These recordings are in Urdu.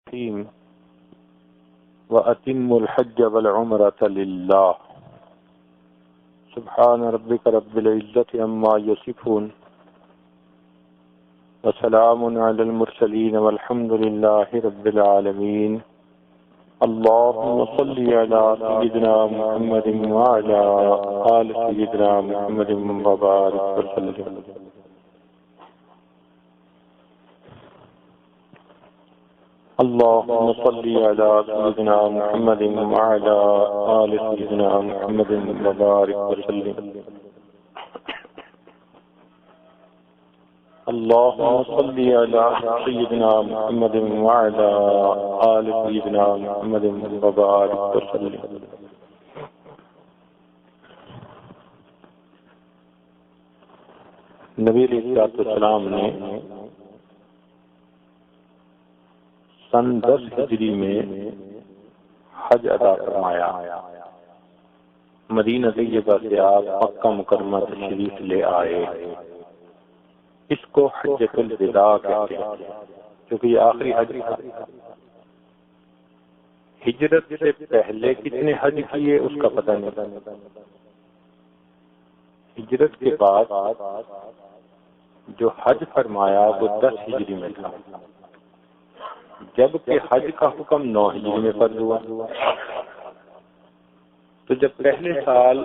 الرحيم وأتموا الحج والعمرة لله سبحان ربك رب العزة عما يصفون وسلام على المرسلين والحمد لله رب العالمين اللهم صل على سيدنا محمد وعلى آل سيدنا محمد وبارك وسلم. اللهم صل على سيدنا محمد وعلى آل سيدنا محمد وبارك وسلم. اللهم صل على سيدنا محمد وعلى آل سيدنا محمد وبارك وسلم. نبی علیہ السلام نے سن 10 ہجری میں حج ادا فرمایا. مدینہ طیبہ سے آپ مکہ مکرمہ تشریف لے آئے. اس کو حجۃ الوداع کہتے ہیں کیونکہ یہ آخری حج تھا. ہجرت سے پہلے کتنے حج کیے اس کا پتہ نہیں. ہجرت کے بعد جو حج فرمایا وہ 10 ہجری میں تھا، جبکہ حج کا حکم 9 ہجری میں فرض ہوا. تو جب پہلے سال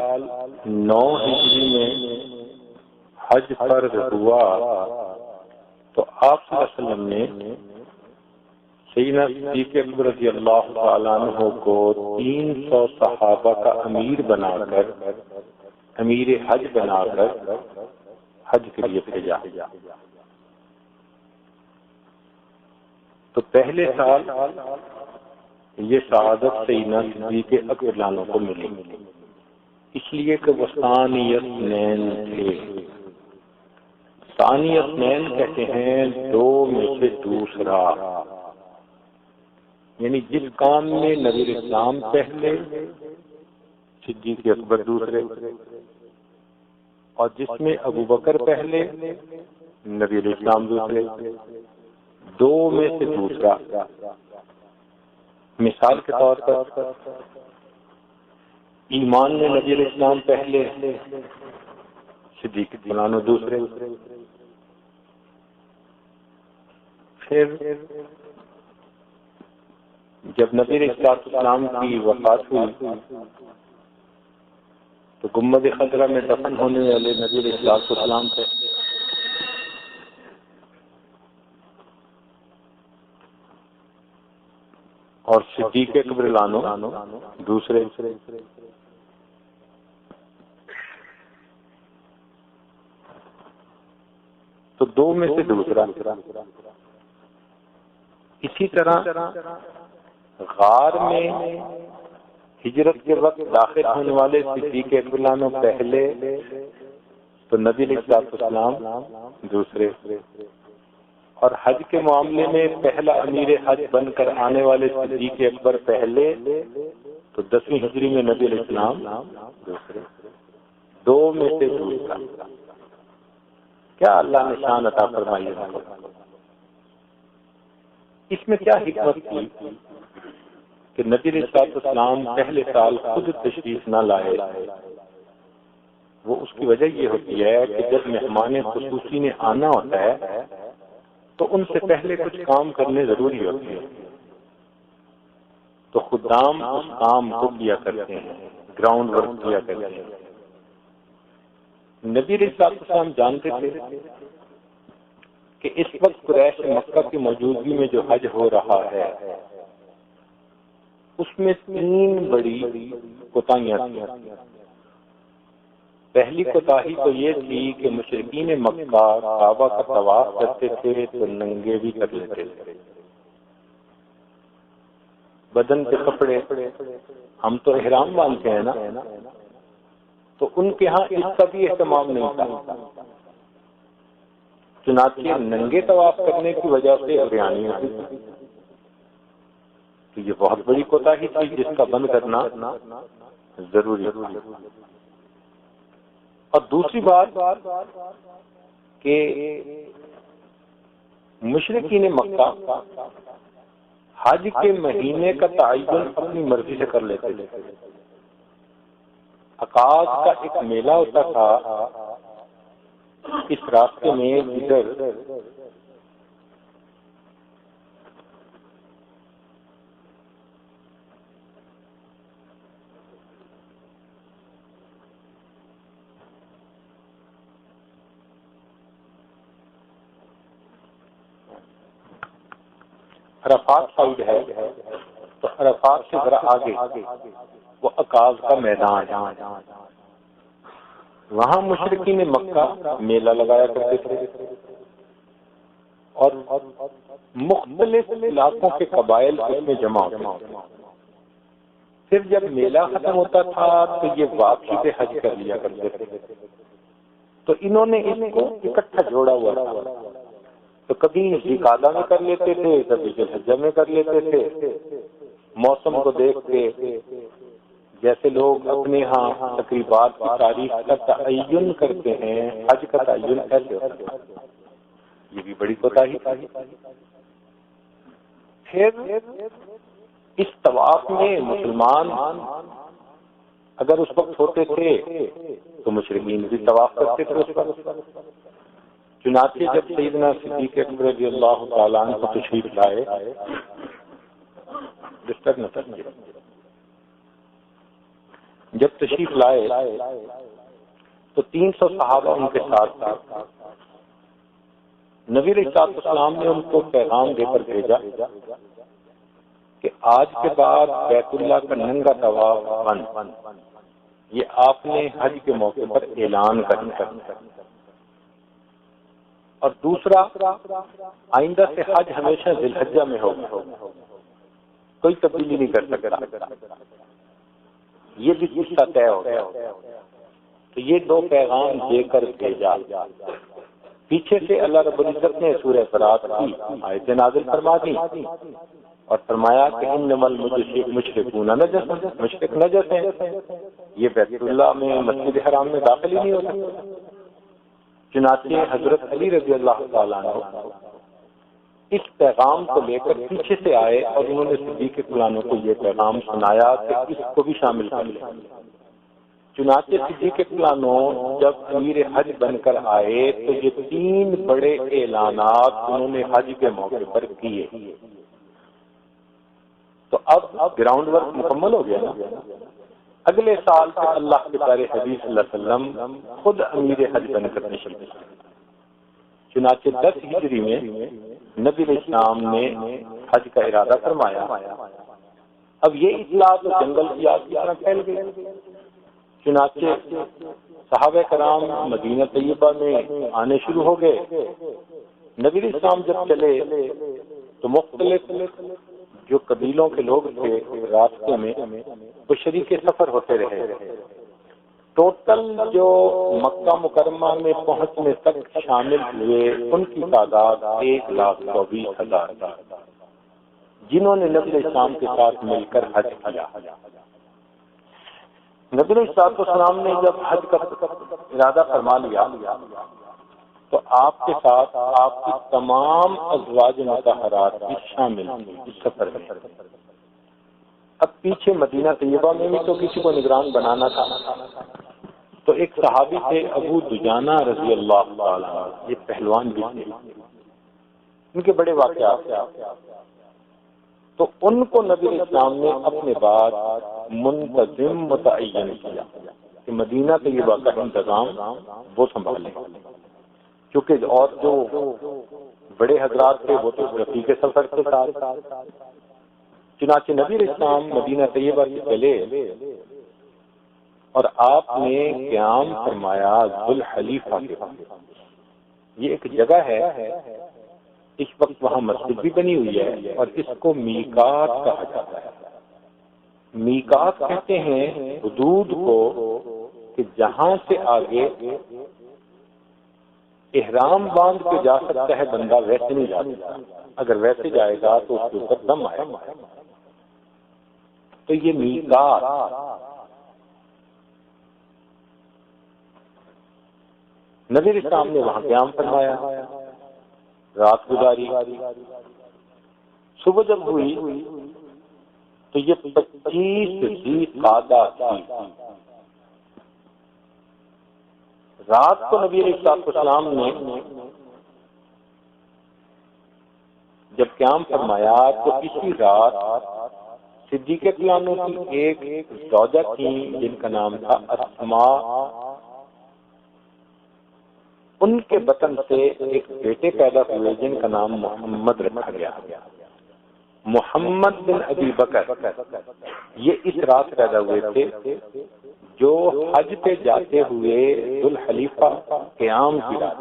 9 ہجری میں حج فرض ہوا تو آپ صلی اللہ علیہ وسلم نے سیدنا صدیق اکبر رضی اللہ تعالیٰ عنہ کو 300 صحابہ کا امیر بنا کر، امیر حج بنا کر حج کے لیے بھیجا. تو پہلے سال یہ سعادت سیدنا صدیق اکبر عنہ کو ملی، اس لیے کہ وہ ثانی اثنین تھے. ثانی اثنین کہتے ہیں 2 میں سے دوسرا، یعنی جس کام میں نبی اسلام پہلے، صدیق اکبر دوسرے، اور جس میں ابو بکر پہلے، نبی اسلام دوسرے. 2 میں سے دوسرا. مثال کے طور پر ایمان میں نبی علیہ السلام پہلے، صدیق عنہ دوسرے. پھر جب نبی علیہ السلام کی وفات ہوئی تو گنبد خضرا میں دفن ہونے والے نبی علیہ السلام تھے. اور صدیق اکبر عنہ دوسرے. تو 2 میں سے دوسرا. اسی طرح غار میں ہجرت کے وقت داخل ہونے والے صدیق اکبر عنہ پہلے، تو نبی علیہ السلام دوسرے. اور حج کے معاملے میں پہلا امیر حج بن کر آنے والے صدیق اکبر پہلے، تو 10ویں ہجری میں نبی علیہ السلام دوسرے. 2 میں سے دوسرا. کیا اللہ نے شان عطا فرمائی ہے. اس میں کیا حکمت تھی کہ نبی علیہ السلام پہلے سال خود تشریف نہ لائے. وہ اس کی وجہ یہ ہوتی ہے کہ جب مہمان خصوصی نے آنا ہوتا ہے تو ان سے پہلے کچھ کام کرنے ضروری ہوتے ہیں. تو خدام اس کام کو کیا کرتے ہیں، گراؤنڈ ورک کیا کرتے ہیں. نبی علیہ السلام جانتے تھے کہ اس وقت قریش مکہ کی موجودگی میں جو حج ہو رہا ہے اس میں 3 بڑی کوتاہیاں تھیں. پہلی کوتاہی تو یہ تھی کہ مشرکین مکہ کعبہ کا طواف کرتے تھے تو ننگے بھی کر لیتے تھے. بدن کے کپڑے، ہم تو احرام باندھتے ہیں نا، تو ان کے ہاں اس کا بھی اہتمام نہیں تھا. چنانچہ ننگے طواف کرنے کی وجہ سے ریانی ہوتی تھی. تو یہ بہت بڑی کوتاہی تھی جس کا بند کرنا ضروری تھا. اور دوسری بات کہ مشرکین مکہ حج کے مہینے کا تعین اپنی مرضی سے کر لیتے تھے. عکاظ کا ایک میلہ ہوتا تھا اس راستے میں جدھر عرفات سائیڈ ہے تو عرفات سے ذرا آگے وہ عکاظ کا میدان ہے. وہاں مشرکین مکہ میلہ لگایا کرتے تھے اور مختلف علاقوں کے قبائل اس میں جمع ہوتے تھے. پھر جب میلہ ختم ہوتا تھا تو یہ واپسی پہ حج کر لیا کرتے تھے. تو انہوں نے اس کو اکٹھا جوڑا ہوا تھا. تو کبھی ذوالقعدہ میں کر لیتے تھے, کبھی ذوالحجہ میں کر لیتے تھے. موسم کو دیکھ کے جیسے لوگ اپنے ہاں تقریبات کی تاریخ کا تعین کرتے ہیں, حج کا تعین ایسے ہوتا ہے. یہ بھی بڑی کوتاہی تھی. پھر اس طواف میں مسلمان اگر اس وقت ہوتے تھے تو مشرکین بھی طواف کرتے تھے اس وقت. چنانچہ جب سیدنا صدیق اکبر رضی اللہ تعالیٰ عنہ کو تشریف لائے, جب تشریف لائے تو 300 صحابہ ان کے ساتھ تھے. نبی علیہ السلام نے ان کو پیغام دے کر بھیجا کہ آج کے بعد بیت اللہ کا ننگا طواف بند. یہ آپ نے حج کے موقع پر اعلان کرنا ہے. اور دوسرا, آئندہ سے حج ہمیشہ ذی الحجہ میں ہوگا, کوئی تبدیلی نہیں کر سکتا. یہ بھی قصہ طے ہو گیا. تو یہ دو پیغام دے کر بھیجا. پیچھے سے اللہ رب العزت نے سورہ برات کی آیتیں نازل فرما دی اور فرمایا کہ انما المشرکون نجس, مشرک نجس ہیں, یہ بیت اللہ میں مسجد حرام میں داخل ہی نہیں ہو سکتے. چنانچہ حضرت علی رضی اللہ تعالیٰ عنہ اس پیغام کو لے کر پیچھے سے آئے اور انہوں نے صدیق اکبر کو یہ پیغام سنایا کہ اس کو بھی شامل کر لیں. چنانچہ صدیق اکبر جب امیر حج بن کر آئے تو یہ 3 بڑے اعلانات انہوں نے حج کے موقع پر کیے. تو اب گراؤنڈ ورک مکمل ہو گیا نا. اگلے سال سے اللہ کے پیارے حبیب صلی اللہ علیہ وسلم خود امیر حج بن کر تشریف لائے. چنانچہ 10 ہجری میں نبی علیہ السلام نے حج کا ارادہ فرمایا. اب یہ اطلاع تو جنگل کی آگ کی طرح پھیل گئی. چنانچہ صحابہ کرام مدینہ طیبہ میں آنے شروع ہو گئے. نبی علیہ السلام جب چلے تو مختلف جو قبیلوں کے لوگ تھے راستے میں وہ شریک سفر ہوتے رہے. ٹوٹل جو مکہ مکرمہ میں پہنچنے تک شامل ہوئے ان کی تعداد 1,24,000 جنہوں نے نبی علیہ السلام کے ساتھ مل کر حج کیا. نبی علیہ السلام نے جب حج کا ارادہ فرما لیا تو آپ کے ساتھ آپ کی تمام ازواج مطہرات بھی شامل تھیں اس سفر میں. اب پیچھے مدینہ طیبہ میں بھی تو کسی کو نگران بنانا تھا. تو ایک صحابی تھے ابو دجانہ رضی اللہ تعالیٰ عنہ, یہ پہلوان بھی تھے, ان کے بڑے واقعات تھے. تو ان کو نبی اسلام نے اپنے بعد منتظم متعین کیا کہ مدینہ طیبہ کا انتظام وہ سنبھالیں, کیونکہ اور جو بڑے حضرات تھے وہ تو رفیق سفر کے ساتھ. چنانچہ نبی اسلام مدینہ طیبہ سے چلے اور آپ نے قیام فرمایا ذوالحلیفہ کے پاس. یہ ایک جگہ ہے, اس وقت وہاں مسجد بھی بنی ہوئی ہے اور اس کو میقات کہا جاتا ہے. میقات کہتے ہیں حدود کو کہ جہاں سے آگے احرام باندھ کے جا سکتا ہے بندہ ویسے نہیں جا سکتا. اگر ویسے جائے گا تو اس کے اوپر دم آئے گا. تو یہ میقات. نبی اسلام نے وہاں قیام فرمایا, رات گزاری, صبح جب ہوئی تو یہ 25 ذی قعدہ تھی. رات کو نبی علیہ السلام نے جب قیام فرمایا تو اسی رات صدیق اکرام کی ایک زوجہ تھی جن کا نام تھا اسماء، ان کے بطن سے ایک بیٹے پیدا ہوئے جن کا نام محمد رکھا گیا. محمد بن ابی بکر یہ اس رات پیدا ہوئے تھے جو حج پہ جاتے ہوئے ذوالحلیفہ قیام کی رات.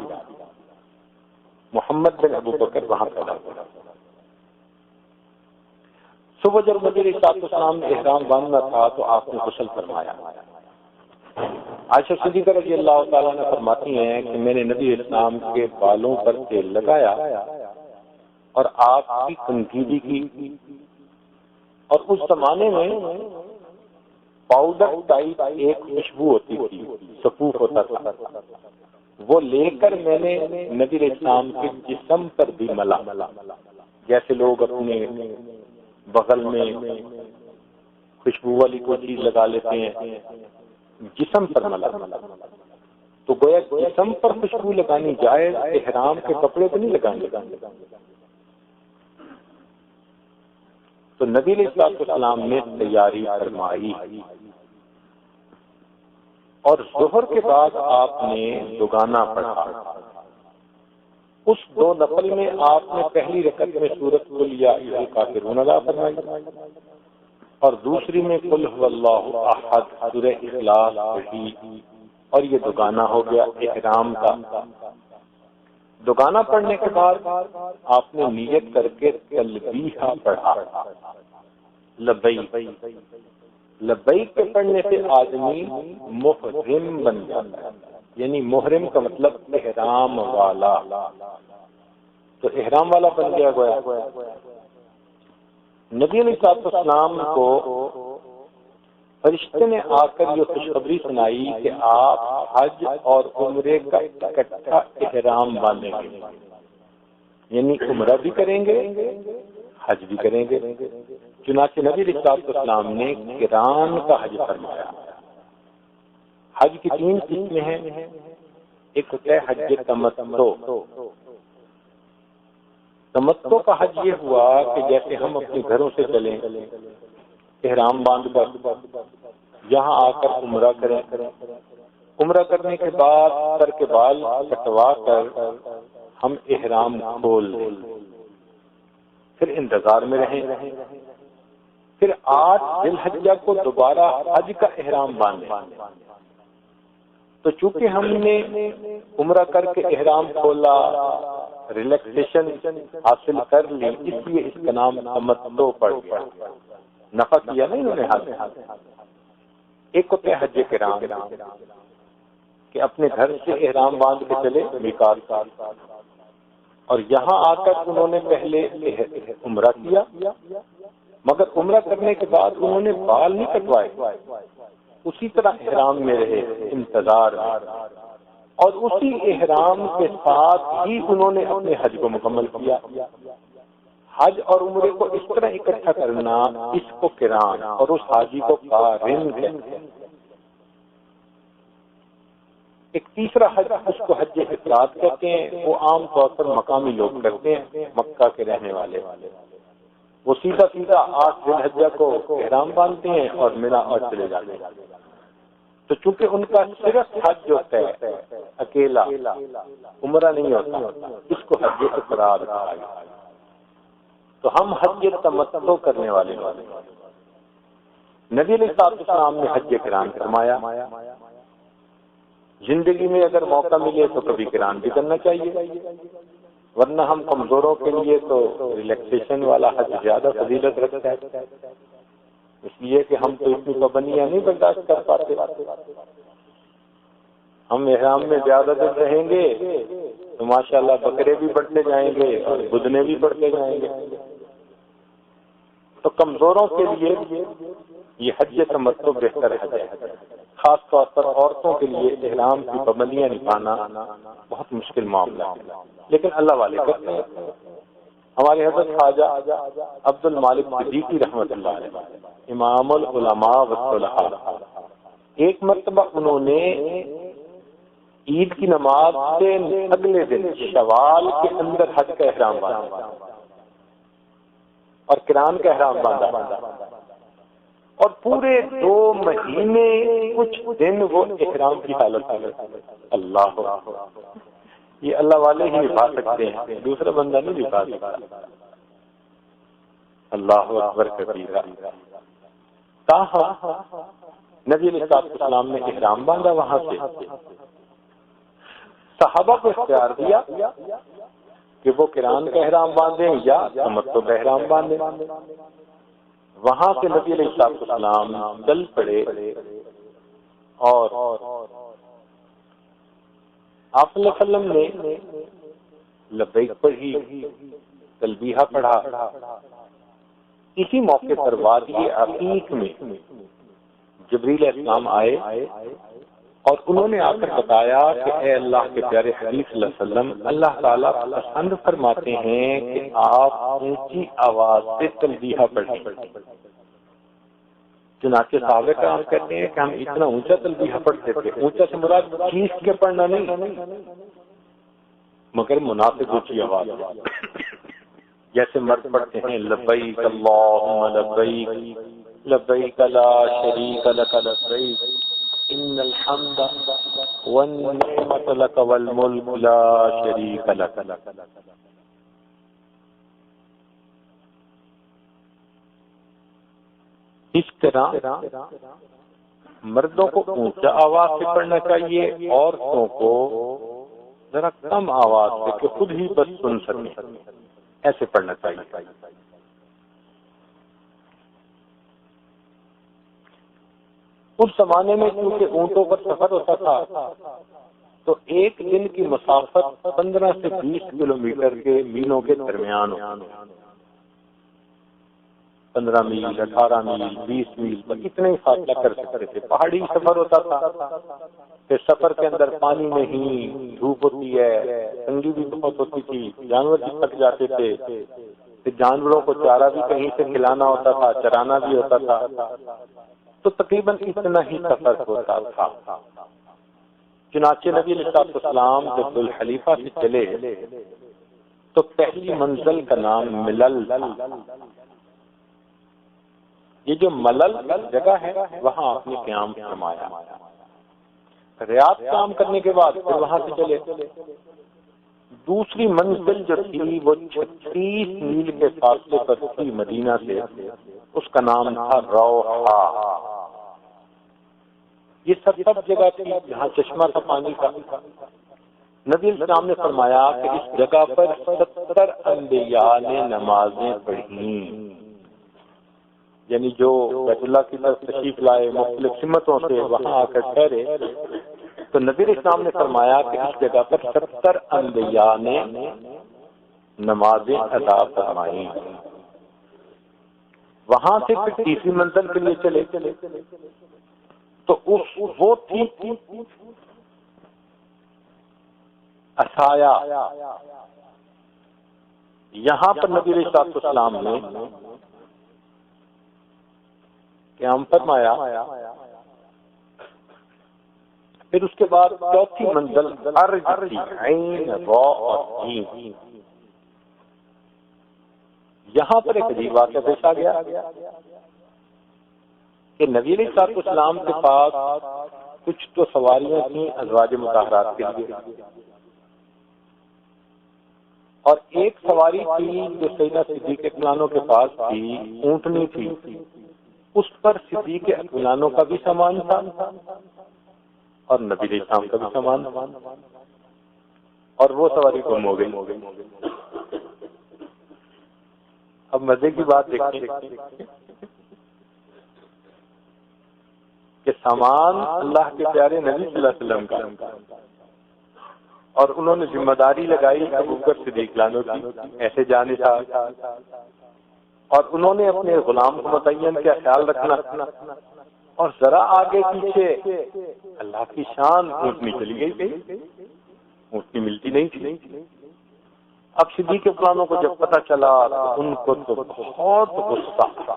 محمد بن ابو بکر وہاں پیدا ہوا. صبح جب نبی علیہ السلام نے احرام باندھنا تھا تو آپ نے غسل فرمایا. عائشہ صدیقہ رضی اللہ تعالیٰ نے فرماتی ہیں کہ میں نے نبی اسلام کے بالوں پر تیل لگایا اور آپ کی کنگھی کی، اور اس زمانے میں پاؤڈر ٹائپ ایک خوشبو ہوتی تھی، سفوف ہوتا تھا، وہ لے کر میں نے نبی علیہ السلام کے جسم پر بھی ملا، جیسے لوگ اپنے بغل میں خوشبو والی کوئی چیز لگا لیتے ہیں، جسم پر ملا. تو گویا جسم پر خوشبو لگانی جائز، احرام کے کپڑے تو نہیں لگانے. تو نبی علیہ السلام نے تیاری فرمائی اور ظہر کے بعد آپ نے دوگانا پڑھا. اس 2 نفل میں آپ نے پہلی رکعت میں سورۃ قل یا ایھا الکافرون ادا فرمائی اور دوسری میں قل ھو اللہ احد سورہ اخلاص پڑھی، اور یہ دوگانا ہو گیا احرام کا. دوگانا پڑھنے کے بعد آپ نے نیت کر کے تلبیہ پڑھا، لبیک. لبیک کے پڑھنے سے آدمی محرم بن جاتا ہے، یعنی محرم کا مطلب احرام والا، تو احرام والا بن گیا. گویا نبی علیہ السلام کو فرشتے نے آ کر یہ خوشخبری سنائی کہ آپ حج اور عمرے کا اکٹھا احرام باندھیں گے، یعنی عمرہ بھی کریں گے حج بھی کریں گے. چنانچہ نبی علیہ السلام نے قران کا حج فرمایا. حج کی 3 قسمیں ہیں. ایک ہوتا ہے حج تمتع. تمتع کا حج یہ ہوا کہ جیسے ہم اپنے گھروں سے چلیں، احرام باندھ کر یہاں آ کر عمرہ کریں، عمرہ کرنے کے بعد سر کے بال کٹوا کر ہم احرام کھول لیں، پھر انتظار میں رہیں، پھر 8 ذی الحجہ کو دوبارہ حج کا احرام باندھیں. تو چونکہ ہم نے عمرہ کر کے احرام کھولا، ریلیکسیشن حاصل کر لی، اس لیے اس کا نام تمتع پڑ گیا. نفع کیا نہیں انہوں نے حاصل. ایک ہوتا ہے حج کرام کہ اپنے گھر سے احرام باندھ کے چلے میقات، اور یہاں آ کر انہوں نے پہلے عمرہ کیا، مگر عمرہ کرنے کے بعد انہوں نے بال نہیں کٹوائے، اسی طرح احرام میں رہے انتظار میں، اور اسی احرام کے ساتھ ہی انہوں نے اپنے حج کو مکمل کیا. حج اور عمرے کو اس طرح اکٹھا کرنا، اس کو قران، اور اس حاجی کو قارن کہتے ہیں. ایک تیسرا حج، اس کو حج افراد کہتے ہیں، وہ عام طور پر مقامی لوگ کرتے ہیں، مکہ کے رہنے والے. وہ سیدھا 8 ذی الحجہ کو احرام باندھتے ہیں اور مینا اور چلے جاتے ہیں. تو چونکہ ان کا صرف حج ہوتا ہے اکیلا، عمرہ نہیں ہوتا، اس کو حج افراد کہا گیا. تو ہم حج تمتع کرنے والے ہیں. نبی علیہ السلام نے حج قران فرمایا. زندگی میں اگر موقع ملے تو کبھی قران بھی کرنا چاہیے، ورنہ ہم کمزوروں کے لیے تو ریلیکسیشن والا حج زیادہ فضیلت رکھتا ہے، اس لیے کہ ہم تو اتنی پابندیاں نہیں برداشت کر پاتے. ہم احرام میں زیادہ دن رہیں گے تو ماشاءاللہ بکرے بھی بڑھتے جائیں گے اور بدنے بھی بڑھتے جائیں گے. تو کمزوروں کے لیے یہ حج تمتع بہتر حج ہے. خاص طور پر عورتوں کے لیے احرام کی پابندیاں نبھانا بہت مشکل معاملہ ہے، لیکن اللہ والے کرتے ہیں. ہمارے حضرت خواجہ عبد المالک صدیقی رحمۃ اللہ علیہ، امام العلماء والصلحاء، ایک مرتبہ انہوں نے عید کی نماز سے اگلے دن شوال کے اندر حج کا احرام باندھا اور قران کا احرام باندھا، اور پورے 2 مہینے کچھ دن وہ احرام کی حالت میں رہے۔ اللہ، یہ اللہ والے ہی نبھا سکتے ہیں، دوسرا بندہ نہیں نبھا سکتا۔ اللہ اکبر کبیرہ۔ تاہم نبی علیہ السلام نے احرام باندھا، وہاں سے صحابہ کو اختیار دیا کہ وہ قران کا احرام باندھیں یا تمتع کا احرام باندھیں۔ وہاں سے نبی علیہ السلام چل پڑے اور آپ صلی اللہ علیہ وسلم نے لبیک پڑھی، تلبیہ پڑھا۔ اسی موقع پر وادی عقیق میں جبریل علیہ السلام آئے اور انہوں نے آ کر بتایا کہ اے اللہ کے پیارے حبیب صلی اللہ علیہ وسلم، اللہ تعالیٰ پسند فرماتے ہیں کہ آپ اونچی آواز سے تلبیہ پڑھیں۔ چنانچہ صحابہ کرام کہتے ہیں کہ ہم اتنا اونچا تلبیہ پڑھتے تھے، اونچا سے مراد چیخ کے پڑھنا نہیں، مگر مناسب اونچی آواز، جیسے مرد پڑھتے ہیں لبیک اللہم لبیک لبیک لا شریک لک لبیک ان الحمد والنعمت لک والملک لا شریک لک۔ اس طرح مردوں کو اونچا آواز سے پڑھنا چاہیے، عورتوں کو ذرا کم آواز سے کہ خود ہی بس سن سکیں، ایسے پڑھنا چاہیے۔ اس زمانے میں کیونکہ اونٹوں پر سفر ہوتا تھا تو ایک دن کی مسافت 15 سے 20 کلومیٹر کے میلوں کے درمیان ہوتی، 15 میل، 18 میل، 20 میل پر اتنے ہی فاصلہ کر سکتے تھے۔ پہاڑی سفر ہوتا تھا، پھر سفر کے اندر پانی نہیں، دھوپ ہوتی ہے، تنگی بھی بہت ہوتی تھی، جانور بھی تھک جاتے تھے، پھر جانوروں کو چارہ بھی کہیں سے کھلانا ہوتا تھا، چرانا بھی ہوتا تھا، تو تقریباً اتنا ہی سفر ہوتا تھا۔ چنانچہ نبی علیہ السلام جب ذوالحلیفہ سے چلے تو پہلی منزل کا نام ملل تھا۔ یہ جو ملل جگہ ہے وہاں آپ نے قیام فرمایا، ریاض قیام کرنے کے بعد پھر وہاں سے چلے۔ دوسری منزل جو تھی وہ 36 میل کے فاصلے پر تھی مدینہ سے، اس کا نام تھا روحا۔ یہ سب جگہ تھی جہاں چشمہ تھا پانی کا۔ نبی السلام نے فرمایا کہ اس جگہ پر 70 انبیاء نے نمازیں پڑھیں، یعنی جو بیت اللہ کی طرف تشریف لائے مختلف سمتوں سے وہاں آ کر ٹھہرے، تو نبی السلام نے فرمایا کہ اس جگہ پر 70 انبیاء نے نمازیں ادا فرمائیں۔ وہاں سے پھر تیسری منزل کے لیے چلے تو وہ تھی عصایا۔ یہاں پر نبی علیہ السلام نے قیام فرمایا۔ پھر اس کے بعد چوتھی منزل ارج تھی، عین را اور جیم۔ یہاں پر ایک عجیب واقعہ پیش آ گیا کہ نبی علیہ السلام کے پاس کچھ تو سواریاں تھیں ازواج مطہرات کے لیے، اور ایک سواری تھی جو سیدنا صدیق اکبر کے پاس تھی، اونٹنی تھی، اس پر صدیق اکبر کا بھی سامان تھا اور نبی علیہ السلام کا بھی سامان، اور وہ سواری گم ہو گئی۔ اب مزے کی بات دیکھیں کہ سامان اللہ کے پیارے نبی صلی اللہ علیہ وسلم کا، اور انہوں نے ذمہ داری لگائی ابوبکر صدیق لانو کی، ایسے جانثار، اور انہوں نے اپنے غلام کو متعین کیا خیال رکھنا، اور ذرا آگے پیچھے اللہ کی شان، اونٹنی چلی گئی، اونٹنی ملتی نہیں تھی۔ اب صدیق فلانوں کو جب پتہ چلا تو ان کو تو بہت غصہ،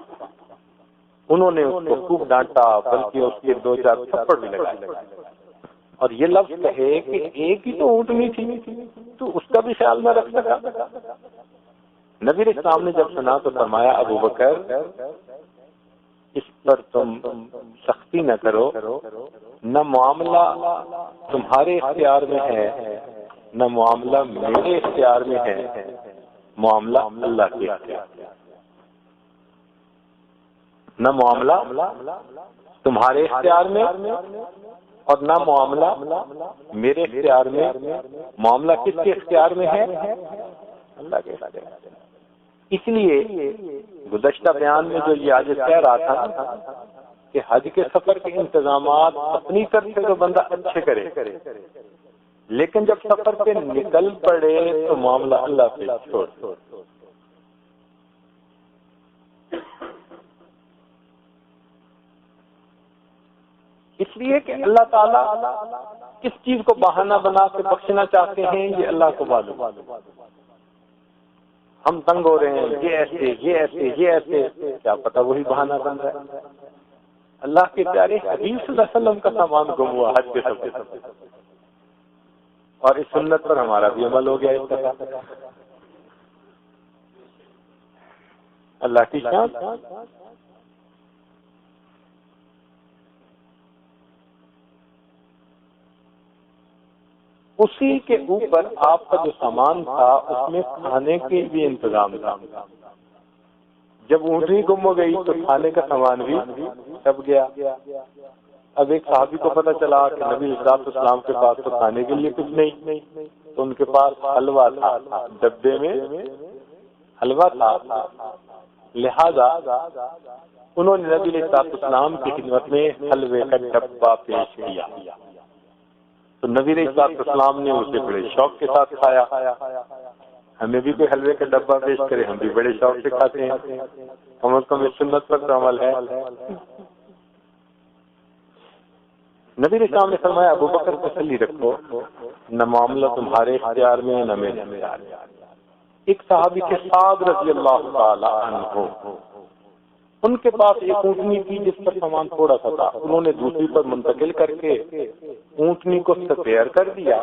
انہوں نے اس کو خوب ڈانٹا، بلکہ اس کے 2-4 تھپڑ بھی لگائے اور یہ لفظ کہے کہ ایک ہی تو اونٹنی تھی تو اس کا بھی خیال نہ رکھ سکا۔ نبی علیہ السلام نے جب سنا تو فرمایا ابو بکر اس پر تم سختی نہ کرو، نہ معاملہ تمہارے اختیار میں ہے نہ معاملہ میرے اختیار میں ہے، معاملہ اللہ کے اختیار میں۔ نہ معاملہ تمہارے اختیار میں اور نہ معاملہ میرے اختیار میں، معاملہ کس کے اختیار میں ہے؟ اللہ کے اختیار میں۔ اس لیے گزشتہ بیان میں جو یہ آج کہہ رہا تھا کہ حج کے سفر کے انتظامات اپنی طرف سے تو بندہ اچھے کرے، لیکن جب سفر پہ نکل پڑے تو معاملہ اللہ پہ چھوڑ۔ اس لیے کہ اللہ تعالیٰ کس چیز کو بہانہ بنا کے بخشنا چاہتے ہیں یہ اللہ کو معلوم۔ ہم تنگ ہو رہے ہیں، یہ ایسے یہ ایسے یہ ایسے، کیا پتہ وہی بہانہ بن رہا ہے۔ اللہ کے پیارے حبیب صلی اللہ علیہ وسلم کا سامان گم ہوا حج کے سفر، اور اس سنت پر ہمارا بھی عمل ہو گیا اس طرح۔ اللہ کی شان۔ اسی کے اوپر آپ کا جو سامان تھا اس میں کھانے کے بھی انتظام تھا۔ جب اونٹنی گم ہو گئی تو کھانے کا سامان بھی چھپ گیا۔ اب ایک صحابی کو پتہ چلا کہ نبی علیہ السلام کے پاس تو کھانے کے لیے کچھ نہیں، تو ان کے پاس حلوہ تھا، ڈبے میں حلوہ تھا، لہذا انہوں نے نبی علیہ السلام کی خدمت میں حلوے کا ڈبہ پیش کیا، تو نبی علیہ السلام نے اسے بڑے شوق کے ساتھ کھایا۔ ہمیں بھی کوئی حلوے کا ڈبہ پیش کرے ہم بھی بڑے شوق سے کھاتے ہیں، کم از کم اس سنت پر تو عمل ہے۔ نبی علیہ السلام نے فرمایا ابو بکر تسلی رکھو، نہ معاملہ تمہارے اختیار میں نہ میرے اختیار میں۔ ایک صحابی کے سعد رضی اللہ تعالی عنہ، ان کے پاس ایک اونٹنی تھی جس پر سامان تھوڑا سا تھا، انہوں نے دوسری پر منتقل کر کے اونٹنی کو سپیئر کر دیا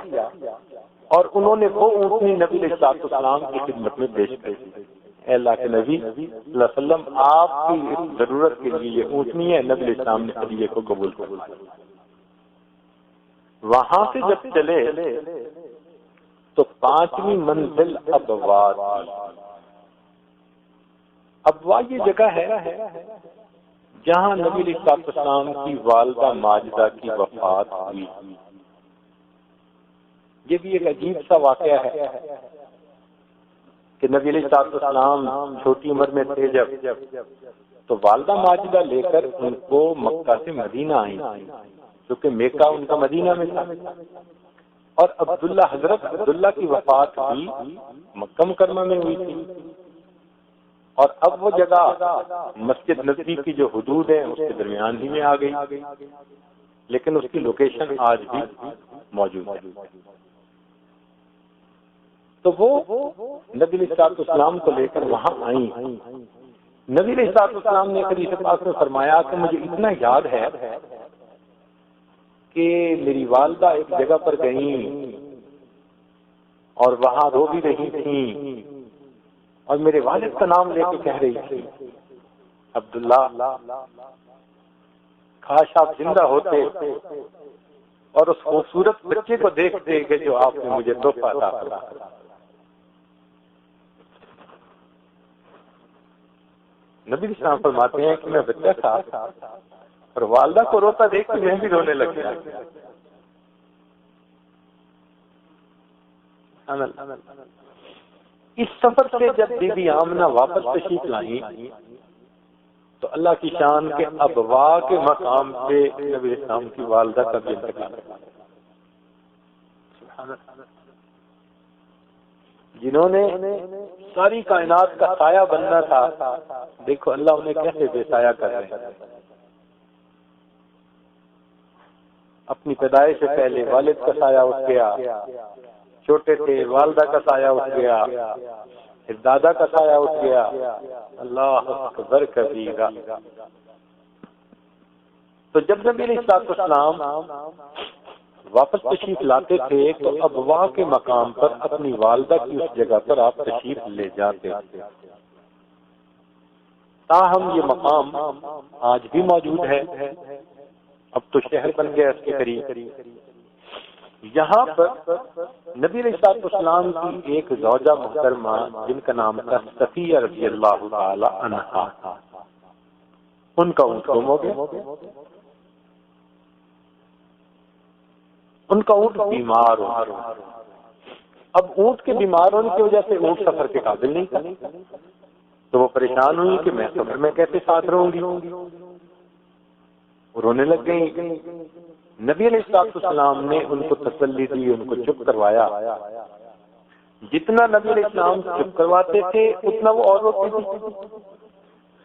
اور انہوں نے وہ اونٹنی نبی علیہ السلام کی خدمت میں پیش کر دی۔ اے اللہ کے نبی صلی اللہ علیہ وسلم، آپ کی ضرورت کے لیے یہ اونٹنی ہے۔ نبی علیہ السلام نے ہدیے کو قبول کر لیا۔ وہاں سے جب چلے تو 5ویں منزل ابوا تھی۔ ابوا یہ جگہ ہے جہاں نبی علیہ السلام کی والدہ ماجدہ کی وفات ہوئی۔ یہ بھی ایک عجیب سا واقعہ ہے کہ نبی علیہ السلام چھوٹی عمر میں تھے جب، تو والدہ ماجدہ لے کر ان کو مکہ سے مدینہ آئی، کیونکہ مکہ ان کا مدینہ میں تھا، اور حضرت عبداللہ کی وفات بھی مکہ مکرمہ میں ہوئی تھی، اور اب وہ جگہ مسجد نبوی کی جو حدود ہیں اس کے درمیان ہی میں آ گئی، لیکن اس کی لوکیشن آج بھی موجود ہے۔ تو وہ نبی علیہ السلام کو لے کر وہاں آئیں۔ نبی علیہ السلام نے حدیث پاک میں فرمایا کہ مجھے اتنا یاد ہے کہ میری والدہ ایک جگہ پر گئیں اور وہاں رو بھی رہی تھیں اور میرے والد کا نام لے کے کہہ رہی تھی عبداللہ، کاش آپ زندہ ہوتے اور اس خوبصورت بچے کو دیکھتے کہ جو آپ نے مجھے تحفہ عطا کیا۔ نبی علیہ السلام فرماتے ہیں کہ میں بچہ تھا اور والدہ کو روتا دیکھ کے میں بھی رونے لگ گیا۔ اس سفر سے جب بی بی آمنہ واپس تشریف لائیں تو اللہ کی شان کے ابوا کے مقام پہ نبی علیہ السلام کی والدہ کا بھی انتقال ہوا۔ جنہوں نے ساری کائنات کا سایہ بننا تھا، دیکھو اللہ انہیں کیسے بے سایہ کر رہے ہیں۔ اپنی پیدائش سے پہلے والد کا سایہ اٹھ گیا، چھوٹے تھے والدہ کا سایہ اٹھ گیا، پھر دادا کا سایہ اٹھ گیا، اللہ اکبر کبیرہ۔ تو جب نبی علیہ السلام واپس تشریف لاتے تھے تو ابواہ کے مقام پر اپنی والدہ کی اس جگہ پر آپ تشریف لے جاتے تھے۔ تاہم یہ مقام آج بھی موجود ہے، اب تو شہر بن گیا اس کے قریب۔ یہاں پر نبی علیہ السلام کی ایک زوجہ محترمہ جن کا نام تھا صفیہ رضی اللہ تعالی عنہا، ان کا اونٹ گم ہو گیا۔ ان کا اونٹ بیمار ہو، اب اونٹ کے بیمار ہونے کی وجہ سے اونٹ سفر کے قابل نہیں تھا، تو وہ پریشان ہوئی کہ میں سفر میں کیسے ساتھ رہوں گی، رونے لگ گئی۔ نبی علیہ السلام نے ان کو تسلی دی، ان کو چپ کروایا۔ جتنا نبی علیہ السلام چپ کرواتے تھے اتنا وہ اور روتی تھی،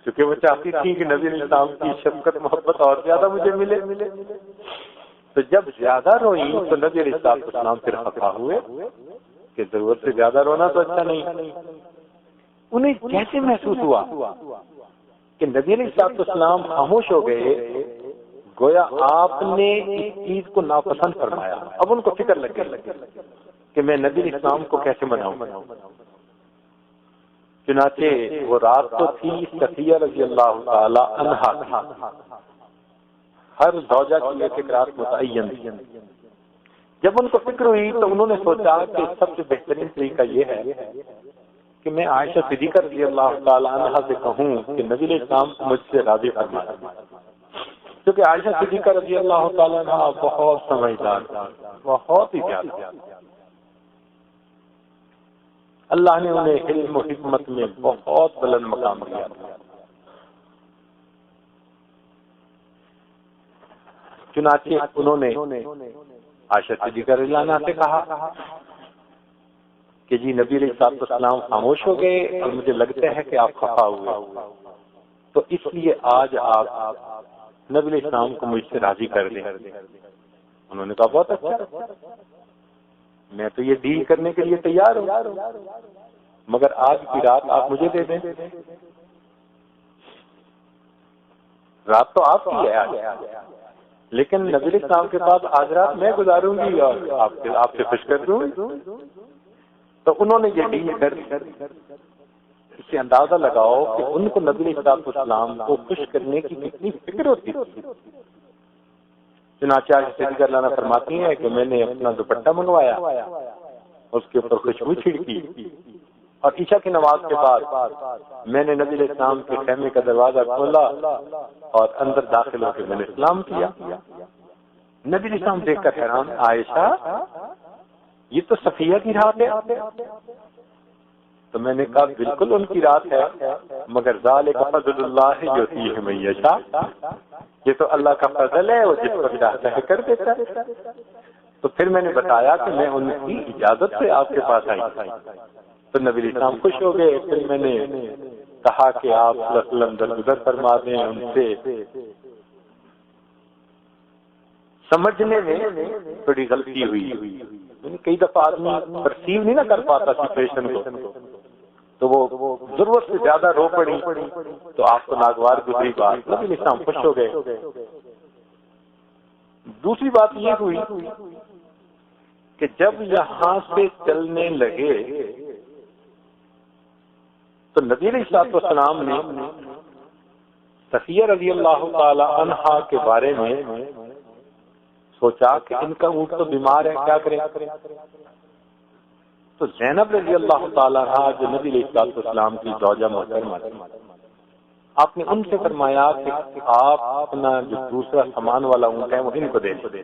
کیونکہ وہ چاہتی تھی کہ نبی علیہ السلام کی شفقت محبت اور زیادہ مجھے ملے۔ تو جب زیادہ روئی تو نبی علیہ السلام پھر خفا ہوئے کہ ضرورت سے زیادہ رونا تو اچھا نہیں۔ انہیں کیسے محسوس ہوا کہ نبی علیہ السلام خاموش ہو گئے، گویا آپ نے اس چیز کو ناپسند فرمایا۔ اب ان کو فکر لگ گئی کہ میں نبی علیہ السلام کو کیسے مناؤں۔ چنانچہ وہ رات تو تھی صفیہ رضی اللہ تعالی عنہا کی، ہر زوجہ کی ایک رات متعین تھی۔ جب ان کو فکر ہوئی تو انہوں نے سوچا کہ سب سے بہترین طریقہ یہ ہے کہ میں عائشہ صدیقہ رضی اللہ تعالی عنہا سے کہوں کہ نبی علیہ السلام کو مجھ سے راضی فرمائے، کیونکہ عائشہ صدیقہ رضی اللہ تعالی عنہا بہت سمجھدار، بہت ہی زیادہ۔ اللہ نے انہیں علم و حکمت میں بہت بلند مقام دیا۔ چنانچہ انہوں نے عائشہ صدیقہ رضی اللہ عنہا سے کہا کہ جی نبی علیہ السلام خاموش ہو گئے اور مجھے لگتا ہے کہ آپ خفا ہوئے، تو اس لیے آج آپ نبی علیہ السلام کو مجھ سے راضی کر دیں۔ انہوں نے کہا بہت اچھا، میں تو یہ ڈیل کرنے کے لیے تیار ہوں، مگر آج کی رات آپ مجھے دے دیں۔ رات تو آپ کی ہے آج، لیکن نبی علیہ السلام کے ساتھ آج رات میں گزاروں گی اور آپ سے خوش کر دوں۔ تو انہوں نے یہ ڈیل کر دی۔ اس سے اندازہ لگاؤ کہ ان کو نبی علیہ السلام کو خوش کرنے کی کتنی فکر ہوتی تھی۔ چنانچہ عائشہ صدیقہ رضی اللہ عنہا فرماتی ہیں کہ میں نے اپنا دوپٹہ منگوایا، اس کے اوپر خوشبو چھڑکی، اور عشاء کی نماز کے بعد میں نے نبی علیہ السلام کے خیمے کا دروازہ کھولا اور اندر داخل ہو کے میں نے سلام کیا۔ نبی علیہ السلام دیکھ کر حیران، عائشہ یہ تو صفیہ کی رات ہے۔ تو میں نے کہا بالکل ان کی رات ہے، مگر ذالک فضل اللہ یؤتیہ من یشاء، یہ تو اللہ کا فضل ہے، وہ جس کو چاہتا ہے کر دیتا ہے۔ تو پھر میں نے بتایا کہ میں ان کی اجازت سے آپ کے پاس آئی، تو نبی علیہ السلام خوش ہو گئے۔ پھر میں نے کہا کہ آپ صلی اللہ علیہ وسلم درگزر فرما دیں ان سے۔ سمجھنے میں تھوڑی غلطی ہوئی، کئی دفعہ آدمی پرسیو نہیں نہ کر پاتا سچویشن کو، تو وہ ضرورت سے زیادہ رو پڑی تو آپ کو ناگوار گزری بات۔ نبی علیہ السلام خوش ہو گئے۔ دوسری بات یہ ہوئی کہ جب یہاں سے چلنے لگے تو نبی علیہ السلام نے صفیہ رضی اللہ تعالی عنہا کے بارے میں سوچا کہ ان کا اونٹ تو بیمار ہے، کیا کریں؟ تو زینب رضی اللہ تعالی عنہا جو نبی علیہ السلام کی زوجہ محترمہ تھی، آپ نے ان سے فرمایا کہ آپ اپنا جو دوسرا سامان والا اونٹ ہے وہ ان کو دے دیں۔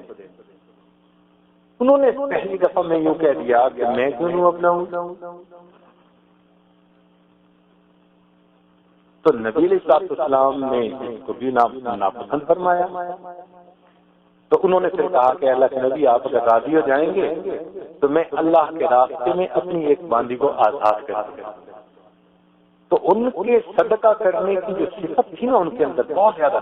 انہوں نے پہلی دفعہ میں یوں کہہ دیا کہ میں کیوں لوں اپنا اونٹ؟ تو نبی علیہ السلام نے اس کو بھی ناپسند فرمایا۔ تو انہوں نے پھر کہا کہ اللہ کے نبی آپ اگر راضی ہو جائیں گے تو میں اللہ کے راستے میں اپنی ایک باندی کو آزاد کر دوں۔ تو ان کے صدقہ کرنے کی جو صفت تھی نا ان کے اندر بہت زیادہ،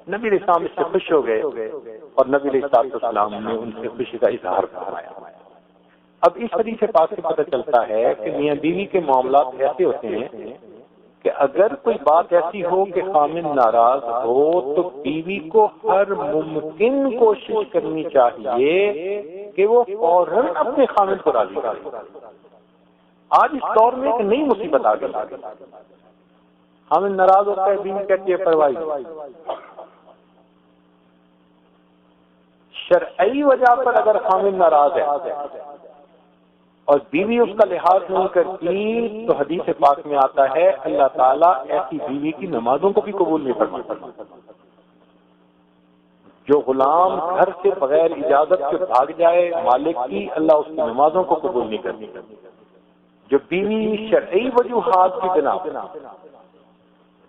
نبی علیہ السلام اس سے خوش ہو گئے اور نبی علیہ السلام نے ان سے خوشی کا اظہار فرمایا۔ اب اس حدیث پاک سے پتہ چلتا ہے کہ میاں بیوی کے معاملات ایسے ہوتے ہیں کہ اگر کوئی بات ایسی ہو کہ خامن ناراض ہو تو بیوی کو ہر ممکن کوشش کرنی چاہیے کہ وہ فوراً اپنے خامن کو راضی کرے۔ آج اس دور میں ایک نئی مصیبت آ گئی، خامن ناراض ہوتا ہے، بیوی کہتی ہے پرواہی۔ شرعی وجہ پر اگر خامن ناراض ہے اور بیوی اس کا لحاظ نہیں کرتی تو حدیث پاک میں آتا ہے اللہ تعالیٰ ایسی بیوی کی نمازوں کو بھی قبول نہیں فرماتا۔ جو غلام گھر سے بغیر اجازت کے بھاگ جائے مالک کی، اللہ اس کی نمازوں کو قبول نہیں کرتی۔ جو بیوی شرعی وجوہات کی بنا،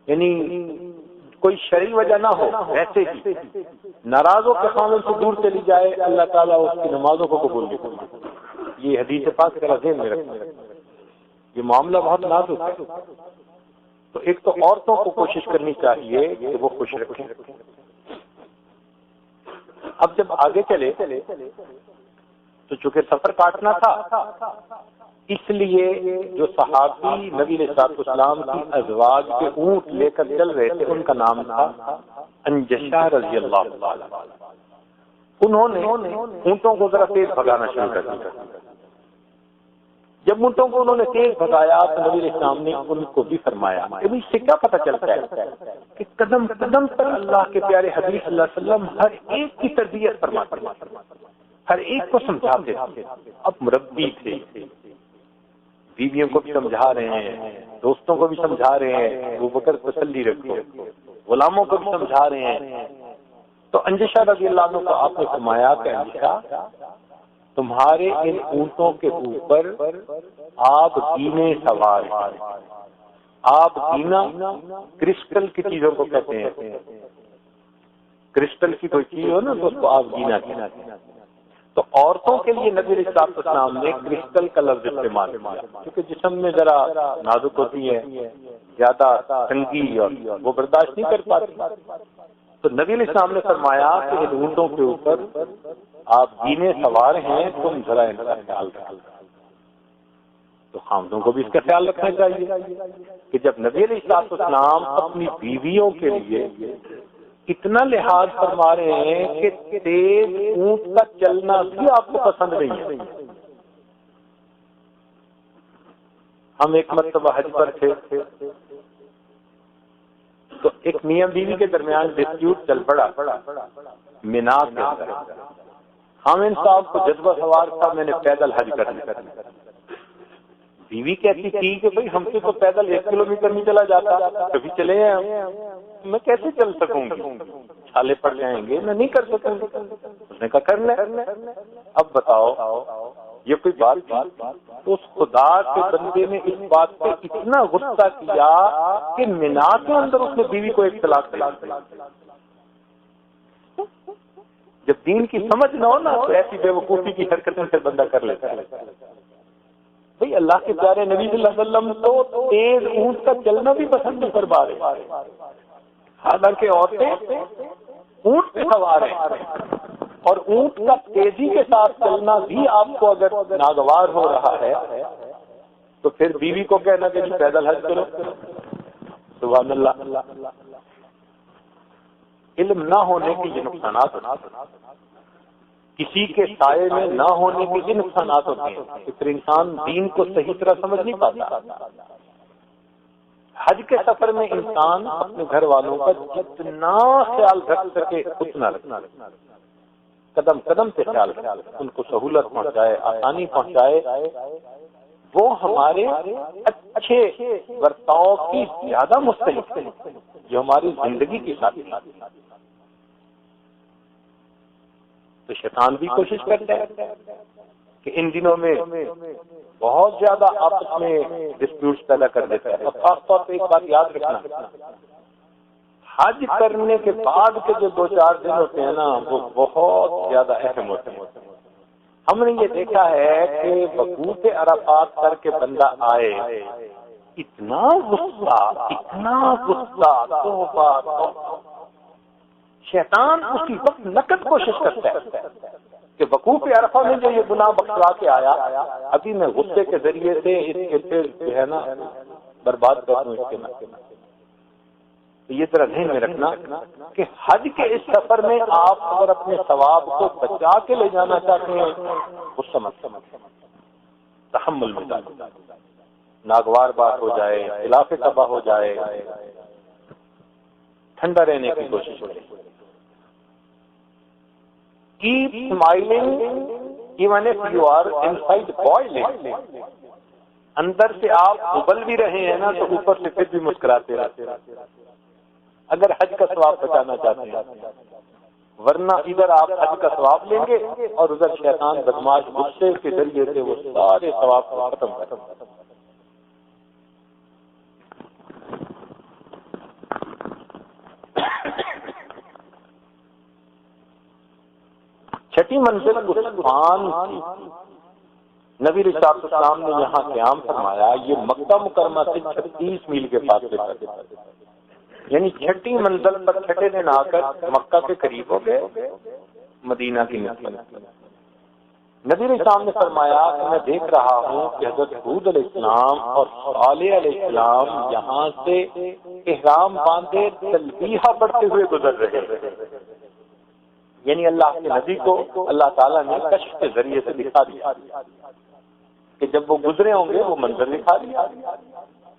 یعنی کوئی شرعی وجہ نہ ہو، ایسے ہی ناراض ہو کے خامن سے دور چلی جائے، اللہ تعالیٰ اس کی نمازوں کو قبول نہیں کرتی۔ یہ حدیث پاک کا ذہن میں رکھنا، یہ معاملہ بہت نازک ہے۔ تو ایک تو عورتوں کو کوشش کرنی چاہیے کہ وہ خوش رکھیں۔ اب جب آگے چلے تو چونکہ سفر کاٹنا تھا، اس لیے جو صحابی نبی علیہ الصلوۃ والسلام کی ازواج کے اونٹ لے کر چل رہے تھے ان کا نام تھا انجشہ رضی اللہ تعالی۔ انہوں نے اونٹوں کو ذرا تیز بھگانا شروع کر دیا۔ جب اونٹوں کو انہوں نے تیز بھگایا تو نبی علیہ السلام نے ان کو بھی فرمایا کہ اس سے کیا پتہ چلتا ہے کہ قدم قدم پر اللہ کے پیارے حبیب صلی اللہ علیہ وسلم ہر ایک کی تربیت فرماتے، ہر ایک کو سمجھاتے تھے۔ اب مربی تھے، بیویوں کو بھی سمجھا رہے ہیں، دوستوں کو بھی سمجھا رہے ہیں ابو بکر تسلی رکھو، غلاموں کو بھی سمجھا رہے ہیں۔ تو انجشہ رضی اللہ عنہ کو آپ نے فرمایا کہ انجشہ، تمہارے ان اونٹوں کے اوپر آپ گینے سوار ہیں۔ آپ گینا کرسٹل کی چیزوں کو کہتے ہیں، کرسٹل کی کوئی چیز ہو نا تو اس کو آپ گینا کہتے ہیں۔ تو عورتوں کے لیے نبی علیہ السلام نے کرسٹل کا لفظ استعمال کیا کیونکہ جسم میں ذرا نازک ہوتی ہے، زیادہ تنگی اور وہ برداشت نہیں کر پاتی۔ تو نبی علیہ السلام نے فرمایا کہ ان اونٹوں کے اوپر آپ گینے سوار ہیں، تم ذرا ان کا خیال رکھو۔ تو خامدوں کو بھی اس کا خیال رکھنا چاہیے کہ جب نبی علیہ السلام اپنی بیویوں کے لیے اتنا لحاظ فرما رہے ہیں کہ تیز اونٹ کا چلنا بھی آپ کو پسند نہیں ہے۔ ہم ایک مرتبہ حج پر تھے تو ایک میاں بیوی کے درمیان ڈسپیوٹ چل پڑا مینا کے اندر۔ خامن صاحب کو جذبہ سوار تھا میں نے پیدل حج کرنا۔ بیوی کہتی تھی کہ بھئی ہم سے تو پیدل 1 کلومیٹر نہیں چلا جاتا، کبھی چلے ہیں، میں کیسے چل سکوں گی، چھالے پڑ جائیں گے، میں نہیں کر سکوں گی۔ اس نے کہا کر لیں۔ اب بتاؤ یہ کوئی بات تھی؟ تو اس خدا کے بندے نے اس بات پہ اتنا غصہ کیا کہ مینا کے اندر اس نے بیوی کو ایک طلاق دے دی۔ جب دین کی سمجھ نہ ہو نا تو ایسی بے وقوفی کی حرکتیں سے بندہ کر لیتا ہے۔ بھئی اللہ کے پیارے نبی صلی اللہ علیہ وسلم تو تیز اونٹ کا چلنا بھی پسند نہیں فرما رہے، حالانکہ عورتیں اونٹ پہ سوار ہیں، اور اونٹ کا تیزی کے ساتھ چلنا بھی آپ کو اگر ناگوار ہو رہا ہے تو پھر بیوی کو کہنا کہ پیدل حج کرو۔ سبحان اللہ۔ علم نہ ہونے کے یہ نقصانات ہوتے ہیں، کسی کے سائے میں نہ ہونے کے یہ نقصانات ہوتے ہیں کہ پھر انسان دین کو صحیح طرح سمجھ نہیں پاتا۔ حج کے سفر میں انسان اپنے گھر والوں کا جتنا خیال رکھ سکے اتنا رکھنا، قدم قدم سے خیال رکھے، ان کو سہولت پہنچائے، آسانی پہنچائے، وہ ہمارے اچھے برتاؤ کی زیادہ مستحق ہے جو ہماری زندگی کی ساتھی۔ تو شیطان بھی کوشش کرتا ہے کہ ان دنوں میں بہت زیادہ آپس میں ڈسپیوٹس پیدا کر دیتا ہے۔ اور خاص طور پہ ایک بات یاد رکھنا، حج کرنے کے بعد کے جو 2-4 دن ہوتے ہیں نا وہ بہت زیادہ اہم ہوتے ہیں۔ ہم نے یہ دیکھا ہے کہ وقوف عرفات کر کے بندہ آئے، اتنا غصہ توبہ، شیطان اسی وقت نقد کوشش کرتا ہے کہ وقوف عرفہ میں جو یہ گناہ بخشوا کے آیا، ابھی میں غصے کے ذریعے سے اس کے پھر جو ہے نا برباد کر دوں اس کے نہ. یہ طرح ذہن میں رکھنا کہ حج کے اس سفر میں آپ اگر اپنے ثواب کو بچا کے لے جانا چاہتے ہیں، اس سمجھ تحمل میں ڈالیں، ناگوار بات ہو جائے، خلاف تباہ ہو جائے، ٹھنڈا رہنے کی کوشش کریں. Keep smiling even if you are inside boiling. اندر سے آپ ابل بھی رہے ہیں نا تو اوپر سے پھر بھی مسکراتے رہتے اگر حج کا ثواب بچانا چاہتے ہیں، ورنہ ادھر آپ حج کا ثواب لیں گے اور ادھر شیطان بدماش غصے کے ذریعے سے وہ سارے ثواب کو ختم کر دیں. چھٹی منزل عثمان کی نبی علیہ السلام نے یہاں قیام فرمایا. یہ مکہ مکرمہ سے 36 میل کے فاصلے پر، یعنی چھٹی منزل پر چھٹے دن آ کر مکہ کے قریب ہو گئے مدینہ کی نسبت. نبی علیہ السلام نے فرمایا کہ میں دیکھ رہا ہوں کہ حضرت ہود علیہ السلام اور صالح علیہ السلام یہاں سے احرام باندھے تلبیہ پڑھتے ہوئے گزر رہے ہیں. یعنی اللہ کے نبی کو اللہ تعالیٰ نے کشف کے ذریعے سے دکھا دیا کہ جب وہ گزرے ہوں گے وہ منظر دکھا دیا.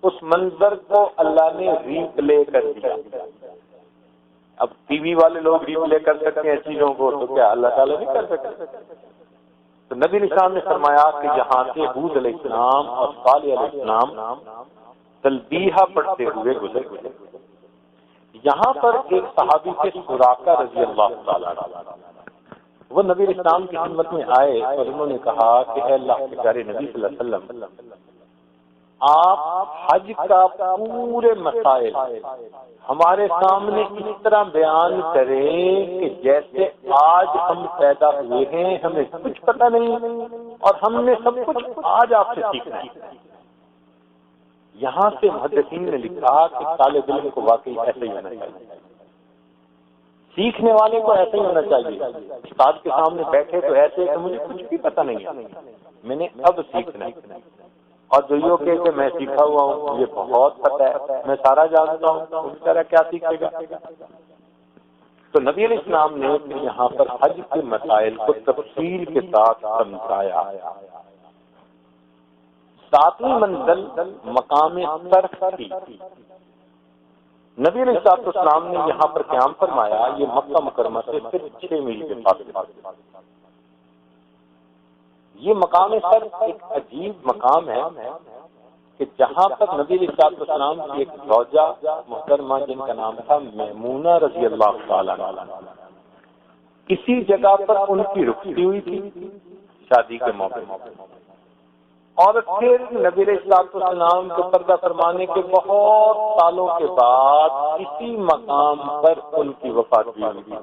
اس منظر کو اللہ نے ری پلے کر دیا. اب ٹی وی والے لوگ ری پلے کر سکتے ہیں چیزوں کو، تو کیا اللہ تعالیٰ نہیں کر سکتے؟ تو نبی علیہ السلام نے فرمایا کہ یہاں سے ہود علیہ السلام اور صالح علیہ السلام تلبیہ پڑھتے ہوئے گزرے. یہاں پر ایک صحابی کے سراقہ رضی اللہ تعالیٰ عنہ، وہ نبی علیہ السلام کی خدمت میں آئے اور انہوں نے کہا کہ اے اللہ کے پیارے نبی صلی اللہ علیہ وسلم، آپ حج کا پورے مسائل ہمارے سامنے اس طرح بیان کریں کہ جیسے آج ہم پیدا ہوئے ہیں ہمیں کچھ پتہ نہیں اور ہم نے سب کچھ آج آپ سے سیکھنا ہے. یہاں سے محدثین نے لکھا کہ طالب علم کو واقعی ایسے ہی ہونا چاہیے، سیکھنے والے کو ایسے ہی ہونا چاہیے. استاد کے سامنے بیٹھے تو ایسے کہ مجھے کچھ بھی پتہ نہیں ہے، میں نے اب سیکھنا ہے، اور جو یہ کہ میں سیکھا ہوا ہوں یہ بہت پتہ ہے، میں سارا جانتا ہوں، اس طرح کیا سیکھے گا؟ تو نبی علیہ السلام نے یہاں پر حج کے مسائل کو تفصیل کے ساتھ سمجھایا. ساتویں منزل مقام صرف تھی. نبی علیہ السلام نے یہاں پر قیام فرمایا. یہ مکہ مکرمہ سے صرف 6 میل کے فاصلے پر. یہ مقام صرف ایک عجیب مقام ہے کہ جہاں پر نبی علیہ السلام کی ایک زوجہ محترمہ جن کا نام تھا میمونہ رضی اللہ تعالیٰ عنہ، اسی جگہ پر ان کی رخصتی ہوئی تھی شادی کے موقع پر. اور پھر نبی علیہ السلام کو پردہ فرمانے کے بہت سالوں کے بعد اسی مقام پر ان کی وفات ہوئی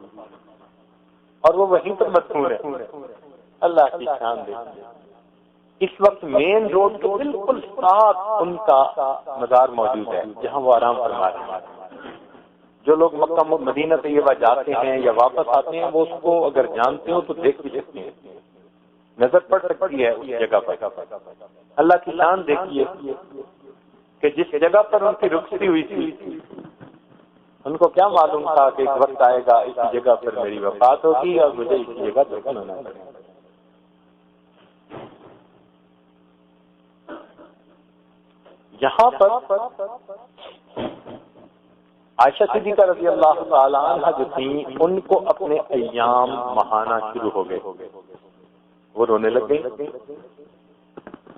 اور وہ وہیں پر مدفون ہے. اللہ کی شان دے. اس وقت مین روڈ کے بالکل ساتھ ان کا مزار موجود ہے جہاں وہ آرام فرما رہے ہیں. جو لوگ مکہ مدینہ طیبہ جاتے ہیں یا واپس آتے ہیں وہ اس کو اگر جانتے ہو تو دیکھ بھی سکتے ہیں، نظر پڑ سکتی ہے اس جگہ پر. اللہ کی شان دیکھیے کہ جس جگہ پر ان کی رخصتی ہوئی تھی ان کو کیا معلوم تھا کہ ایک وقت آئے گا اس جگہ پر میری وفات ہوگی اور مجھے اس جگہ دفن ہونا پڑے گا. یہاں پر عائشہ صدیقہ رضی اللہ تعالی عنہ جو تھیں ان کو اپنے ایام مہانہ شروع ہو گئے. وہ رونے لگ گئی.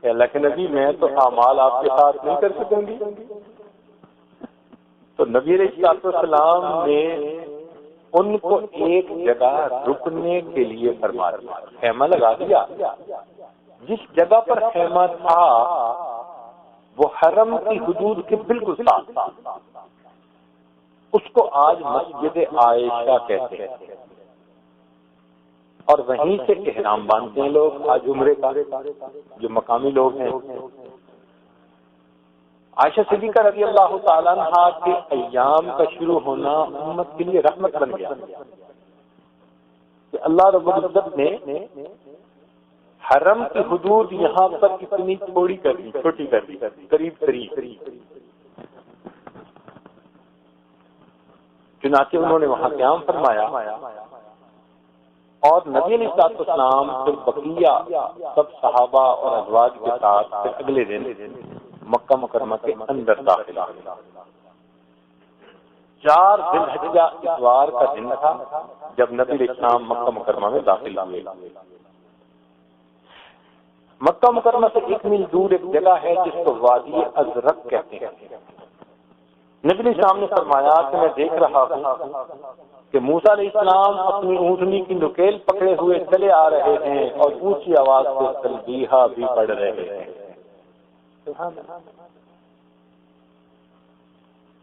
اللہ کے نبی میں تو اعمال آپ کے ساتھ نہیں کر سکوں گی. تو نبی علیہ السلام نے ان کو ایک جگہ رکنے کے لیے فرما دیا، خیمہ لگا دیا. جس جگہ پر خیمہ تھا وہ حرم کی حدود کے بالکل ساتھ، اس کو آج مسجد عائشہ کہتے ہیں اور وہیں سے احرام باندھتے ہیں لوگ آج عمرے کا جو مقامی لوگ ہیں. عائشہ صدیقہ رضی اللہ تعالیٰ عنہ کے ایام کا شروع ہونا امت کے لیے رحمت بن گیا. کہ اللہ رب العزت نے حرم کی حدود یہاں پر اتنی چھوٹی کر دی قریب قریب، چنانچہ انہوں نے وہاں قیام فرمایا اور نبی علیہ السلام پھر بقیہ سب صحابہ اور ازواج کے ساتھ پھر اگلے دن مکہ مکرمہ کے اندر داخل ہوئے۔ 4 ذی الحجہ اتوار کا دن تھا جب نبی علیہ السلام مکہ مکرمہ میں داخل ہوئے۔ مکہ مکرمہ سے 1 میل دور ایک جگہ ہے جس کو وادی ازرق کہتے ہیں۔ نبی علیہ السلام نے فرمایا کہ میں دیکھ رہا ہوں کہ موسیٰ علیہ السلام اپنی اونٹنی کی نکیل پکڑے ہوئے چلے آ رہے ہیں اور اونچی آواز سے تسبیحہ بھی پڑھ رہے ہیں۔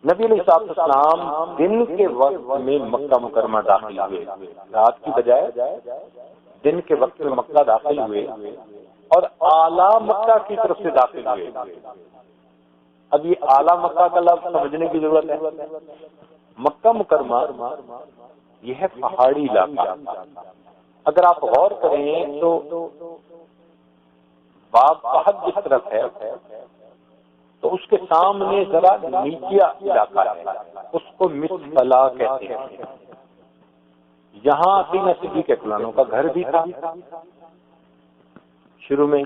نبی علیہ السلام دن کے وقت میں مکہ مکرمہ داخل ہوئے، رات کی بجائے دن کے وقت میں مکہ داخل ہوئے اور اعلیٰ مکہ کی طرف سے داخل ہوئے۔ اب یہ اعلیٰ مکہ کا لفظ سمجھنے کی ضرورت ہے۔ مکہ مکرمہ یہ ہے پہاڑی علاقہ۔ اگر آپ غور کریں تو باب فہد جس طرف ہے تو اس کے سامنے ذرا نیچیا علاقہ ہے، اس کو مسفلا کہتے ہیں۔ یہاں سینہ صدیق اکرام کا گھر بھی تھا شروع میں،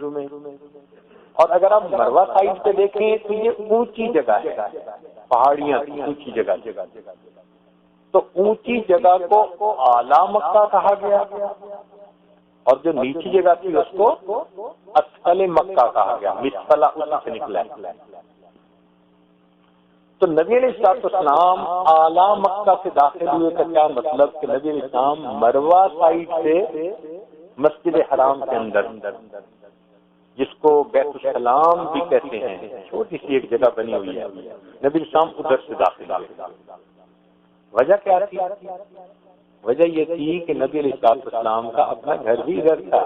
اور اگر آپ مروہ سائڈ پہ دیکھیں تو یہ اونچی جگہ ہے، پہاڑیاں اونچی جگہ، تو اونچی جگہ کو اعلیٰ مکہ کہا گیا اور جو نیچی جگہ تھی اس کو اسفل مکہ کہا گیا، مسفلا اس سے نکلا ہے۔ تو نبی علیہ السلام اعلیٰ مکہ سے داخل ہوئے کا کیا مطلب کہ نبی علیہ السلام مروہ سائڈ سے مسجد حرام کے اندر، جس کو بیت السلام بھی کہتے ہیں، چھوٹی سی ایک جگہ بنی ہوئی ہے، نبی السلام ادھر سے داخل ہوئے۔ وجہ کیا تھی؟ وجہ یہ تھی کہ نبی علیہ السلام کا اپنا گھر بھی ادھر تھا۔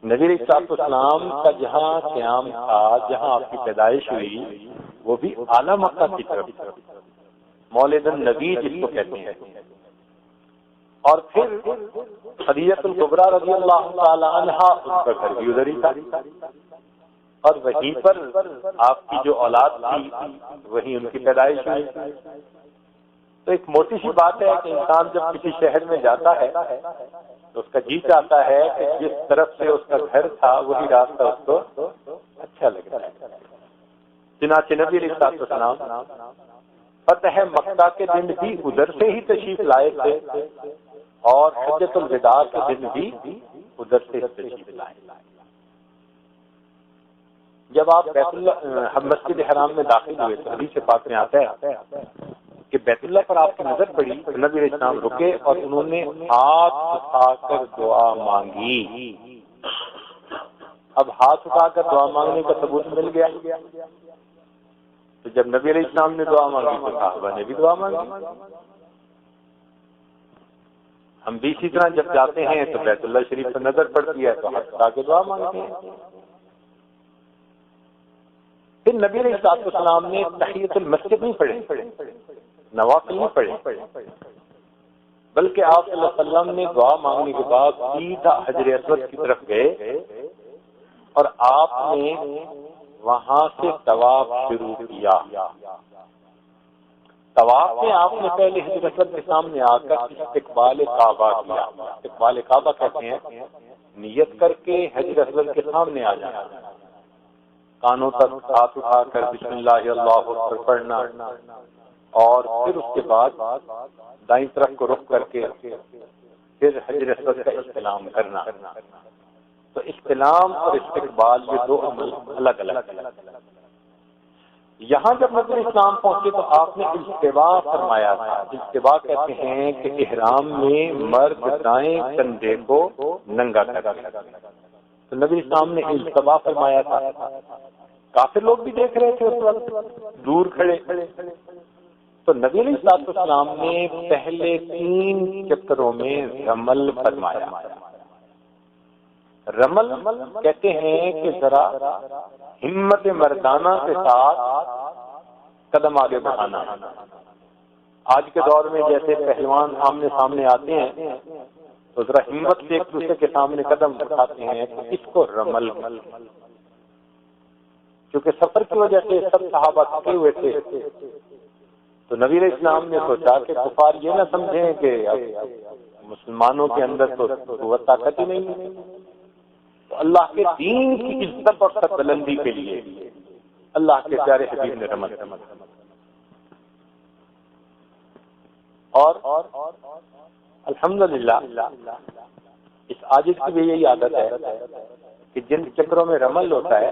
نبی علیہ السلام کا جہاں قیام تھا، جہاں آپ کی پیدائش ہوئی، وہ بھی اعلیٰ مکہ کی طرف، مولد النبی جس کو کہتے ہیں۔ اور پھر خدیجہ الکبریٰ رضی اللہ تعالی عنہا، اس کا گھر بھی ادھر ہی تھا، اور وہیں پر آپ کی جو اولاد تھی وہیں ان کی پیدائش ہوئی۔ تو ایک موٹی سی بات ہے کہ انسان جب کسی شہر میں جاتا ہے تو اس کا جی چاہتا ہے کہ جس طرف سے اس کا گھر تھا وہی راستہ اس کو اچھا لگتا ہے۔ چنانچہ نبی علیہ السلام فتح مکہ کے دن بھی ادھر سے ہی تشریف لائے تھے اور حجۃ الوداع کے دن بھی ادھر سے ہی تشریف لائے۔ جب آپ بیت اللہ مسجد حرام میں داخل ہوئے تو حدیث پاک میں آتا ہے کہ بیت اللہ پر آپ کی نظر پڑی، نبی علیہ السلام رکے اور انہوں نے ہاتھ اٹھا کر دعا مانگی۔ اب ہاتھ اٹھا کر دعا مانگنے کا ثبوت مل گیا، تو جب نبی علیہ السلام نے دعا مانگی تو صحابہ نے بھی دعا مانگی۔ ہم بھی اسی طرح جب جاتے ہیں تو بیت اللہ شریف پر نظر پڑتی ہے تو ہاتھ اٹھا کے دعا مانگتے ہیں۔ پھر نبی علیہ السلام نے تحیۃ المسجد نہیں پڑھے، نوافل نہیں پڑھے، بلکہ آپ صلی اللہ علیہ وسلم نے دعا مانگنے کے بعد سیدھا حجر اسود کی طرف گئے اور آپ نے وہاں سے طواف شروع کیا۔ طواف میں آپ نے پہلے حجر اسود کے سامنے آ کر استقبال کعبہ کیا۔ استقبال کعبہ کہتے ہیں نیت کر کے حجر اسود کے سامنے آ جانا، کانوں تک ہاتھ اٹھا کر بسم اللہ اللہ اکبر پڑھنا، اور پھر اس کے بعد دائیں طرف کو رخ کر کے پھر حجر اسود کا استلام کرنا۔ تو استلام اور استقبال یہ دو عمل الگ الگ۔ یہاں جب نبی اسلام پہنچے تو آپ نے اجتباء فرمایا تھا۔ اجتباء کہتے ہیں کہ احرام میں مرد دائیں کندھے کو ننگا کر دے، تو نبی اسلام نے اجتباء فرمایا تھا۔ کافر لوگ بھی دیکھ رہے تھے اس وقت دور کھڑے، تو نبی علیہ السلام نے پہلے 3 چکروں میں رمل فرمایا۔ رمل کہتے ہیں کہ ذرا ہمت مردانہ کے ساتھ قدم آگے بڑھانا، آج کے دور میں جیسے پہلوان آمنے سامنے آتے ہیں تو ذرا ہمت سے ایک دوسرے کے سامنے قدم اٹھاتے ہیں تو اس کو رمل، کیونکہ سفر کی وجہ سے سب صحابہ تھکے ہوئے تھے، تو نبی علیہ السلام نے سوچا کہ کفار یہ نہ سمجھیں کہ اب مسلمانوں کے اندر تو قوت طاقت ہی نہیں ہے، تو اللہ کے دین کی عزت اور سر بلندی کے لیے اللہ کے پیارے حبیب نے رمل، اور الحمدللہ اس عاجز کی بھی یہی عادت ہے کہ جن چکروں میں رمل ہوتا ہے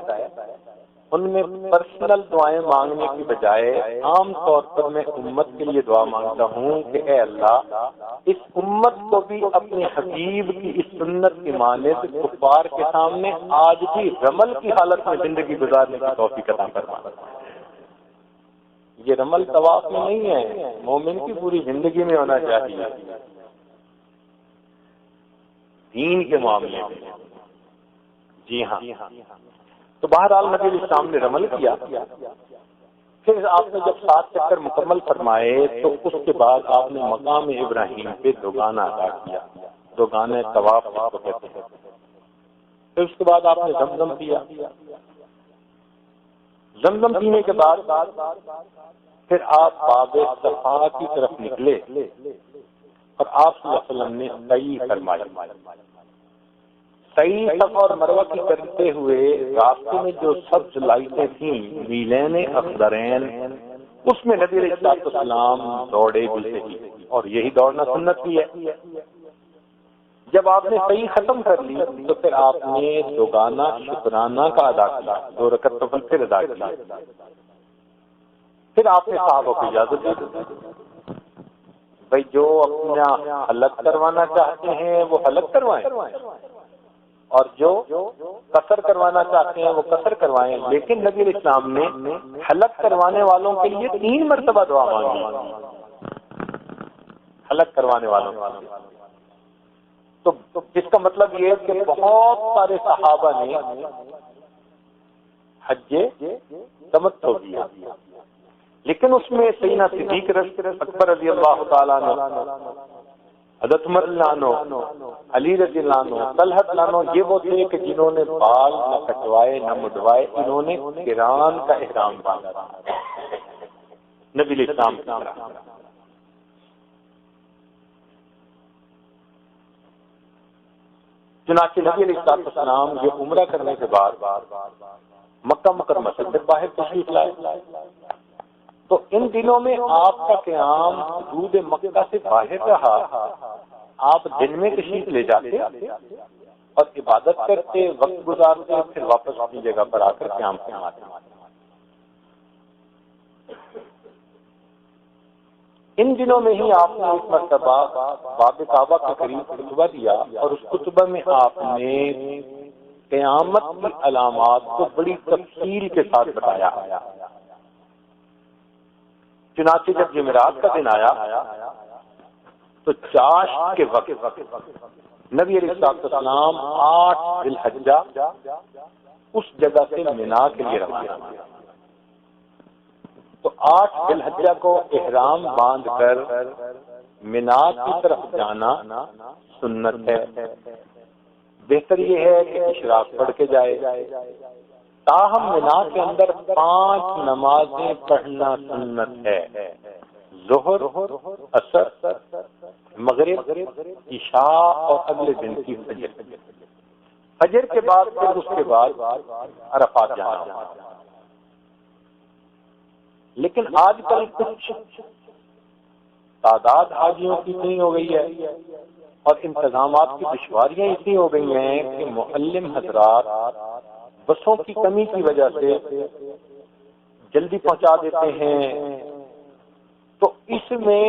ان میں پرسنل دعائیں مانگنے کی بجائے عام طور پر میں امت کے لیے دعا مانگتا ہوں کہ اے اللہ اس امت کو بھی اپنے حبیب کی اس سنت کی مانند کفار کے سامنے آج بھی رمل کی حالت میں زندگی گزارنے کی توفیق عطا فرما۔ یہ رمل طواف میں نہیں ہے، مومن کی پوری زندگی میں ہونا چاہیے دین کے معاملے میں۔ جی ہاں، تو بہرحال نبی علیہ السلام نے رمل کیا، پھر آپ نے جب 7 چکر مکمل فرمائے تو اس کے بعد آپ نے مقام ابراہیم پہ دوگانہ ادا کیا، دوگانے طواف کو کہتے ہیں۔ پھر اس کے بعد آپ نے زمزم پیا، زمزم پینے کے بعد پھر آپ باب صفا کی طرف نکلے اور آپ صلی اللہ علیہ وسلم نے سعی فرمایا۔ سعی صفا اور مروہ کی کرتے ہوئے راستے میں جو سبز لائٹیں تھیں نیلین اخضرین، اس میں نبی علیہ السلام دوڑے بھی صحیح، اور یہی دوڑنا سنت بھی ہے۔ جب آپ نے سعی ختم کر لی تو پھر آپ نے دوگانہ شکرانہ کا ادا کیا، 2 رکعت نفل پھر ادا کیا، پھر آپ نے صحابہ کو اجازت دی بھائی جو اپنا حلق کروانا چاہتے ہیں وہ حلق کروائیں، اور جو قصر کروانا چاہتے ہیں وہ قصر کروائیں، لیکن نبی علیہ السلام نے حلق کروانے والوں کے لیے 3 مرتبہ دعا مانگی، حلق کروانے والوں کے لیے۔ تو اس کا مطلب یہ ہے کہ بہت سارے صحابہ نے حج تمتع کیا، لیکن اس میں سیدنا صدیق اکبر رضی اللہ تعالیٰ عنہ، حضرت عمر رضی اللہ عنہ، علی رضی اللہ عنہ، طلحہ رضی اللہ عنہ، یہ وہ تھے کہ جنہوں نے بال نہ کٹوائے نہ مڈوائے، انہوں نے قران کا احرام باندھا نبی علیہ السلام کی طرح۔ چنانچہ نبی علیہ السلام یہ عمرہ کرنے کے بعد مکہ مکرمہ سے پھر باہر تشریف لائے، تو ان دنوں میں آپ کا قیام حدود مکہ سے باہر رہا، آپ دن میں تشریف لے جاتے اور عبادت کرتے، وقت گزارتے، پھر واپس اپنی جگہ پر آ کر قیام فرماتے۔ ان دنوں میں ہی آپ نے ایک مرتبہ باب کعبہ کے قریب خطبہ دیا، اور اس خطبہ میں آپ نے قیامت کی علامات کو بڑی تفصیل کے ساتھ بتایا۔ چنانچہ جب جمعرات کا دن آیا تو چاشت کے وقت نبی علیہ السلام 8 ذی الحجہ اس جگہ سے منا کے لیے روانہ ہوئے۔ تو 8 ذی الحجہ کو احرام باندھ کر منا کی طرف جانا سنت ہے، بہتر یہ ہے کہ اشراق پڑھ کے جائے، تاہم منا کے اندر 5 نمازیں پڑھنا سنت ہے، ظہر، عصر، مغرب، عشاء اور اگلے دن کی فجر۔ فجر کے بعد پھر اس کے بعد عرفات جانا ہوگا۔ لیکن آج کل کچھ تعداد حاجیوں کی اتنی ہو گئی ہے اور انتظامات کی دشواریاں اتنی ہو گئی ہیں کہ معلم حضرات بسوں کی کمی کی وجہ سے جلدی پہنچا دیتے ہیں، تو اس میں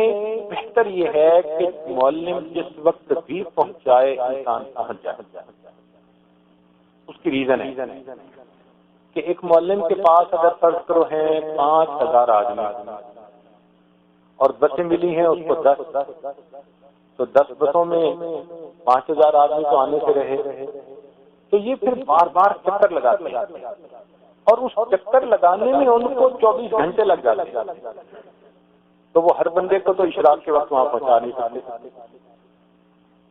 بہتر یہ ہے کہ معلم جس وقت بھی پہنچائے انسان پہنچ جائے۔ اس کی ریزن ہے کہ ایک معلم کے پاس اگر فرض کرو ہیں 5000 آدمی اور بسیں ملی ہیں اس کو 10، تو 10 بسوں میں 5000 آدمی تو آنے سے رہے، تو یہ پھر بار بار چکر لگاتے ہیں اور اس چکر لگانے میں ان کو 24 گھنٹے لگ جاتے ہیں۔ تو تو وہ ہر بندے کو تو اشراق کے وقت وہاں پہنچا نہیں سکتے.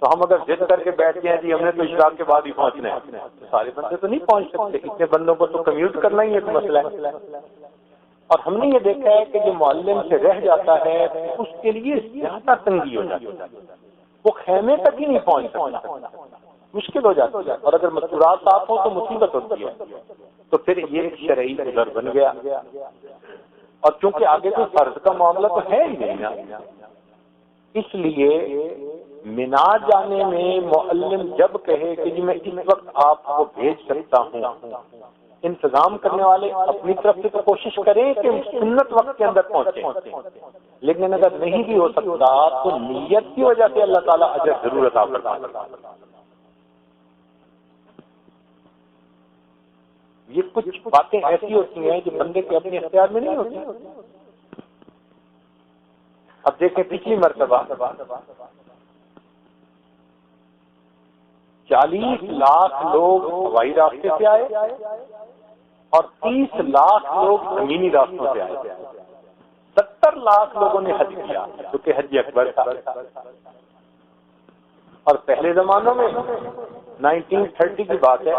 تو ہم اگر ضد کر کے بیٹھ گئے ہیں جی ہم نے تو اشراق کے بعد ہی پہنچنا ہے، تو سارے بندے تو نہیں پہنچ سکتے. اتنے بندوں کو تو کمیوٹ کرنا ہی ایک مسئلہ ہے. اور ہم نے یہ دیکھا ہے کہ جو معلم سے رہ جاتا ہے اس کے لیے زیادہ تنگی ہو جاتی ہے، وہ خیمے تک ہی نہیں پہنچ سکتا، مشکل ہو جاتی ہے. اور اگر مستورات صاف ہوں تو مصیبت ہوتی ہے. تو پھر یہ شرعی عذر بن گیا. اور چونکہ آگے کوئی فرض کا معاملہ تو ہے ہی نہیں نا، اس لیے منا جانے میں معلم جب کہے کہ جی میں اس وقت آپ کو بھیج سکتا ہوں، انتظام کرنے والے اپنی طرف سے تو کوشش کریں کہ سنت وقت کے اندر پہنچے، لیکن اگر نہیں بھی ہو سکتا تو نیت کی وجہ سے اللہ تعالیٰ اجر ضرور عطا کرتا ہے. یہ کچھ باتیں ایسی ہوتی ہیں جو بندے کے اپنے اختیار میں نہیں ہوتی. اب دیکھیں پچھلی مرتبہ 40 لاکھ لوگ ہوائی راستے سے آئے اور 30 لاکھ لوگ زمینی راستوں سے آئے. 70 لاکھ لوگوں نے حج کیا کیونکہ حج اکبر تھا. اور پہلے زمانوں میں 1930 کی بات ہے،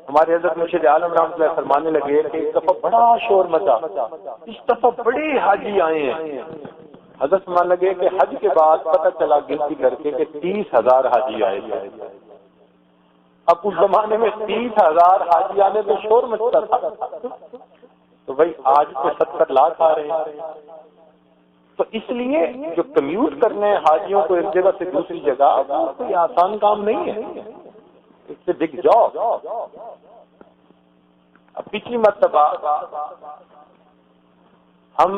ہمارے حضرت مرشد عالم رحمۃ اللہ فرمانے لگے کہ ایک دفعہ بڑا شور مچا، اس دفعہ بڑے حاجی آئے ہیں. حضرت فرمانے لگے کہ حج کے بعد پتہ چلا گنتی کر کے کہ 30,000 حاجی آئے تھے. اب اس زمانے میں 30,000 حاجی آنے تو شور مچتا تھا، تو بھائی آج تو 70 لاکھ آ رہے ہیں. تو اس لیے جو کمیوٹ کرنے حاجیوں کو ایک جگہ سے دوسری جگہ وہ کوئی آسان کام نہیں ہے، اٹس اے بگ جاب. اب پچھلی مرتبہ ہم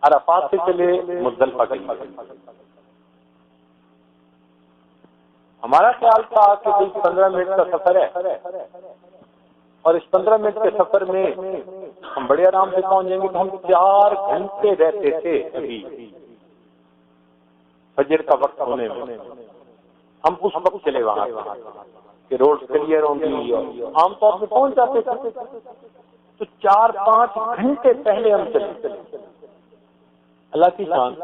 عرفات سے چلے مزدلفہ کے لیے. ہمارا خیال تھا کہ 15 منٹ کا سفر ہے اور اس 15 منٹ کے سفر میں ہم بڑے آرام سے پہنچ جائیں گے. تو ہم 4 گھنٹے رہتے تھے ابھی فجر کا وقت ہونے میں. ہم اس وقت چلے وہاں کہ روڈ کلیئر ہوں گی، عام طور پہ پہنچ جاتے تھے. تو 4-5 گھنٹے پہلے ہم چلے. اللہ کی شان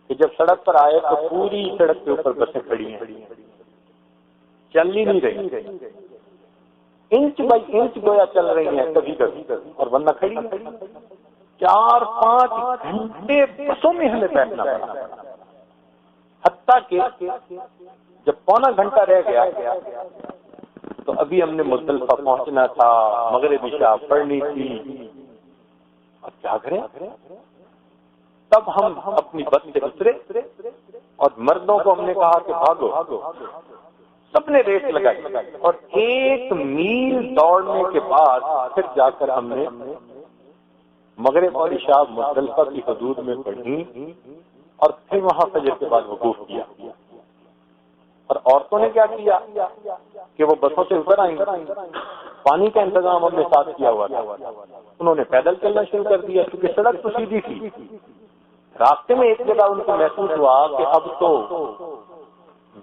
کہ جب سڑک پر آئے تو پوری سڑک کے اوپر بسیں کھڑی ہیں، چل ہی نہیں رہی، انچ بائی انچ گویا چل رہی ہیں کبھی کبھی، اور ورنہ کھڑی. 4-5 گھنٹے بسوں میں ہمیں بیٹھنا پڑا. حتیٰ کہ جب پونا گھنٹہ رہ گیا تو ابھی ہم نے مزدلفہ پہنچنا تھا، مغرب عشاء پڑھنی تھی. اب کیا کریں؟ تب ہم اپنی بس سے اترے اور مردوں کو ہم نے کہا کہ بھاگو. سب نے ریس لگائی اور 1 میل دوڑنے کے بعد پھر جا کر ہم نے مغرب اور عشاء مزدلفہ کی حدود میں پڑھی اور پھر وہاں فجر کے بعد وقوف کیا. اور عورتوں نے کیا کیا کہ وہ بسوں سے اتر آئیں. پانی کا انتظام ہم نے ساتھ کیا ہوا تھا. انہوں نے پیدل چلنا شروع کر دیا کیونکہ سڑک تو سیدھی تھی. راستے میں ایک جگہ ان کو محسوس ہوا کہ اب تو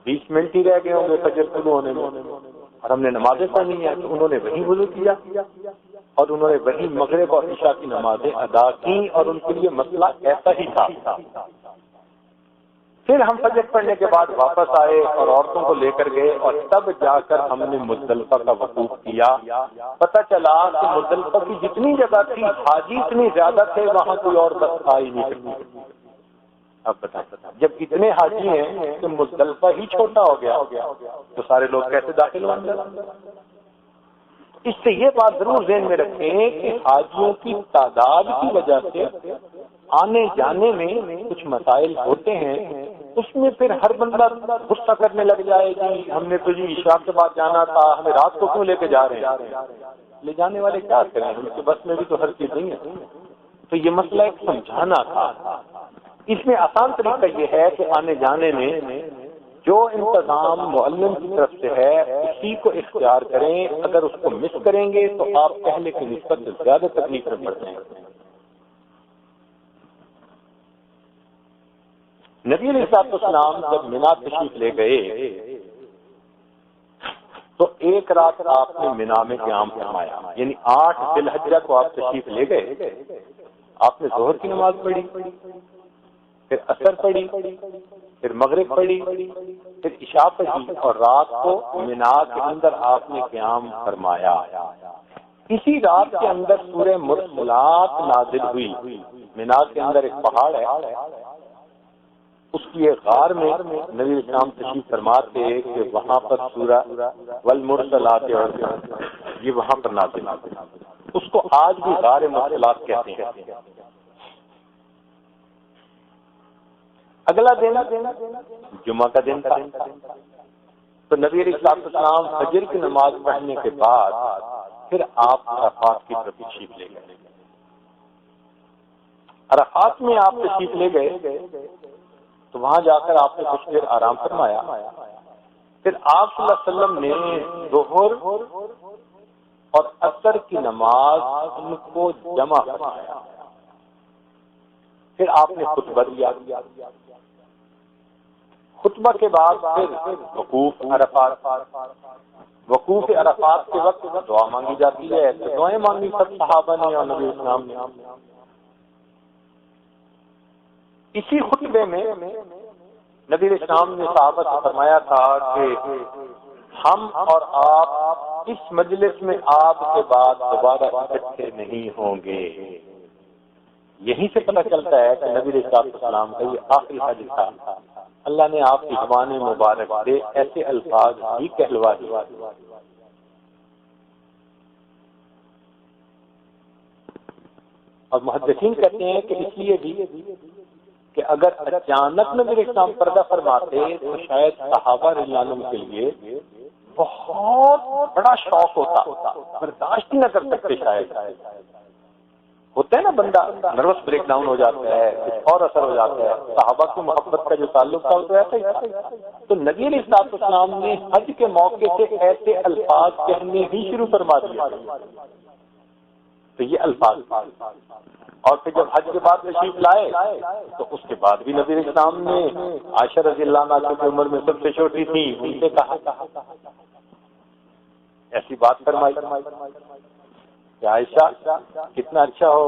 20 منٹ ہی رہ گئے ہوں گے فجر شروع ہونے میں اور ہم نے نمازیں پڑھنی ہیں. تو انہوں نے وہیں وضو کیا اور انہوں نے وہیں مغرب اور عشاء کی نمازیں ادا کی اور ان کے لیے مسئلہ ایسا ہی تھا. پھر ہم فجر پڑھنے کے بعد واپس آئے اور عورتوں کو لے کر گئے اور تب جا کر ہم نے مزدلفہ کا وقوف کیا. پتہ چلا کہ مزدلفہ کی جتنی جگہ تھی حاجی اتنی زیادہ تھے، وہاں کوئی اور بس آ ہی نہیں سکتی. اب بتائیں جب اتنے حاجی ہیں کہ مزدلفہ ہی چھوٹا ہو گیا تو سارے لوگ کیسے داخل ہوں گے؟ اس سے یہ بات ضرور ذہن میں رکھیں کہ حاجیوں کی تعداد کی وجہ سے آنے جانے میں کچھ مسائل ہوتے ہیں. اس میں پھر ہر بندہ غصہ کرنے لگ جائے گی ہم نے تو جی عشاء کے بعد جانا تھا، ہمیں رات کو کیوں لے کے جا رہے ہیں. لے جانے والے کیا کریں، ان کے بس میں بھی تو ہر چیز نہیں ہے. تو یہ مسئلہ ایک سمجھانا تھا. اس میں آسان طریقہ یہ ہے کہ آنے جانے میں جو انتظام معلم کی طرف سے ہے اسی کو اختیار کریں. اگر اس کو مس کریں گے تو آپ پہلے کی نسبت سے زیادہ تکلیف میں پڑ جائیں گے. نبی علیہ السلام جب مینا تشریف لے گئے تو ایک رات آپ نے مینا میں قیام فرمایا، یعنی 8 ذی الحجہ کو آپ تشریف لے گئے. آپ نے ظہر کی نماز پڑھی، پھر عصر پڑھی، پھر مغرب پڑھی، پھر عشاء پڑھی، اور رات کو منا کے اندر آپ نے قیام فرمایا۔ اسی رات کے اندر سورہ مرسلات نازل ہوئی۔ منا کے اندر ایک پہاڑ ہے، اس کی ایک غار میں نبی اسلام تشریف فرماتے کہ وہاں پر سورہ والمرسلات یہ وہاں پر نازل، اس کو آج بھی غار مرسلات کہتے ہیں۔ اگلا دن جمعہ کا دن تھا، تو نبی علیہ السلام فجر کی نماز پڑھنے کے بعد پھر آپ عرفات کی طرف تشریف لے گئے۔ عرفات میں آپ تشریف لے گئے تو وہاں جا کر آپ نے کچھ دیر آرام فرمایا، پھر آپ صلی اللہ علیہ وسلم نے ظہر اور عصر کی نماز ان کو جمع فرمایا، پھر آپ نے خطبہ دیا، خطبہ کے بعد پھر وقوف عرفات، وقوف عرفات کے وقت دعا مانگی جاتی ہے، دعائیں مانگی سب صحابہ نے اور نبی اسلام نے۔ اسی خطبے میں نبی اسلام نے صحابہ سے فرمایا تھا کہ ہم اور آپ اس مجلس میں آپ کے بعد دوبارہ اکٹھے نہیں ہوں گے۔ یہیں سے پتہ چلتا ہے کہ نبی علیہ السلام کا یہ آخری حج تھا، اللہ نے آپ کی زبان مبارک سے ایسے الفاظ بھی کہلوا دیے۔ اور محدثین کہتے ہیں کہ اس لیے بھی کہ اگر اچانک نبی علیہ السلام پردہ فرماتے تو شاید صحابہ رضی اللہ عنہم کے لیے بہت بڑا شوق ہوتا، برداشت نہ کر سکتے۔ شاید ہوتا ہے نا، بندہ نروس بریک ڈاؤن ہو جاتا ہے، کچھ اور اثر ہو جاتا ہے۔ صحابہ کی محبت کا جو تعلق تھا وہ ایسا ہی تھا۔ تو نبی علیہ السلام نے حج کے موقع سے ایسے الفاظ کہنے ہی شروع فرما دیے۔ تو یہ الفاظ، اور پھر جب حج کے بعد تشریف لائے تو اس کے بعد بھی نبی علیہ السلام نے عائشہ رضی اللہ عنہا کی عمر میں سب سے چھوٹی تھی، ان سے کہا، ایسی بات فرمائی کہ عائشہ کتنا اچھا ہو،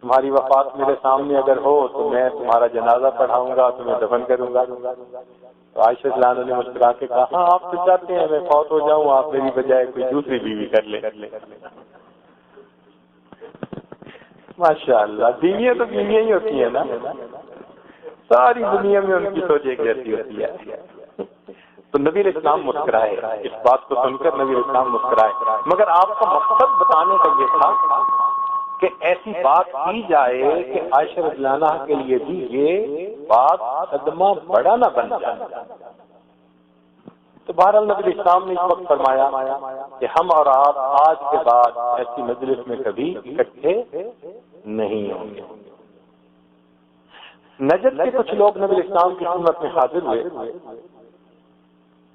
تمہاری وفات میرے سامنے اگر ہو تو میں تمہارا جنازہ پڑھاؤں گا، تمہیں دفن کروں گا۔ تو عائشہ رضی اللہ عنہا نے مسکرا کے کہا، ہاں آپ تو چاہتے ہیں میں فوت ہو جاؤں، آپ میری بجائے کوئی دوسری بیوی کر لے۔ ماشاء اللہ، بیویاں تو بیویاں ہی ہوتی ہیں نا، ساری دنیا میں ان کی سوچ ایک جیسی ہوتی ہے۔ تو نبی علیہ السلام مسکرائے، اس بات کو سن کر نبی علیہ السلام مسکرائے، مگر آپ کا مقصد بتانے کا یہ تھا کہ ایسی بات کی جائے کہ عائشہ رضی اللہ عنہا کے لیے بھی یہ بات صدمہ بڑا نہ بن جائے۔ تو بہرحال نبی علیہ السلام نے اس وقت فرمایا کہ ہم اور آپ آج کے بعد ایسی مجلس میں کبھی اکٹھے نہیں ہوں گے۔ نجد کے کچھ لوگ نبی علیہ السلام کی خدمت میں حاضر ہوئے،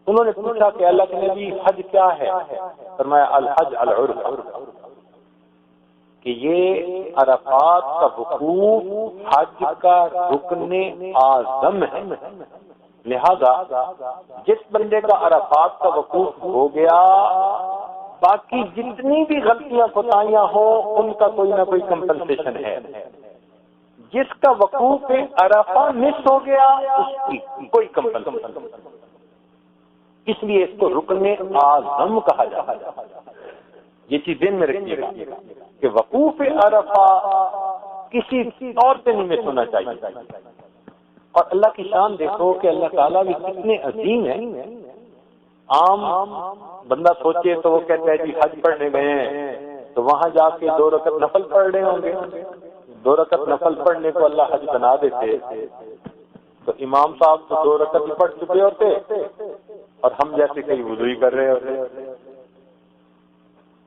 انہوں نے پوچھا کہ اللہ کے نبی حج کیا ہے؟ فرمایا الحج العرف، کہ یہ عرفات کا وقوف حج کا رکن اعظم ہے، لہذا جس بندے کا عرفات کا وقوف ہو گیا باقی جتنی بھی غلطیاں کوتاہیاں ہوں ان کا کوئی نہ کوئی کمپنسیشن ہے۔ جس کا وقوف عرفہ مس ہو گیا اس کی کوئی کمپنسیشن، اس لیے اس کو رکن اعظم کہا جاتا ہے۔ یہ چیز ذہن میں رکھیے گا کہ وقوف عرفہ کسی طور پہ نہیں مس ہونا چاہیے۔ اور اللہ کی شان دیکھو کہ اللہ تعالیٰ بھی کتنے عظیم ہیں۔ عام بندہ سوچے تو وہ کہتا ہے جی حج پڑھنے گئے ہیں تو وہاں جا کے 2 رکعت نفل پڑھ رہے ہوں گے، 2 رکعت نفل پڑھنے کو اللہ حج بنا دیتے تو امام صاحب تو 2 رکعت پڑھ چکے ہوتے اور ہم جیسے کہیں وضو ہی کر رہے ہوتے،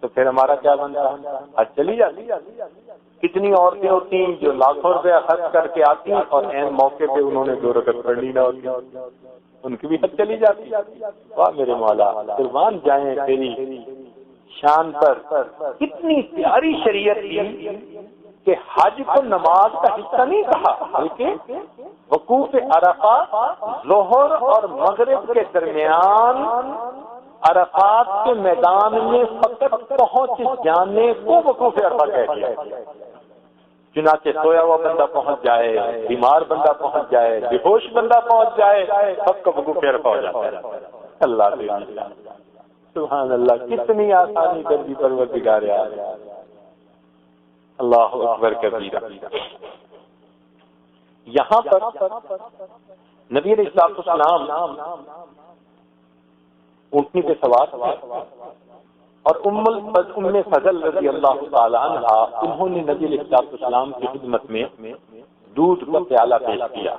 تو پھر ہمارا کیا بنتا؟ حج چلی جاتی۔ کتنی عورتیں ہوتی ہیں جو لاکھوں روپیہ خرچ کر کے آتی ہیں اور عین موقع پہ انہوں نے 2 رکعت پڑھنی نہ ہوتی، ان کی بھی حج چلی جاتی۔ واہ میرے مولا، قربان جائیں تیری شان پر، کتنی پیاری شریعت تھی کہ حج کو نماز کا حصہ نہیں کہا بلکہ وقوف عرفہ ظہر اور مغرب کے درمیان عرفات کے میدان میں فقط پہنچ جانے کو وقوف عرفہ کہہ دیا۔ چنانچہ سویا ہوا بندہ پہنچ جائے، بیمار بندہ پہنچ جائے، بے ہوش بندہ پہنچ جائے، سب کا وضو پیرا ہو جاتا ہے۔ اللہ سے سبحان اللہ، کتنی آسانی کر دی پروردگار عالم۔ اللہ اکبر کبیرہ۔ یہاں پر نبی علیہ السلام اونٹنی پہ سوار تھے اور ام فضل رضی اللہ تعالی عنہ انہوں نے نبی علیہ السلام کی خدمت میں دودھ کا پیالہ پیش کیا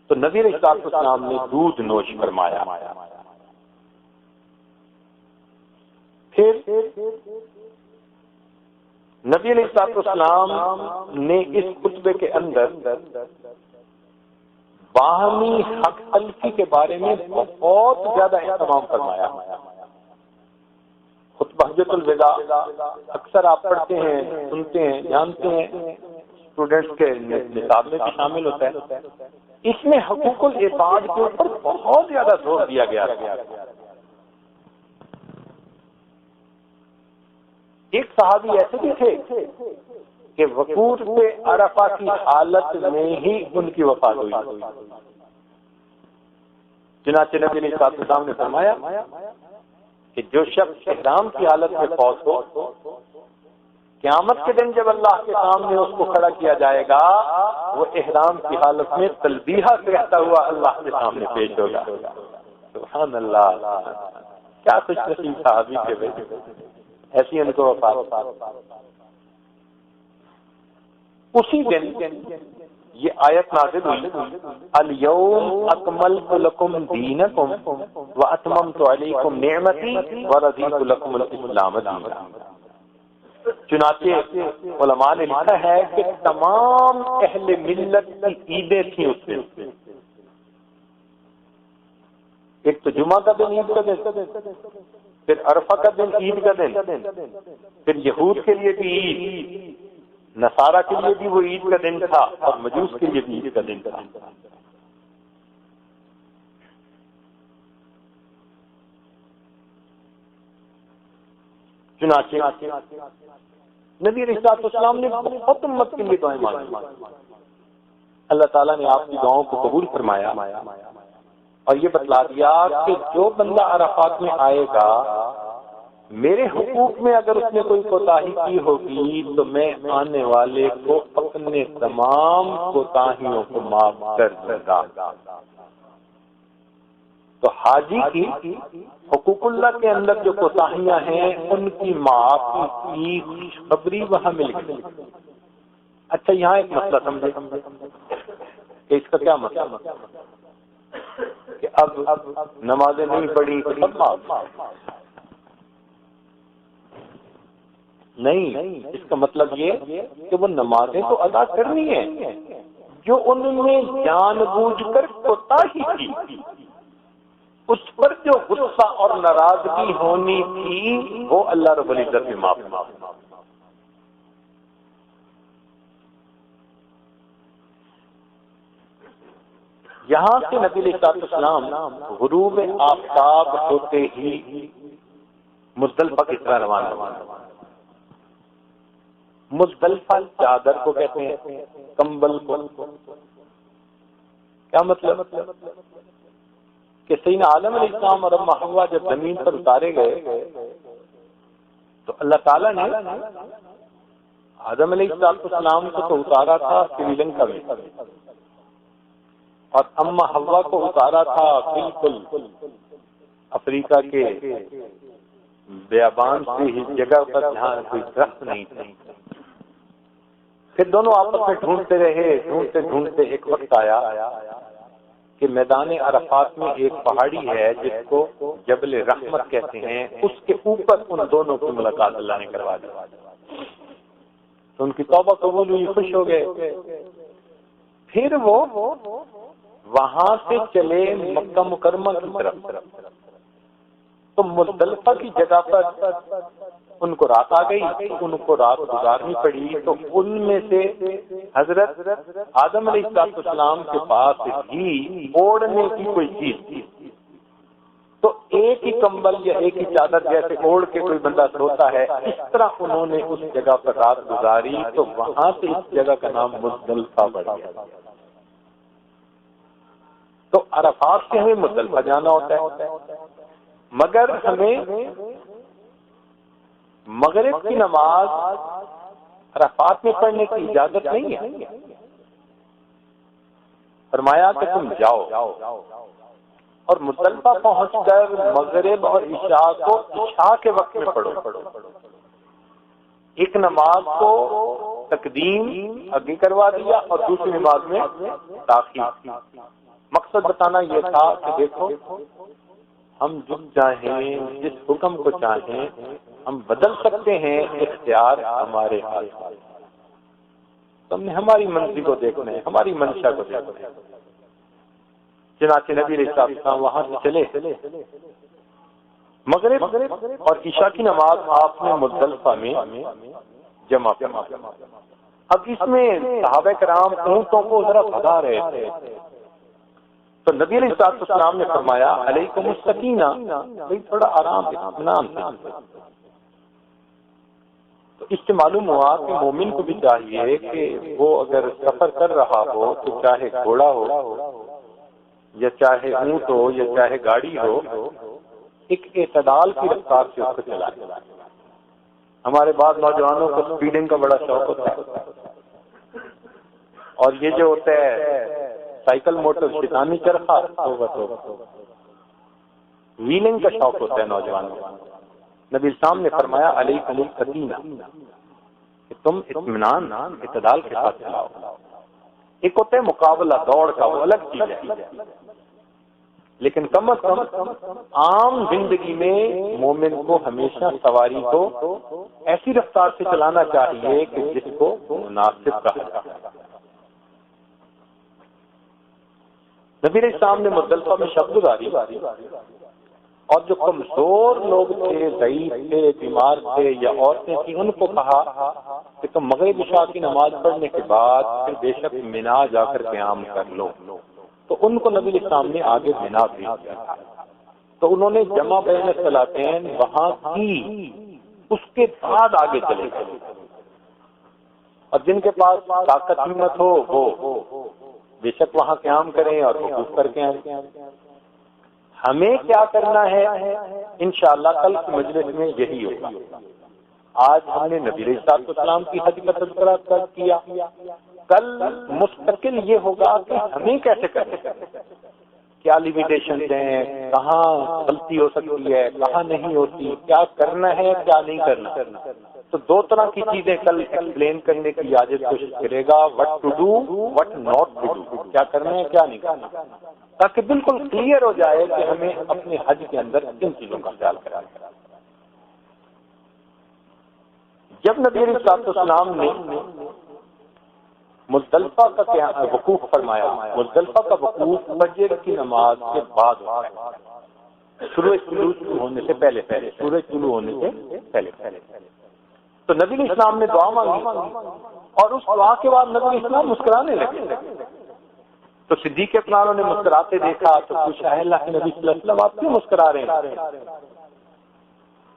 تو نبی علیہ السلام نے دودھ نوش فرمایا۔ پھر نبی علیہ السلام نے اس خطبے کے اندر باہمی حق تلفی کے بارے میں بہت زیادہ اہتمام فرمایا۔ خطبہ حجۃ الوداع اکثر آپ پڑھتے ہیں، سنتے ہیں، جانتے ہیں، اسٹوڈنٹس کے نصاب میں بھی شامل ہوتا ہے۔ اس میں حقوق العباد کے اوپر بہت زیادہ زور دیا گیا ہے۔ ایک صحابی ایسے بھی تھے کہ وقوع سے عرفہ کی حالت میں ہی ان کی وفات ہوئی۔ چنانچہ نبی علیہ السلام نے فرمایا کہ جو شخص احرام کی حالت میں فوت ہو، قیامت کے دن جب اللہ کے سامنے اس کو کھڑا کیا جائے گا، وہ احرام کی حالت میں تلبیہ کہتا ہوا اللہ کے سامنے پیش ہوگا۔ سبحان اللہ، کیا خوش نصیب صحابی تھے بھائی، ایسی ان کو وفات۔ اسی دن یہ آیت نازل ہوئی، الیوم اکملت لکم دینکم واتممت علیکم نعمتی ورضیت لکم الاسلام دینا۔ چنانچہ علماء نے لکھا ہے کہ تمام اہل ملت کی عیدیں تھیں اس دن۔ ایک تو جمعہ کا دن، عید کا دن، پھر عرفہ کا دن، عید کا دن، پھر یہود کے لیے بھی عید، نصارہ کے لیے بھی وہ عید کا دن تھا اور مجوس کے لیے بھی عید کا دن تھا۔ چنانچہ نبی علیہ السلام نے بہت امت کے لیے دعائیں مانگی، اللہ تعالیٰ نے آپ کی دعاؤں کو قبول فرمایا اور یہ بتلا دیا کہ جو بندہ عرفات میں آئے گا، میرے حقوق میں اگر اس نے کوئی کوتاہی کی ہوگی تو میں آنے والے کو اپنے تمام کوتاہیوں کو معاف کر دوں گا۔ تو حاجی کی حقوق اللہ کے اندر جو کوتاہیاں ہیں ان کی معافی کی خوشخبری وہاں مل گئی۔ اچھا، یہاں ایک مسئلہ سمجھے کہ اس کا کیا مطلب کہ اب نمازیں نہیں پڑھی تو سب معاف؟ نہیں، اس کا مطلب یہ کہ وہ نمازیں تو ادا کرنی ہے، جو انہوں نے جان بوجھ کر کوتاہی کی اس پر جو غصہ اور ناراضگی ہونی تھی وہ اللہ رب العزت نے معاف کیا۔ یہاں سے نبی علیہ السلام غروب آفتاب ہوتے ہی مزدلفہ کی طرح روانہ ہوئے۔ مزدلفہ چادر کو کہتے ہیں، کمبل کو۔ کیا مطلب کہ سیدنا آدم علیہ السلام اور اماں حوا جب زمین پر اتارے گئے تو اللہ تعالیٰ نے آدم علیہ السلام کو تو اتارا تھا سری لنکا میں اور اماں حوا کو اتارا تھا بالکل افریقہ کے بیابان سے ہی جگہ پر جہاں کوئی درخت نہیں تھا۔ پھر دونوں آپس میں ڈھونڈتے رہے، ڈھونڈتے ایک وقت آیا کہ میدان عرفات میں ایک پہاڑی ہے جس کو جبل رحمت کہتے ہیں، اس کے اوپر ان دونوں کی ملاقات اللہ نے کروا دی۔ تو ان کی توبہ قبول ہوئی، خوش ہو گئے۔ پھر وہ وہاں سے چلے مکہ مکرمہ کی طرف، تو مزدلفہ کی جگہ پر ان کو رات آ گئی، ان کو رات گزارنی پڑی۔ تو ان میں سے حضرت آدم علیہ السلام کے پاس بھی اوڑھنے کی کوئی چیز تھی، تو ایک ہی کمبل یا ایک ہی چادر جیسے اوڑھ کے کوئی بندہ سوتا ہے، اس طرح انہوں نے اس جگہ پر رات گزاری، تو وہاں سے اس جگہ کا نام مزدلفہ پڑ گیا۔ تو عرفات سے ہمیں مزدلفہ جانا ہوتا ہے، مگر ہمیں مغرب کی نماز عرفات میں پڑھنے کی اجازت نہیں ہے۔ فرمایا کہ تم جاؤ اور مزدلفہ پہنچ کر مغرب اور عشاء کو عشاء کے وقت میں پڑھو۔ ایک نماز کو تقدیم آگے کروا دیا اور دوسری نماز میں تاخیر۔ مقصد بتانا یہ تھا کہ دیکھو، ہم جب چاہیں جس حکم کو چاہیں ہم بدل سکتے ہیں، اختیار ہمارے ہاتھ۔ تم نے ہماری مرضی کو دیکھنا ہے، ہماری منشا کو دیکھنا ہے۔ چنانچہ نبی علیہ السلام وہاں سے چلے، مغرب اور عشاء کی نماز آپ نے مزدلفہ میں جمع فرما۔ اب اس میں صحابہ کرام اونٹوں کو ذرا بھگا رہے تھے، تو نبی علیہ السلام نے فرمایا علیکم السکینہ، تھوڑا آرام اطمینان سے۔ تو اس سے معلوم ہوا کہ مومن کو بھی چاہیے کہ وہ اگر سفر کر رہا ہو تو چاہے گھوڑا ہو یا چاہے اونٹ ہو یا چاہے گاڑی ہو، ایک اعتدال کی رفتار سے اس کو چلائے۔ ہمارے بعض نوجوانوں کو سپیڈنگ کا بڑا شوق ہوتا ہے، اور یہ جو ہوتا ہے سائیکل موٹر شیطانی چرخا، ویلنگ کا شوق ہوتا ہے نوجوانوں کو۔ نبی اسلام نے فرمایا علیکم السکینہ، کہ تم اطمینان اعتدال کے ساتھ چلاؤ۔ ایک ہوتا ہے مقابلہ دوڑ کا، وہ الگ چیز ہے، لیکن کم از کم عام زندگی میں مومن کو ہمیشہ سواری کو ایسی رفتار سے چلانا چاہیے کہ جس کو مناسب کہا جائے۔ نبی علیہ السلام نے مزدلفہ میں شب گزاری، اور جو کمزور لوگ تھے، ضعیف تھے، بیمار تھے یا عورتیں تھیں، ان کو کہا کہ تم مغرب عشاء کی نماز پڑھنے کے بعد پھر بے شک مینا جا کر قیام کر لو۔ تو ان کو نبی علیہ السلام نے آگے مینا بھیج دیا، تو انہوں نے جمع بین الصلاتین وہاں کی، اس کے بعد آگے چلے گئے۔ اور جن کے پاس طاقت ہمت ہو وہ بے شک وہاں قیام کریں اور وقوف کر کے آئیں۔ ہمیں کیا کرنا ہے انشاءاللہ کل کی مجلس میں یہی ہوگا۔ آج ہم نے نبی علیہ السلام کی حج کا تذکرہ کیا، کل مستقل یہ ہوگا کہ ہمیں کیسے کرنا ہے، کیا لیمیٹیشن ہیں، کہاں غلطی ہو سکتی ہے، کہاں نہیں ہوتی، کیا کرنا ہے کیا نہیں کرنا۔ تو دو طرح کی چیزیں کل ایکسپلین کرنے کی عاجز کوشش کرے گا، what to do what not to do, کیا کرنا ہے کیا نہیں کرنا، تاکہ بالکل کلیئر ہو جائے کہ ہمیں اپنے حج کے اندر کن چیزوں کا خیال کرنا ہے۔ جب نبی علیہ السلام نے مزدلفہ کا وقوف فرمایا، مزدلفہ کا وقوف فجر کی نماز کے بعد ہوتا ہے، سورج طلوع ہونے سے پہلے، سورج طلوع ہونے سے پہلے۔ تو نبی علیہ السلام نے دعا مانگی، اور اس دعا کے بعد نبی علیہ السلام مسکرانے لگے۔ تو صدیق اکبر نے مسکراتے دیکھا تو پوچھا، ہے اللہ کے نبی صلی اللہ علیہ وسلم آپ کیوں مسکرا رہے ہیں؟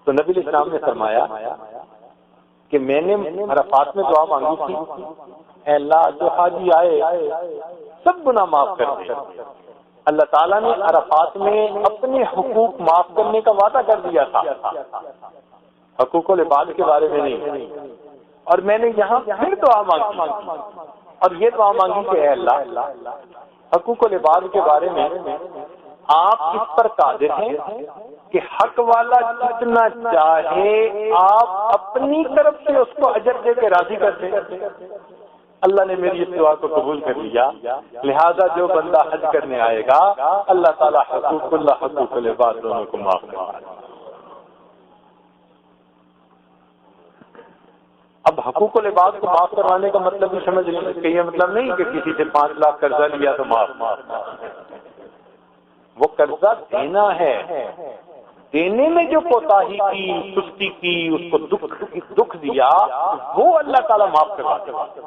تو نبی علیہ السلام نے فرمایا کہ میں نے عرفات میں دعا مانگی تھی، اے اللہ جو حاجی آئے سب گناہ معاف کر دے۔ اللہ تعالیٰ نے عرفات میں اپنے حقوق معاف کرنے کا وعدہ کر دیا تھا، حقوق العباد کے بارے میں نہیں، اور میں نے یہاں پھر دعا مانگی، اور یہ دعا مانگی کہ اے اللہ حقوق العباد کے بارے میں آپ اس پر قادر ہیں کہ حق والا جتنا چاہے آپ اپنی طرف سے اس کو اجر دے کے راضی کر دیں۔ اللہ نے میری اس دعا کو قبول کر لیا، لہذا جو بندہ حج کرنے آئے گا اللہ تعالیٰ حقوق اللہ حقوق العباد دونوں کو معاف کرے گا۔ اب حقوق العباد کو معاف کروانے کا مطلب بھی سمجھ لیں کہ یہ مطلب نہیں کہ کسی سے 5 لاکھ قرضہ لیا تو معاف، وہ قرضہ دینا ہے، دینے میں جو کوتاہی کی، سستی کی، اس کو دکھ دیا، وہ اللہ تعالیٰ معاف کرواتے ہیں،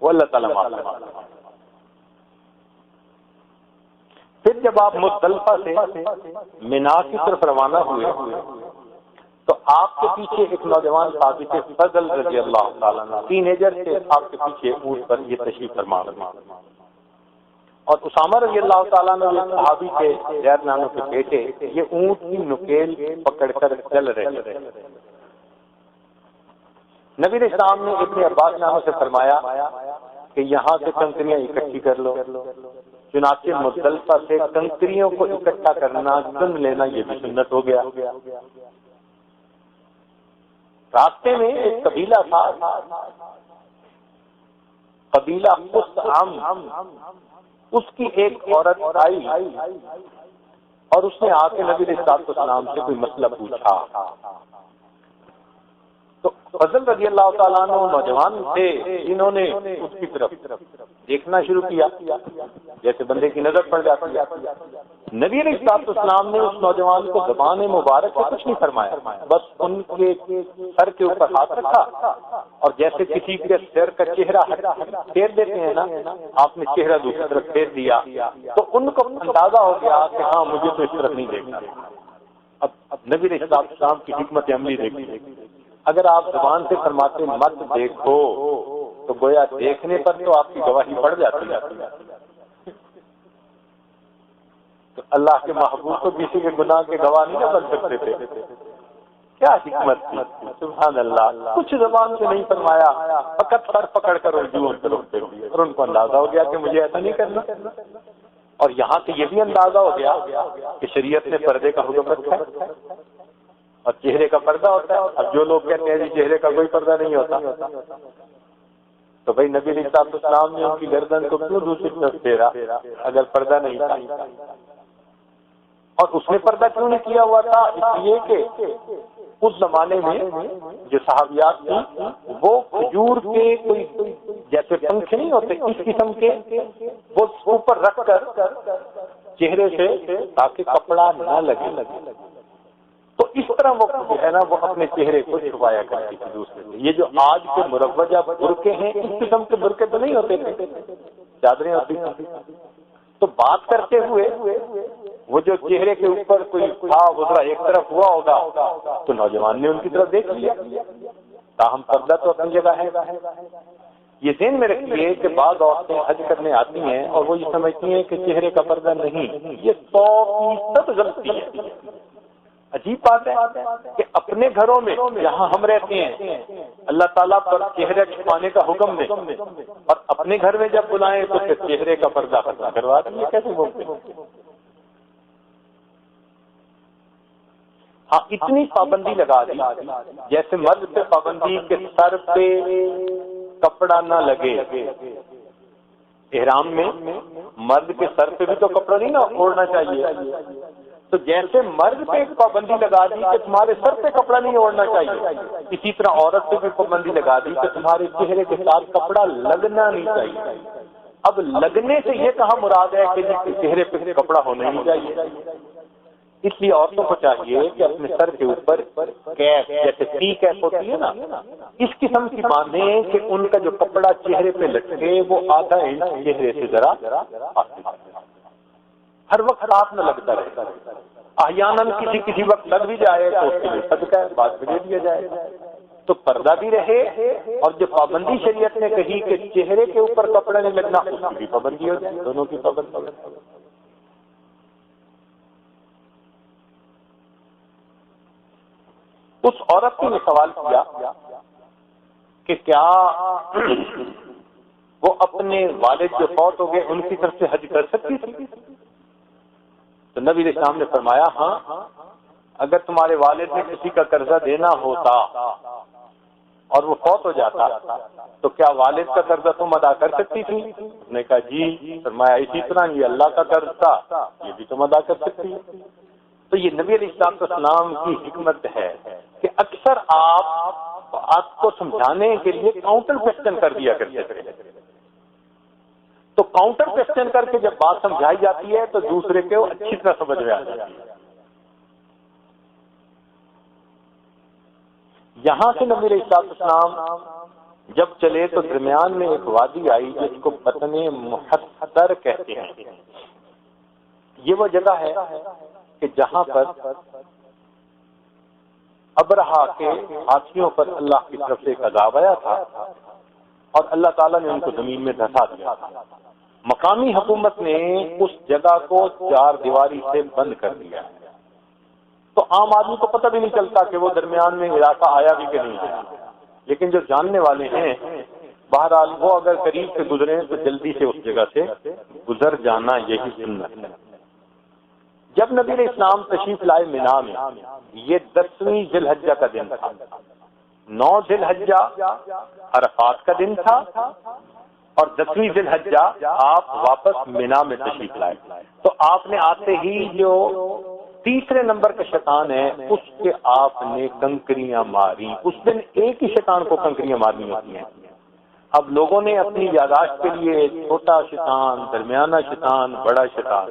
وہ اللہ تعالیٰ معاف کرواتے ہیں۔ پھر جب آپ مزدلفہ سے منا کی طرف روانہ ہوئے تو آپ کے پیچھے ایک نوجوان صحابی تھے فضل رضی اللہ تعالیٰ عنہ، ٹین ایجر تھے، آپ کے پیچھے اونٹ پر یہ تشریف فرما رہے، اور اسامہ رضی اللہ تعالیٰ عنہ یہ صحابی کے غیر نانوں کے بیٹے یہ اونٹ کی نکیل پکڑ کر چل رہے تھے۔ نبی علیہ السلام نے ابن عباس ناموں سے فرمایا کہ یہاں سے کنکریاں اکٹھی کر لو، چنانچہ مزدلفہ سے کنکریوں کو اکٹھا کرنا، چن لینا، یہ بھی سنت ہو گیا۔ راستے میں ایک قبیلہ تھا، قبیلہ خثعم، اس کی ایک عورت آئی اور اس نے آ کے نبی علیہ السلام سے کوئی مسئلہ پوچھا، تو فضل رضی اللہ تعالیٰ عنہ نوجوان تھے جنہوں نے اس کی طرف دیکھنا شروع کیا جیسے بندے کی نظر پڑ جاتی ہے۔ نبی علیہ السلام نے اس نوجوان کو زبان مبارک سے کچھ نہیں فرمایا، بس ان کے سر کے اوپر ہاتھ رکھا اور جیسے کسی کے سر کا چہرہ پھیر دیتے ہیں نا، آپ نے چہرہ دوسری طرف پھیر دیا تو ان کو اندازہ ہو گیا کہ ہاں مجھے تو اس طرف نہیں دیکھنا۔ اب نبی علیہ السلام کی حکمت عملی دیکھی، اگر آپ زبان سے فرماتے مت دیکھو تو گویا دیکھنے پر تو آپ کی گواہی بڑھ جاتی ہے۔ تو اللہ کے محبوب تو کسی کے گناہ کے گواہ نہیں بن سکتے تھے، کیا حکمت تھی، سبحان اللہ۔ کچھ زبان سے نہیں فرمایا، فقط سر پکڑ کر رجوع کرتے اور ان کو اندازہ ہو گیا کہ مجھے ایسا نہیں کرنا، اور یہاں سے یہ بھی اندازہ ہو گیا کہ شریعت نے پردے کا حکم رکھا ہے اور چہرے کا پردہ ہوتا ہے۔ اب جو لوگ کہتے ہیں جی چہرے کا کوئی پردہ نہیں ہوتا، تو بھائی نبی علیہ السلام نے ان کی گردن کو کیوں دوسری طرف پھیرا اگر پردہ نہیں تھا؟ اور اس نے پردہ کیوں نہیں کیا ہوا تھا؟ اس لیے کہ اس زمانے میں جو صحابیات تھی وہ کھجور کے کوئی جیسے پنکھ نہیں ہوتے اس قسم کے وہ اوپر رکھ کر چہرے سے تاکہ کپڑا نہ لگے، تو اس طرح وہ جو ہے نا وہ اپنے چہرے کو چھپایا کرتی تھی دوسرے سے۔ یہ جو آج کے مروجہ برقعے ہیں اس قسم کے برقعے تو نہیں ہوتے تھے، چادریں ہوتی تھیں۔ تو بات کرتے ہوئے وہ جو چہرے کے اوپر کوئی ذرا ایک طرف ہوا ہوگا تو نوجوان نے ان کی طرف دیکھ لیا، تاہم پردہ تو اپنی جگہ ہے۔ یہ ذہن میں رکھیے کہ بعض عورتیں حج کرنے آتی ہیں اور وہ یہ سمجھتی ہیں کہ چہرے کا پردہ نہیں، یہ 100% غلطی ہے۔ عجیب بات ہے کہ اپنے گھروں میں جہاں ہم رہتے ہیں اللہ تعالیٰ پر چہرے چھپانے کا حکم دے اور اپنے گھر میں جب بلائیں تو پھر چہرے کا پردہ کروا دیں، یہ کیسے ممکن؟ ہاں اتنی پابندی لگا دی جیسے مرد پہ پابندی کہ سر پہ کپڑا نہ لگے۔ احرام میں مرد کے سر پہ بھی تو کپڑا نہیں نا اوڑھنا چاہیے، تو جیسے مرد پہ ایک پابندی لگا دی کہ تمہارے سر پہ کپڑا نہیں اوڑھنا چاہیے، اسی طرح عورت پہ بھی پابندی لگا دی کہ تمہارے چہرے کے ساتھ کپڑا لگنا نہیں چاہیے۔ اب لگنے سے یہ کہاں مراد ہے کہ جس کے چہرے پہ کپڑا ہونا نہیں چاہیے؟ اس لیے عورتوں کو چاہیے کہ اپنے سر کے اوپر کیپ جیسے ٹی کیپ ہوتی ہے نا اس قسم کی باندھیں کہ ان کا جو کپڑا چہرے پہ لٹکے وہ آدھا انچ چہرے سے ذرا ہر وقت ہاتھ نہ لگتا رہے، احیاناً کسی وقت لگ بھی جائے تو اس کے لیے صدقہ ہے، بعد میں دے دیا جائے، تو پردہ بھی رہے اور جو پابندی شریعت نے کہی کہ چہرے کے اوپر کپڑا نہیں لگنا اس کی بھی پابندی ہو جائے، دونوں کی پابندی۔ اس عورت نے سوال کیا کہ کیا وہ اپنے والد جو فوت ہو گئے ان کی طرف سے حج کر سکتی تھی؟ تو نبی علیہ السلام نے فرمایا ہاں، اگر تمہارے والد نے کسی کا قرضہ دینا ہوتا اور وہ فوت ہو جاتا تو کیا والد کا قرضہ تم ادا کر سکتی تھی؟ اس نے کہا جی۔ فرمایا اسی طرح یہ اللہ کا قرض تھا، یہ بھی تم ادا کر سکتی۔ تو یہ نبی علیہ السلام کی حکمت ہے کہ اکثر آپ کو سمجھانے کے لیے کاؤنٹر کوسچن کر دیا کرتے تھے، تو کاؤنٹر کوسچن کر کے جب بات سمجھائی جاتی ہے تو دوسرے کو اچھی طرح سمجھ میں آ جاتی ہے۔ یہاں سے نبی علیہ السلام جب چلے تو درمیان میں ایک وادی آئی جس کو بطن محصر کہتے ہیں۔ یہ وہ جگہ ہے کہ جہاں پر ابرہا کے ہاتھیوں پر اللہ کی طرف سے ایک عذاب آیا تھا اور اللہ تعالیٰ نے ان کو زمین میں دھسا دیا تھا۔ مقامی حکومت نے اس جگہ کو 4 دیواری سے بند کر دیا ہے، تو عام آدمی کو پتہ بھی نہیں چلتا کہ وہ درمیان میں علاقہ آیا بھی کہ نہیں آیا، لیکن جو جاننے والے ہیں بہرحال وہ اگر قریب سے گزرے تو جلدی سے اس جگہ سے گزر جانا، یہی سنت ہے۔ جب نبی علیہ السلام تشریف لائے مینا میں، یہ 10ویں ذی الحجہ کا دن تھا، 9 ذی الحجہ عرفات کا دن تھا اور 10ویں ذی الحجہ آپ واپس مینا میں تشریف لائے۔ تو آپ نے آتے ہی جو تیسرے نمبر کا شیطان ہے اس کے آپ نے کنکریاں ماری۔ اس دن ایک ہی شیطان کو کنکریاں مارنی ہوتی ہیں۔ اب لوگوں نے اپنی یاداشت کے لیے چھوٹا شیطان، درمیانہ شیطان، بڑا شیطان،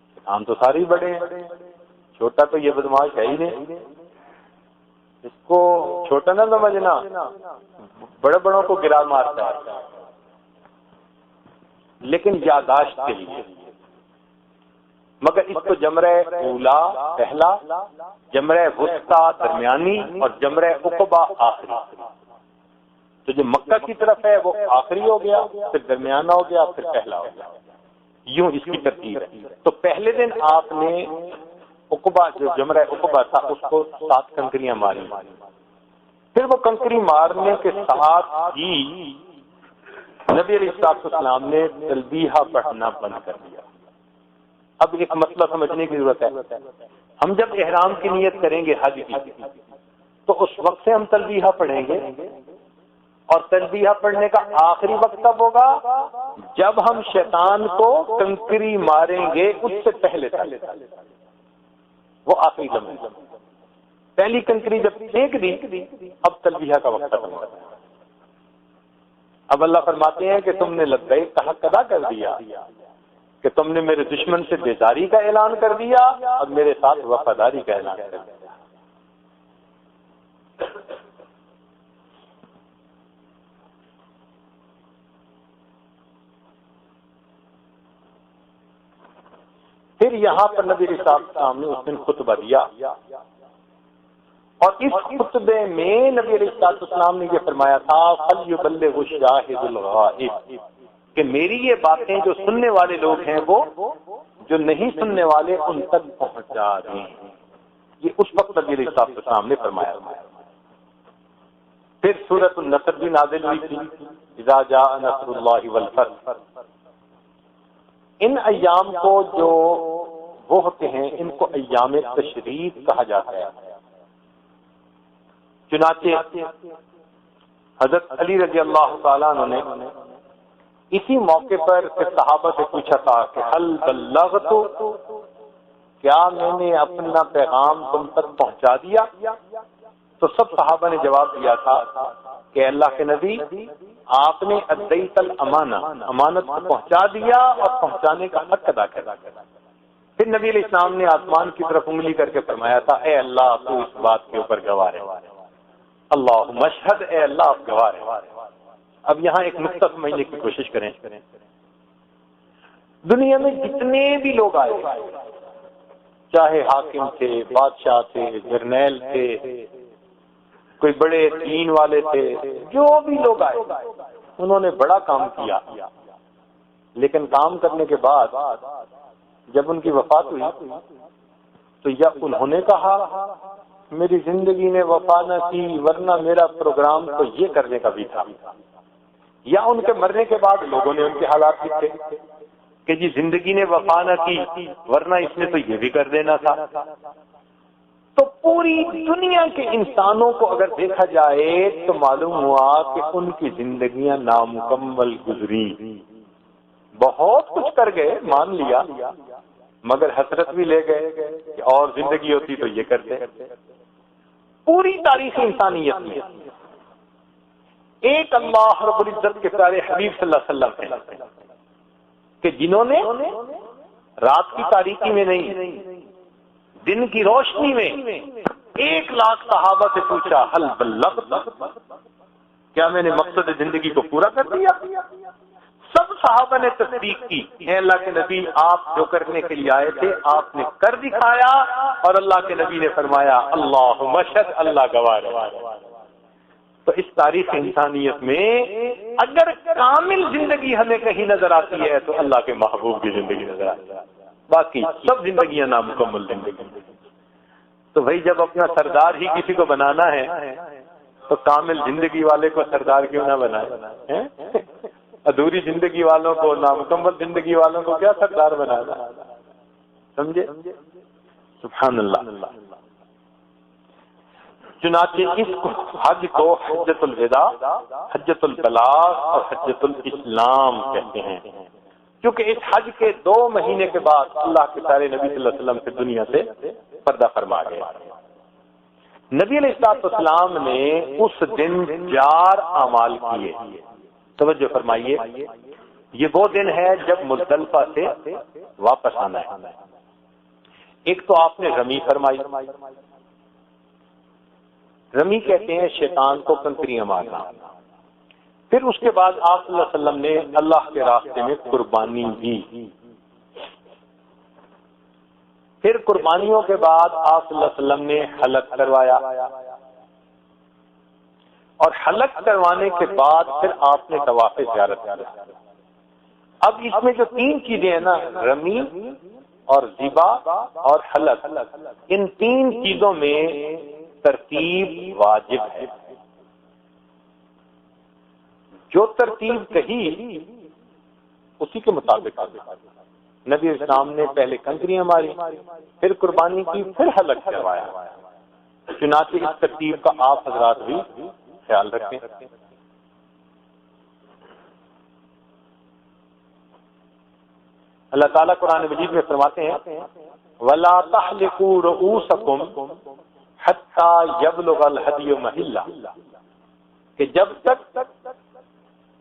شیطان تو سارے بڑے ہیں، چھوٹا تو یہ بدماش ہے ہی نہیں، اس کو چھوٹا نہ سمجھنا، بڑے بڑوں کو گرا مارتا ہے، لیکن یاداشت کے لیے۔ مگر اس کو جمرہ اولا پہلا، جمرہ وسطیٰ درمیانی اور جمرہ عقبہ آخری۔ تو جو مکہ کی طرف ہے وہ آخری ہو گیا، پھر درمیانہ ہو گیا، پھر پہلا ہو گیا، یوں اس کی ترتیب ہے۔ تو پہلے دن آپ نے عقبہ، جو جمرہ عقبہ تھا، اس کو 7 کنکریاں ماری، پھر وہ کنکری مارنے کے ساتھ ہی نبی علیہ السلام نے تلبیہ پڑھنا بند کر دیا۔ اب ایک مسئلہ سمجھنے کی ضرورت ہے، ہم جب احرام کی نیت کریں گے حج کی، تو اس وقت سے ہم تلبیہ پڑھیں گے، اور تلبیہ پڑھنے کا آخری وقت کب ہوگا؟ جب ہم شیطان کو کنکری ماریں گے اس سے پہلے تک، وہ آخری لمحہ، پہلی کنکری جب پھینک دی اب تلبیہ کا وقت ختم ہو گیا۔ اب اللہ فرماتے ہیں کہ تم نے لبیک کا حق ادا کر دیا، کہ تم نے میرے دشمن سے بیزاری کا اعلان کر دیا اور میرے ساتھ وفاداری کا اعلان کر دیا۔ پھر یہاں پر نبی علیہ السلام نے اس دن خطبہ دیا، اور اس خطبے میں نبی علیہ السلام نے یہ فرمایا تھا فَلْيُبَلِّغُ الشَّاهِدُ الْغَائِبُ، کہ میری یہ باتیں جو سننے والے لوگ ہیں وہ جو نہیں سننے والے ان تک پہنچا دیں۔ یہ اس وقت نبی علیہ السلام نے فرمایا تھا۔ پھر سورۃ النصر بھی نازل ہوئی تھی، اذا جاء نصر اللہ والفتح۔ ان ایام کو جو وہ ہوتے ہیں ان کو ایام تشریق کہا جاتا ہے۔ چنانچہ حضرت علی رضی اللہ تعالیٰ عنہ نے اسی موقع پر صحابہ سے پوچھا تھا کہ حل بلغت، کیا میں نے اپنا پیغام تم تک پہنچا دیا؟ تو سب صحابہ نے جواب دیا تھا کہ اللہ کے نبی آپ نے ادیت الامانہ، امانت کو پہنچا دیا اور پہنچانے کا حق ادا کر دیا۔ پھر نبی علیہ السلام نے آسمان کی طرف انگلی کر کے فرمایا تھا اے اللہ تو اس بات کے اوپر گواہ ہے، اللہم اشہد، اے اللہ آپ گواہ ہے۔ اب یہاں ایک نقطہ سمجھنے کی کوشش کریں، دنیا میں جتنے بھی لوگ آئے، چاہے حاکم تھے، بادشاہ تھے، جرنیل تھے، کوئی بڑے دین والے تھے، جو بھی لوگ آئے انہوں نے بڑا کام کیا، لیکن کام کرنے کے بعد جب ان کی وفات ہوئی تو یا انہوں نے کہا میری زندگی نے وفا نہ کی ورنہ میرا پروگرام تو یہ کرنے کا بھی تھا، یا ان کے مرنے کے بعد لوگوں نے ان کے حالات لکھے کہ جی زندگی نے وفا نہ کی ورنہ اس نے تو یہ بھی کر دینا تھا۔ تو پوری دنیا کے انسانوں کو اگر دیکھا جائے تو معلوم ہوا کہ ان کی زندگیاں نامکمل گزری، بہت کچھ کر گئے مان لیا، مگر حسرت بھی لے گئے کہ اور زندگی ہوتی تو یہ کرتے۔ پوری تاریخ انسانیت میں ایک اللہ رب العزت کے پیارے حبیب صلی اللہ علیہ وسلم ہیں کہ جنہوں نے رات کی تاریکی میں نہیں، دن کی روشنی میں 1,00,000 صحابہ سے پوچھا حل بلغت، کیا میں نے مقصد زندگی کو پورا کر دیا؟ سب صحابہ نے تصدیق کی، اے اللہ کے نبی آپ جو کرنے کے لیے آئے تھے آپ نے کر دکھایا، اور اللہ کے نبی نے فرمایا اللہم اشہد، اللہ گواہ ہے۔ تو اس تاریخ انسانیت میں اگر کامل زندگی ہمیں کہیں نظر آتی ہے تو اللہ کے محبوب کی زندگی نظر آتی ہے، باقی سب زندگیاں نامکمل زندگی۔ تو بھائی جب اپنا سردار ہی کسی کو بنانا ہے تو کامل زندگی والے کو سردار کیوں نہ بنائے؟ ادھوری زندگی والوں کو، نامکمل زندگی والوں کو کیا سردار بنانا؟ سمجھے؟ سبحان اللہ۔ چنانچہ اس حج کو حجۃ الوداع، حجۃ البلاغ اور حجۃ الاسلام کہتے ہیں، کیونکہ اس حج کے 2 مہینے کے بعد اللہ کے پیارے نبی صلی اللہ علیہ وسلم سے دنیا سے پردہ فرما گئے۔ نبی علیہ السلام نے اس دن 4 اعمال کیے، توجہ فرمائیے، یہ وہ دن ہے جب مزدلفہ سے واپس آنا ہے۔ ایک تو آپ نے رمی فرمائی، رمی کہتے ہیں شیطان کو کنکریاں مارنا۔ پھر اس کے بعد آپ صلی اللہ علیہ وسلم نے اللہ کے راستے میں قربانی دی۔ پھر قربانیوں کے بعد آپ صلی اللہ علیہ وسلم نے حلق کروایا، اور حلق کروانے کے بعد پھر آپ نے طواف زیارت کیا۔ اب اس میں جو 3 چیزیں ہیں نا، رمی اور ذبح اور حلق، ان 3 چیزوں میں ترتیب واجب ہے۔ جو ترتیب کہی اسی کے مطابق نبی اسلام نے پہلے کنکریاں ماری، پھر قربانی کی، پھر حلق کروایا۔ چنانچہ اس ترتیب کا آپ حضرات بھی خیال رکھیں۔ اللہ تعالیٰ قرآن مجید میں فرماتے ہیں وَلَا تَحْلِقُوا رُؤُوسَكُمْ حَتَّى يَبْلُغَ الْهَدْيُ مَحِلَّهُ، کہ جب تک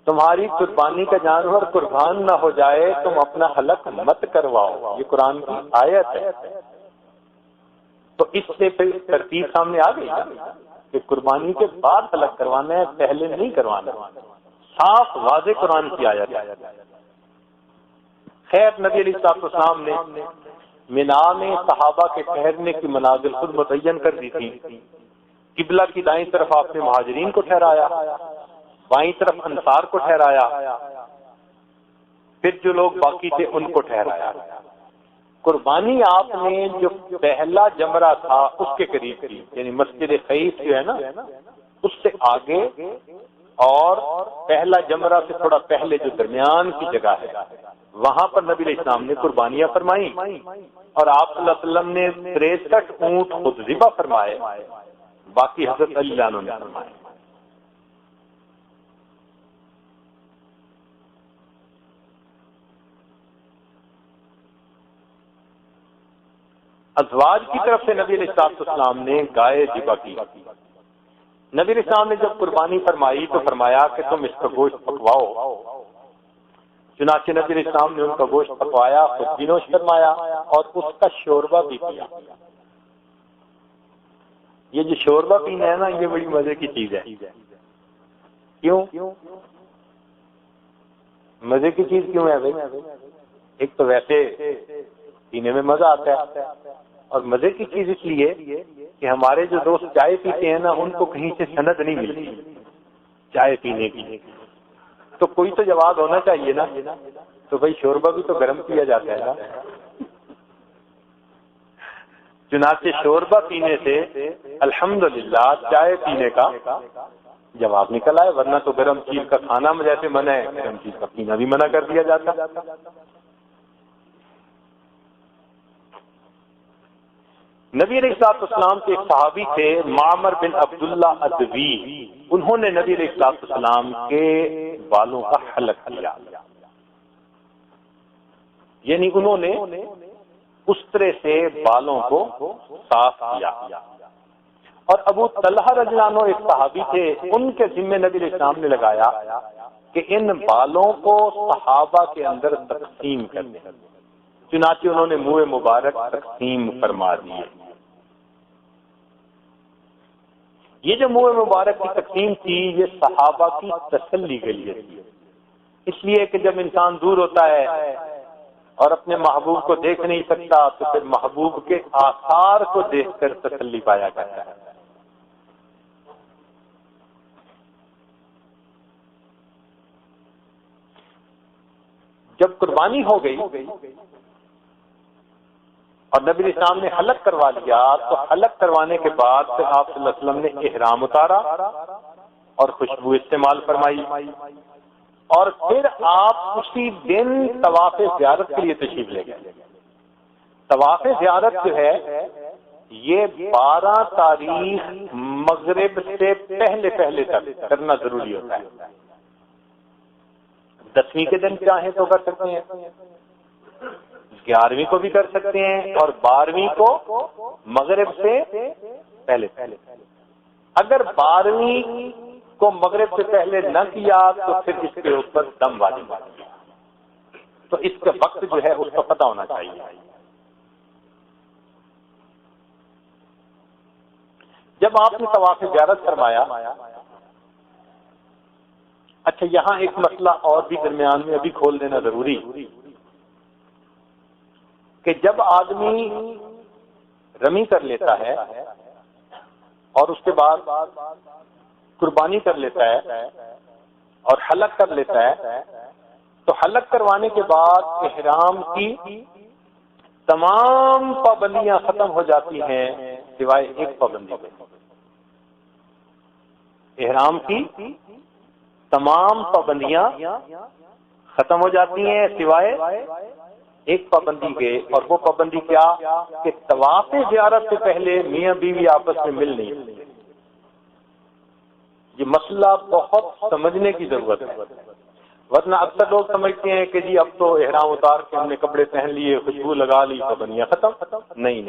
تمہاری قربانی کا جانور قربان نہ ہو جائے تم اپنا حلق مت کرواؤ۔ یہ قرآن کی آیت ہے۔ تو اس سے پھر ترتیب سامنے آ گئی کہ قربانی کے بعد حلق کروانا ہے، پہلے نہیں کروانا۔ صاف واضح قرآن کی آیت ہے۔ خیر نبی علیہ السلام نے مینا میں صحابہ کے ٹھہرنے کی منازل خود متعین کر دی تھی۔ قبلہ کی دائیں طرف آپ نے مہاجرین کو ٹھہرایا، بائیں طرف انصار کو ٹھہرایا، پھر جو لوگ باقی تھے ان کو ٹھہرایا۔ قربانی آپ نے جو پہلا جمرہ تھا اس کے قریب کی، یعنی مسجد خیف جو ہے نا اس سے آگے، اور پہلا جمرہ سے تھوڑا پہلے جو درمیان کی جگہ ہے وہاں پر نبی علیہ السلام نے قربانیاں فرمائیں، اور آپ صلی اللہ علیہ وسلم نے 63 اونٹ خود ذبح فرمائے، باقی حضرت علی عنہ نے فرمائے۔ ازواج کی طرف سے نبی علیہ السلام نے گائے ذبح کی۔ نبی علیہ السلام نے جب قربانی فرمائی تو فرمایا کہ تم اس کا گوشت پکواؤ۔ چنانچہ نبی علیہ السلام نے ان کا گوشت پکوایا، خود بھی نوش فرمایا، اور اس کا شوربہ بھی پیا۔ یہ جو شوربہ پینا ہے نا یہ بڑی مزے کی چیز ہے۔ کیوں مزے کی چیز کیوں ہے بھائی؟ ایک تو ویسے پینے میں مزہ آتا ہے، اور مزے کی چیز اس لیے کہ ہمارے جو دوست چائے پیتے ہیں نا ان کو کہیں سے سند نہیں ملتی چائے پینے کی، تو کوئی تو جواب ہونا چاہیے نا، تو بھائی شوربہ بھی تو گرم کیا جاتا ہے نا۔ چنانچہ شوربہ پینے سے الحمدللہ چائے پینے کا جواب نکل آئے، ورنہ تو گرم چیز کا کھانا جیسے منع ہے گرم چیز کا پینا بھی منع کر دیا جاتا۔ نبی علیہ السلام کے ایک صحابی تھے معمر بن عبداللہ ادوی، انہوں نے نبی علیہ السلام کے بالوں کا حلق کیا، یعنی انہوں نے اس طرح سے بالوں کو صاف کیا۔ اور ابو طلحہ رضی اللہ عنہ ایک صحابی تھے، ان کے ذمے نبی علیہ السلام نے لگایا کہ ان بالوں کو صحابہ کے اندر تقسیم کر دیں، چنانچہ انہوں نے منہ مبارک تقسیم فرما دیے۔ یہ جو منہ مبارک کی تقسیم تھی یہ صحابہ کی تسلی کے لیے تھی، اس لیے کہ جب انسان دور ہوتا ہے اور اپنے محبوب کو دیکھ نہیں سکتا تو پھر محبوب کے آثار کو دیکھ کر تسلی پایا کرتا ہے۔ جب قربانی ہو گئی اور نبی اسلام نے حلق کروا لیا تو حلق کروانے کے بعد پھر آپ صلی اللہ علیہ وسلم نے احرام اتارا اور خوشبو استعمال فرمائی، اور پھر آپ اسی دن طواف زیارت کے لیے تشریف لے گئے۔ طواف زیارت جو ہے یہ 12 تاریخ مغرب سے پہلے تک کرنا ضروری ہوتا ہے۔ 10ویں کے دن چاہیں تو کر سکتے ہیں، 11ویں کو بھی کر سکتے ہیں، اور 12ویں کو مغرب سے پہلے۔ اگر 12ویں کو مغرب سے پہلے نہ کیا تو پھر اس کے اوپر دم واجب ہے، تو اس کا وقت جو ہے اس کا پتہ ہونا چاہیے۔ جب آپ نے طواف زیارت فرمایا، اچھا یہاں ایک مسئلہ اور بھی درمیان میں ابھی کھول دینا ضروری کہ جب آدمی رمی کر لیتا ہے اور اس کے بعد قربانی کر لیتا ہے اور حلق کر لیتا ہے تو حلق کروانے کے بعد احرام کی تمام پابندیاں ختم ہو جاتی ہیں سوائے ایک پابندی کے۔ احرام کی تمام پابندیاں ختم ہو جاتی ہیں سوائے ایک پابندی کے، اور وہ پابندی کیا کہ طواف زیارت سے پہلے میاں بیوی آپس میں مل نہیں۔ یہ مسئلہ بہت سمجھنے کی ضرورت ہے، ورنہ اکثر لوگ سمجھتے ہیں کہ جی اب تو احرام اتار کے ہم نے کپڑے پہن لیے، خوشبو لگا لی، پابندیاں ختم۔ نہیں،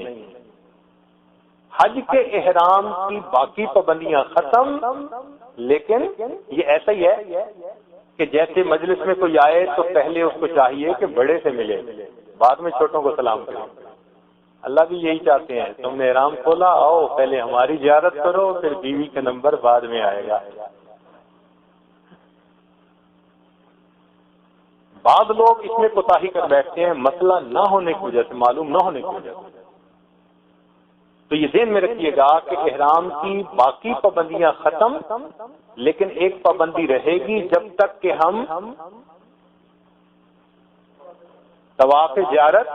حج کے احرام کی باقی پابندیاں ختم، لیکن یہ ایسا ہی ہے کہ جیسے مجلس میں کوئی آئے تو پہلے اس کو چاہیے کہ بڑے سے ملے، بعد میں چھوٹوں کو سلام کرے۔ اللہ بھی یہی چاہتے ہیں، تم نے احرام کھولا، آؤ پہلے ہماری زیارت کرو، پھر بیوی کا نمبر بعد میں آئے گا۔ بعض لوگ اس میں کوتاہی کر بیٹھتے ہیں مسئلہ نہ ہونے کی وجہ سے، معلوم نہ ہونے کی وجہ سے۔ تو یہ ذہن میں رکھیے گا کہ احرام کی باقی پابندیاں ختم، لیکن ایک پابندی رہے گی جب تک کہ ہم طواف زیارت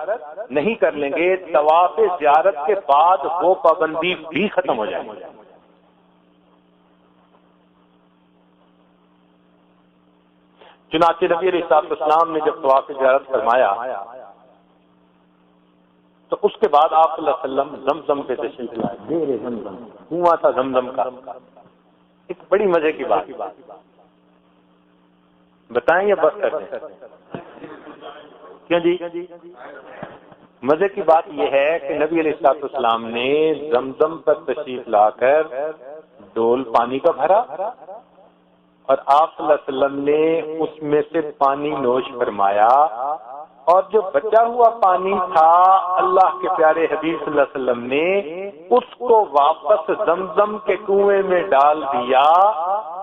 نہیں کر لیں گے۔ طواف زیارت کے بعد وہ پابندی بھی ختم ہو جائے گی۔ چنانچہ نبی علیہ السلام نے جب طواف زیارت فرمایا تو اس کے بعد آپ صلی اللہ علیہ وسلم زمزم پہ تشریف لائے، دیر زمزم، کنواں تھا زمزم کا۔ ایک بڑی مزے کی بات بتائیں یا بس کر دیں؟ کیوں جی؟ مزے کی بات یہ ہے کہ نبی علیہ السلام نے زمزم پر تشریف لا کر ڈول پانی کا بھرا اور آپ صلی اللہ علیہ وسلم نے اس میں سے پانی نوش فرمایا، اور جو بچا ہوا پانی تھا اللہ کے پیارے حبیب صلی اللہ علیہ وسلم نے اس کو واپس زمزم کے کنویں میں ڈال دیا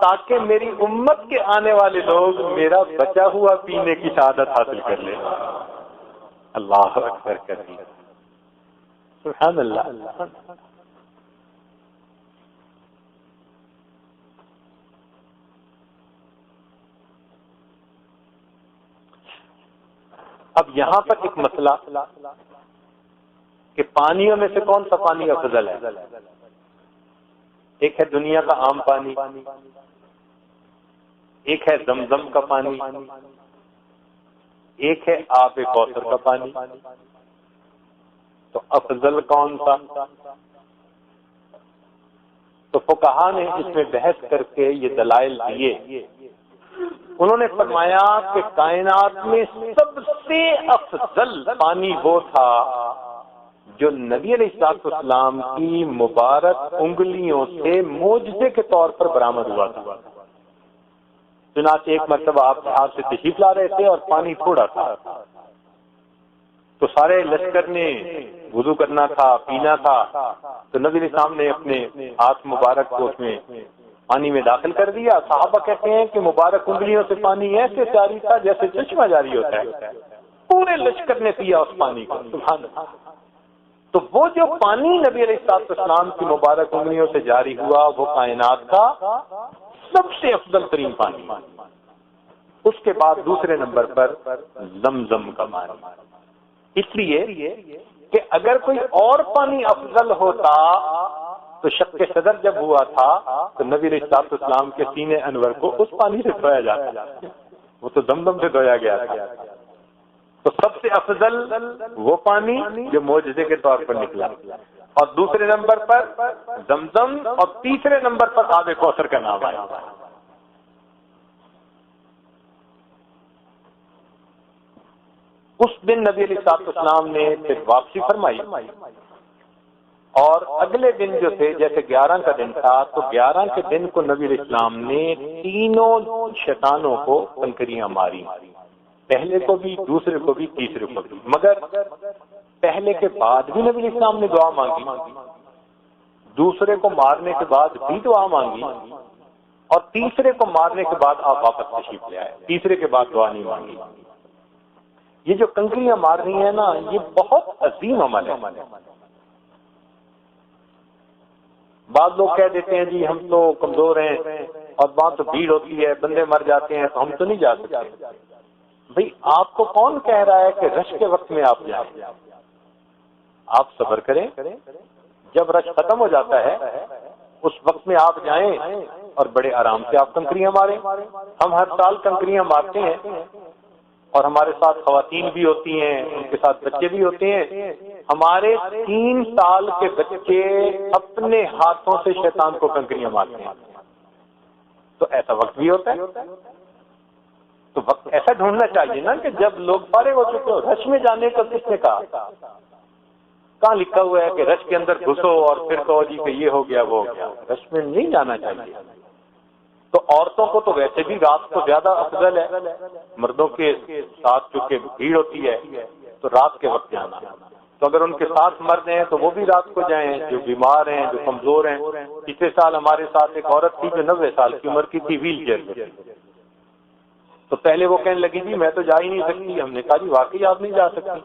تاکہ میری امت کے آنے والے لوگ میرا بچا ہوا پینے کی سعادت حاصل کر لیں۔ اللہ اکبر کریں، سبحان اللہ۔ اب یہاں پر ایک مسئلہ کہ پانیوں میں سے کون سا پانی افضل ہے؟ ایک ہے دنیا کا عام پانی، ایک ہے زمزم کا پانی، ایک ہے آب کوثر کا پانی۔ تو افضل کون سا؟ تو فقہا نے اس میں بحث کر کے یہ دلائل دیے۔ انہوں نے فرمایا کہ کائنات میں سب سے افضل پانی وہ تھا جو نبی علیہ السلام کی مبارک انگلیوں سے معجزے کے طور پر برآمد ہوا تھا۔ چنانچہ ایک مرتبہ آپ جہاز سے تشریف لا رہے تھے اور پانی تھوڑا تھا، تو سارے لشکر نے وضو کرنا تھا، پینا تھا، تو نبی علیہ السلام نے اپنے ہاتھ مبارک کو اس میں پانی میں داخل کر دیا. صحابہ کہتے ہیں کہ مبارک انگلیوں سے پانی ایسے جاری تھا جیسے چشمہ جاری ہوتا ہے. پورے لشکر نے پیا اس پانی کو. سبحان اللہ. تو وہ جو پانی نبی علیہ الصلوۃ والسلام کی مبارک انگلیوں سے جاری ہوا وہ کائنات کا سب سے افضل ترین پانی. اس کے بعد دوسرے نمبر پر زمزم کا پانی. اس لیے کہ اگر کوئی اور پانی افضل ہوتا تو شق صدر جب ہوا تھا تو نبی علیہ الصلوۃ والسلام کے سینے انور کو اس پانی سے دھویا جاتا. وہ تو زمزم سے دھویا گیا تھا. تو سب سے افضل وہ پانی جو معجزے کے طور پر نکلا, اور دوسرے نمبر پر زمزم, اور تیسرے نمبر پر آب کوثر کا نام آیا. اس دن نبی علیہ الصلوۃ والسلام نے پھر واپسی فرمائی, اور اگلے دن جو تھے جیسے 11 کا دن تھا تو 11 کے دن کو نبی علیہ السلام نے تینوں شیطانوں کو کنکریاں ماری, پہلے کو بھی, دوسرے کو بھی, تیسرے کو بھی. مگر پہلے کے بعد بھی نبی علیہ السلام نے دعا مانگی, دوسرے کو مارنے کے بعد بھی دعا مانگی, اور تیسرے کو مارنے کے بعد آپ واپس تشریف لے آئے, تیسرے کے بعد دعا نہیں مانگی. یہ جو کنکریاں مارنی ہے نا, یہ بہت عظیم عمل ہے. بعض لوگ کہہ دیتے ہیں جی ہم تو کمزور ہیں اور وہاں تو بھیڑ ہوتی ہے, بندے مر جاتے ہیں تو ہم تو نہیں جا سکتے. بھئی آپ کو کون کہہ رہا ہے کہ رش کے وقت میں آپ جائیں؟ آپ صبر کریں, جب رش ختم ہو جاتا ہے اس وقت میں آپ جائیں اور بڑے آرام سے آپ کنکریاں ماریں. ہم ہر سال کنکریاں مارتے ہیں, اور ہمارے ساتھ خواتین بھی ہوتی ہیں, ان کے ساتھ بچے بھی ہوتے ہیں. ہمارے 3 سال کے بچے اپنے ہاتھوں سے شیطان کو کنکریاں مارتے ہیں. تو ایسا وقت بھی ہوتا ہے. تو وقت ایسا ڈھونڈنا چاہیے نا کہ جب لوگ فارغ ہو چکے ہو. رش میں جانے کا کس نے کہا؟ کہاں لکھا ہوا ہے کہ رش کے اندر گھسو اور پھر کہو جی کہ یہ ہو گیا وہ ہو گیا؟ رش میں نہیں جانا چاہیے. تو عورتوں کو تو ویسے بھی رات کو زیادہ افضل ہے, مردوں کے ساتھ چونکہ بھیڑ ہوتی ہے تو رات کے وقت جانا. تو اگر ان کے ساتھ مرد ہیں تو وہ بھی رات کو جائیں, جو بیمار ہیں, جو کمزور ہیں. پچھلے سال ہمارے ساتھ ایک عورت تھی جو 90 سال کی عمر کی تھی, ویل چیئر پہ. تو پہلے وہ کہنے لگی جی میں تو جا ہی نہیں سکتی. ہم نے کہا جی واقعی آپ نہیں جا سکتی,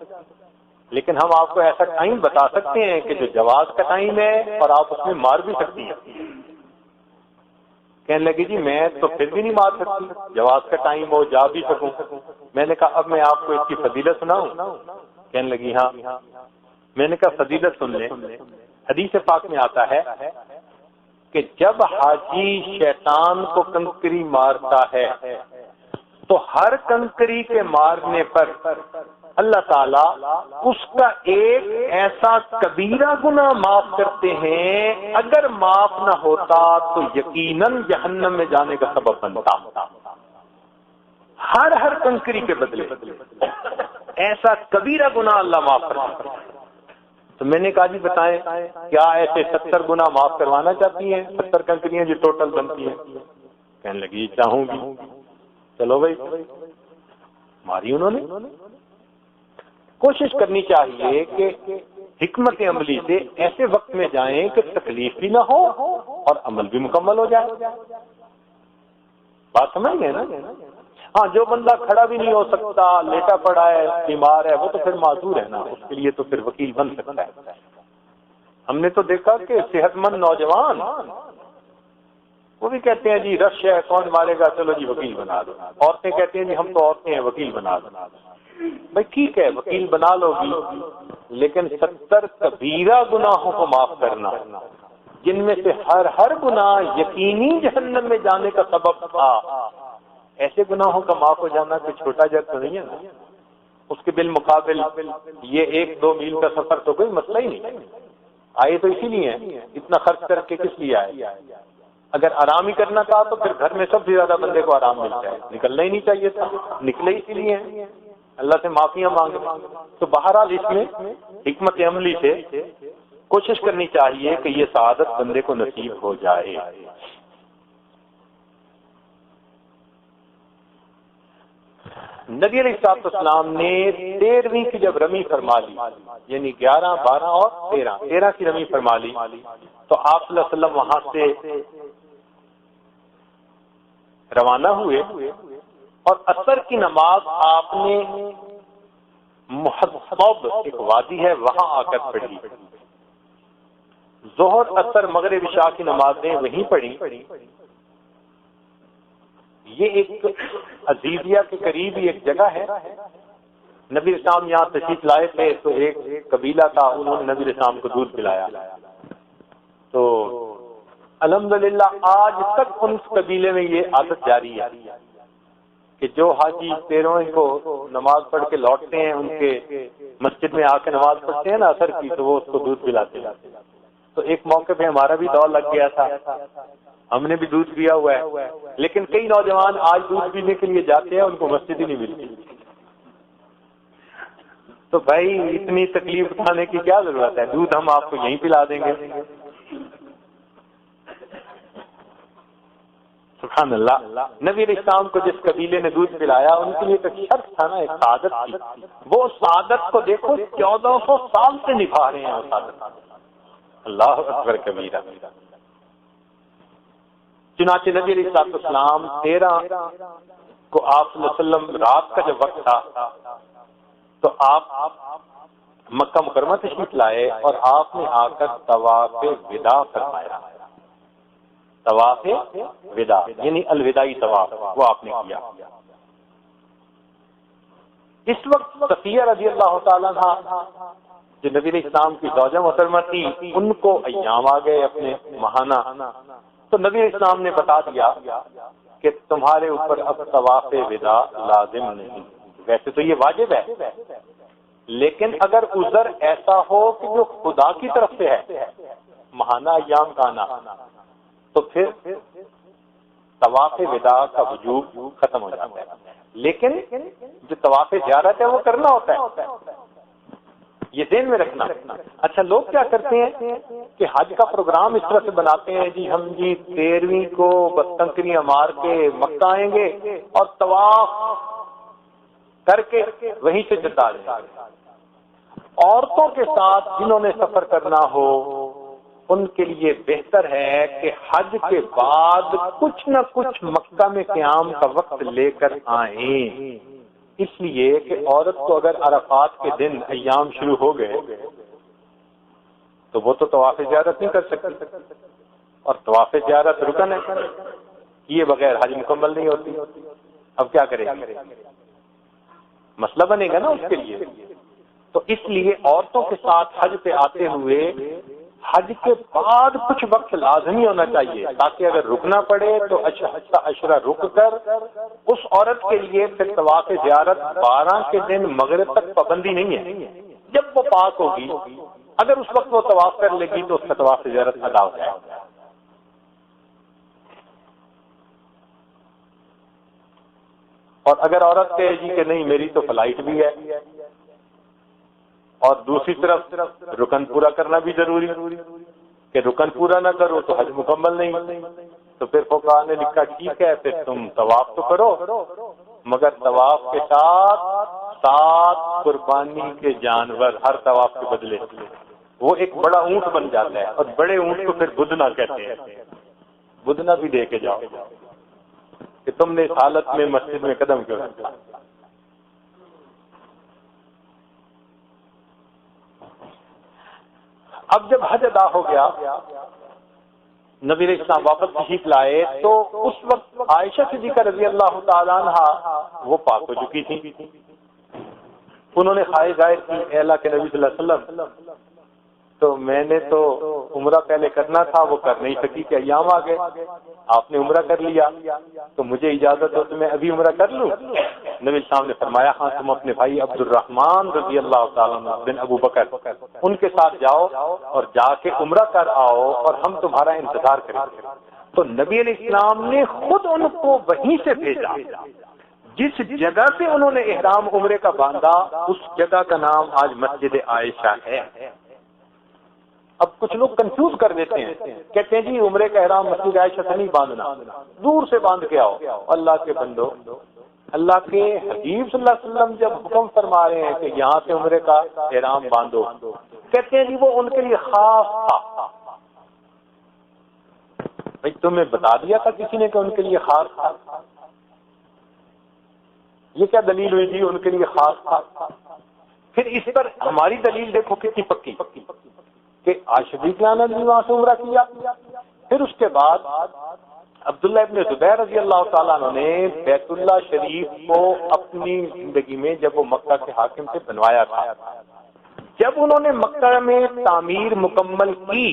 لیکن ہم آپ کو ایسا ٹائم بتا سکتے ہیں کہ جو جواز کا ٹائم ہے اور آپ اس میں مار بھی سکتی ہیں. کہنے لگی جی میں تو پھر بھی نہیں مار سکتی, جواز کا ٹائم ہو, جا بھی سکوں. میں نے کہا اب میں آپ کو اس کی فضیلت سناؤں؟ کہنے لگی ہاں. میں نے کہا فضیلت سن لیں. حدیث پاک میں آتا ہے کہ جب حاجی شیطان کو کنکری مارتا ہے تو ہر کنکری کے مارنے پر اللہ تعالیٰ اس کا ایک ایسا کبیرہ گناہ معاف کرتے ہیں, اگر معاف نہ ہوتا تو یقیناً جہنم میں جانے کا سبب بنتا. ہر کنکری کے بدلے ایسا کبیرہ گناہ اللہ معاف کرتا. تو میں نے کہا جی بتائیں کیا ایسے 70 گناہ معاف کروانا چاہتی ہیں؟ 70 کنکریاں جو ٹوٹل بنتی ہیں. کہنے لگی چاہوں گی. چلو بھائی ماری انہوں نے. کوشش کرنی چاہیے کہ حکمت عملی سے ایسے وقت میں جائیں کہ تکلیف بھی نہ ہو اور عمل بھی مکمل ہو جائے. بات سمجھ گئے نا؟ ہاں جو بندہ کھڑا بھی نہیں ہو سکتا, لیٹا پڑا ہے, بیمار ہے, وہ تو پھر معذور ہے نا, اس کے لیے تو پھر وکیل بن سکتا ہے. ہم نے تو دیکھا کہ صحت مند نوجوان وہ بھی کہتے ہیں جی رش ہے کون مارے گا, چلو جی وکیل بنا دو. عورتیں کہتی ہیں جی ہم تو عورتیں ہیں وکیل بنا دو. بھائی ٹھیک ہے وکیل بنا لو گی, لیکن 70 کبیرہ گناہوں کو معاف کرنا جن میں سے ہر گناہ یقینی جہنم میں جانے کا سبب تھا, ایسے گناہوں کا معاف ہو جانا کوئی چھوٹا جگ تو نہیں ہے نا. اس کے بالمقابل یہ 1-2 میل کا سفر تو کوئی مسئلہ ہی نہیں. آئے تو اسی لیے ہیں, اتنا خرچ کر کے کس لیے آئے؟ اگر آرام ہی کرنا تھا تو پھر گھر میں سب سے زیادہ بندے کو آرام ملتا ہے, نکلنا ہی نہیں چاہیے تھا. نکلے اسی لیے ہیں, اللہ سے معافیاں مانگے. تو بہرحال اس میں حکمت عملی سے کوشش کرنی چاہیے کہ یہ سعادت بندے کو نصیب ہو جائے. نبی علیہ الصلوۃ والسلام نے 13ویں کی جب رمی فرما لی, یعنی 11, 12 اور 13 کی رمی فرما لی, تو آپ صلی اللہ علیہ وسلم وہاں سے روانہ ہوئے اور عصر کی نماز آپ نے محصب ایک وادی ہے وہاں آ کر پڑھی. ظہر عصر مغرب عشاء کی نمازیں وہیں پڑھی. یہ ایک عزیزیہ کے قریب ہی ایک جگہ ہے. نبی اسلام یہاں تشریف لائے تھے تو ایک قبیلہ تھا, انہوں نے نبی اسلام کو دودھ پلایا. تو الحمدللہ آج تک ان قبیلے میں یہ عادت جاری ہے کہ جو حاجی 13 کو نماز پڑھ کے لوٹتے ہیں, ان کے مسجد میں آ کے نماز پڑھتے ہیں نا عصر کی, تو وہ اس کو دودھ پلاتے ہیں. تو ایک موقع پہ ہمارا بھی دور لگ گیا تھا, ہم نے بھی دودھ پیا ہوا ہے, لیکن کئی نوجوان آج دودھ پینے کے لیے جاتے ہیں, ان کو مسجد ہی نہیں ملتی. تو بھائی اتنی تکلیف اٹھانے کی کیا ضرورت ہے, دودھ ہم آپ کو یہیں پلا دیں گے. سبحان اللہ. نبی علیہ السلام کو جس قبیلے نے دودھ پلایا ان کے لیے ایک شرط تھا نا, ایک سعادت تھی. وہ سعادت کو دیکھو 1400 سال سے نبھا رہے ہیں وہ سعادت. اللہ اکبر کبیرہ. چنانچہ نبی علیہ السلام 13 کو آپ صلی اللہ علیہ وسلم رات کا جب وقت تھا تو آپ مکہ مکرمہ تشریف لائے اور آپ نے آ کر طواف وداع فرمایا. طواف وداع یعنی الوداعی طواف وہ آپ نے کیا. اس وقت صفیہ رضی اللہ تعالیٰ عنہا جو نبی علیہ السلام کی زوجہ محترمہ تھی, ان کو ایام آ گئے اپنے ماہانہ. تو نبی علیہ السلام نے بتا دیا کہ تمہارے اوپر اب طواف وداع لازم نہیں. ویسے تو یہ واجب ہے, لیکن اگر عذر ایسا ہو کہ جو خدا کی طرف سے ہے, ماہانہ ایام کا آنا, تو پھر طواف وداع کا وجوب ختم ہو جاتا ہے. لیکن جو طواف زیارت ہے وہ کرنا ہوتا ہے, یہ ذہن میں رکھنا. اچھا, لوگ کیا کرتے ہیں کہ حج کا پروگرام اس طرح سے بناتے ہیں, جی ہم جی 13ویں کو بستنکریاں مار کے مکہ آئیں گے اور طواف کر کے وہیں سے چلا جائیں گے. عورتوں کے ساتھ جنہوں نے سفر کرنا ہو ان کے لیے بہتر ہے کہ حج کے بعد کچھ نہ کچھ مکہ میں قیام کا وقت لے کر آئیں. اس لیے کہ عورت کو اگر عرفات کے دن ایام شروع ہو گئے تو وہ تو طواف زیارت نہیں کر سکتی, اور طواف زیارت رکن ہے, یہ بغیر حج مکمل نہیں ہوتی. اب کیا کریں گے, مسئلہ بنے گا نا اس کے لیے. تو اس لیے عورتوں کے ساتھ حج پہ آتے ہوئے حج کے بعد کچھ وقت لازمی ہونا چاہیے, تاکہ اگر رکنا پڑے تو عشرہ رک کر اس عورت کے لیے پھر طواف زیارت 12 کے دن مغرب تک پابندی نہیں ہے. جب وہ پاک ہوگی اگر اس وقت وہ طواف کر لے گی تو اس کا طواف زیارت ادا ہو جائے گا. اور اگر عورت کہے جی کہ نہیں میری تو فلائٹ بھی ہے اور دوسری طرف رکن پورا کرنا بھی ضروری کہ رکن پورا نہ کرو تو حج مکمل نہیں, تو پھر فقہاء نے لکھا ٹھیک ہے پھر تم طواف تو کرو, مگر طواف کے ساتھ 7 قربانی کے جانور ہر طواف کے بدلے. وہ ایک بڑا اونٹ بن جاتا ہے, اور بڑے اونٹ کو پھر بدنا کہتے ہیں. بدنا بھی دے کے جاؤ کہ تم نے اس حالت میں مسجد میں قدم کیوں رکھا. اب جب حج ادا ہو گیا, نبی علیہ السلام واپس تشریف لائے, تو اس وقت عائشہ صدیقہ رضی اللہ تعالیٰ عنہا وہ پاک ہو چکی تھی. انہوں نے خواہش ظاہر کی, اے اللہ کے نبی صلی اللہ علیہ وسلم, تو میں نے تو عمرہ پہلے کرنا تھا, وہ کر نہیں سکی کہ ایام آ گئے, آپ نے عمرہ کر لیا, تو مجھے اجازت ہو تو میں ابھی عمرہ کر لوں. نبی السلام نے فرمایا ہاں, تم اپنے بھائی عبد الرحمن رضی اللہ تعالیٰ عنہ بن ابو بکر ان کے ساتھ جاؤ اور جا کے عمرہ کر آؤ, اور ہم تمہارا انتظار کریں گے. تو نبی علیہ السلام نے خود ان کو وہیں سے بھیجا. جس جگہ سے انہوں نے احرام عمرے کا باندھا اس جگہ کا نام آج مسجد عائشہ ہے. اب کچھ لوگ کنفیوز کر دیتے ہیں, کہتے ہیں جی عمرے کا احرام مسجد عائشہ سے نہیں باندھنا, دور سے باندھ کے آؤ. اللہ کے بندو, اللہ کے حبیب صلی اللہ علیہ وسلم جب حکم فرما رہے ہیں کہ یہاں سے عمرے کا احرام باندھو, کہتے ہیں جی وہ ان کے لیے خاص تھا. بھائی تمہیں بتا دیا تھا کسی نے کہ ان کے لیے خاص تھا, یہ کیا دلیل ہوئی تھی ان کے لیے خاص تھا؟ پھر اس پر ہماری دلیل دیکھو کتنی پکی کہ عائشہ رضی اللہ عنہا نے وہاں سے عمرہ کیا. پھر اس کے بعد عبداللہ ابن زبیر رضی اللہ تعالیٰ عنہ نے بیت اللہ شریف کو اپنی زندگی میں جب وہ مکہ کے حاکم سے بنوایا تھا، جب انہوں نے مکہ میں تعمیر مکمل کی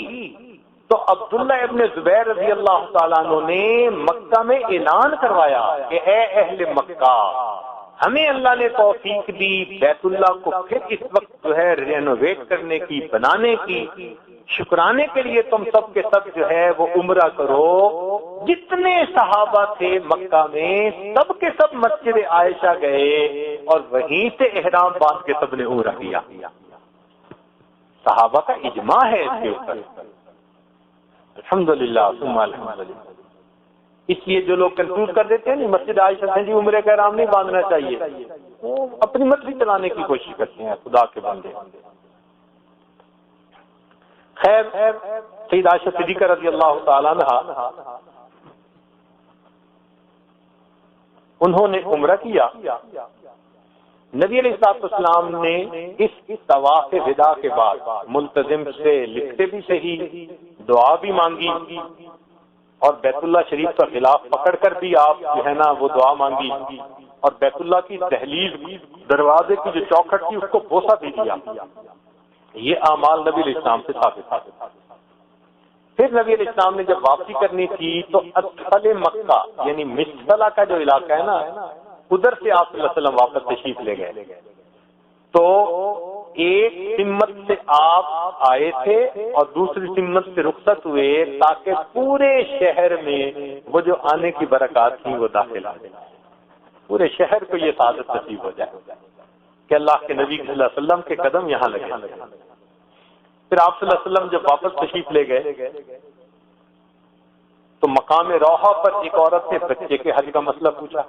تو عبداللہ ابن زبیر رضی اللہ تعالیٰ عنہ نے مکہ میں اعلان کروایا کہ اے اہل مکہ، ہمیں اللہ نے توفیق دی بیت اللہ کو پھر اس وقت جو ہے رینوویٹ کرنے کی، بنانے کی، شکرانے کے لیے تم سب کے سب جو ہے وہ عمرہ کرو. جتنے صحابہ تھے مکہ میں سب کے سب مسجد عائشہ گئے اور وہیں سے احرام باندھ کے سب نے عمرہ کیا. صحابہ کا اجماع ہے اس کے اوپر، الحمدللہ ثم الحمدللہ. اس لیے جو لوگ کنفیوز کر دیتے ہیں مسجد عائشہ سے جی عمرے کا احرام نہیں باندھنا چاہیے، وہ اپنی مرضی چلانے کی کوشش کرتے ہیں خدا کے بندے. خیر، سیدہ عائشہ صدیقہ رضی اللہ تعالیٰ عنہا انہوں نے عمرہ کیا. نبی علیہ السلام نے اس طواف وداع کے بعد ملتزم سے لکھتے بھی صحیح، دعا بھی مانگی اور بیت اللہ شریف کا خلاف پکڑ کر بھی آپ جو ہے نا وہ دعا مانگی، اور بیت اللہ کی دہلیز دروازے کی جو چوکھٹ تھی اس کو بوسہ بھی دیا. یہ اعمال نبی علیہ السلام سے ثابت ہے. پھر نبی علیہ السلام نے جب واپسی کرنی تھی تو اسفل مکہ یعنی مسفلہ کا جو علاقہ ہے نا ادھر سے آپ صلی اللہ علیہ وسلم واپس تشریف لے گئے. تو ایک سمت سے آپ آئے تھے اور دوسری سمت سے رخصت ہوئے تاکہ پورے شہر میں وہ جو آنے کی برکات تھیں وہ داخل آ جائیں، پورے شہر کو یہ سعادت نصیب ہو جائے کہ اللہ کے نبی صلی اللہ علیہ وسلم کے قدم یہاں لگے. پھر آپ صلی اللہ علیہ وسلم جب واپس تشریف لے گئے تو مقام روحہ پر ایک عورت نے بچے کے حج کا مسئلہ پوچھا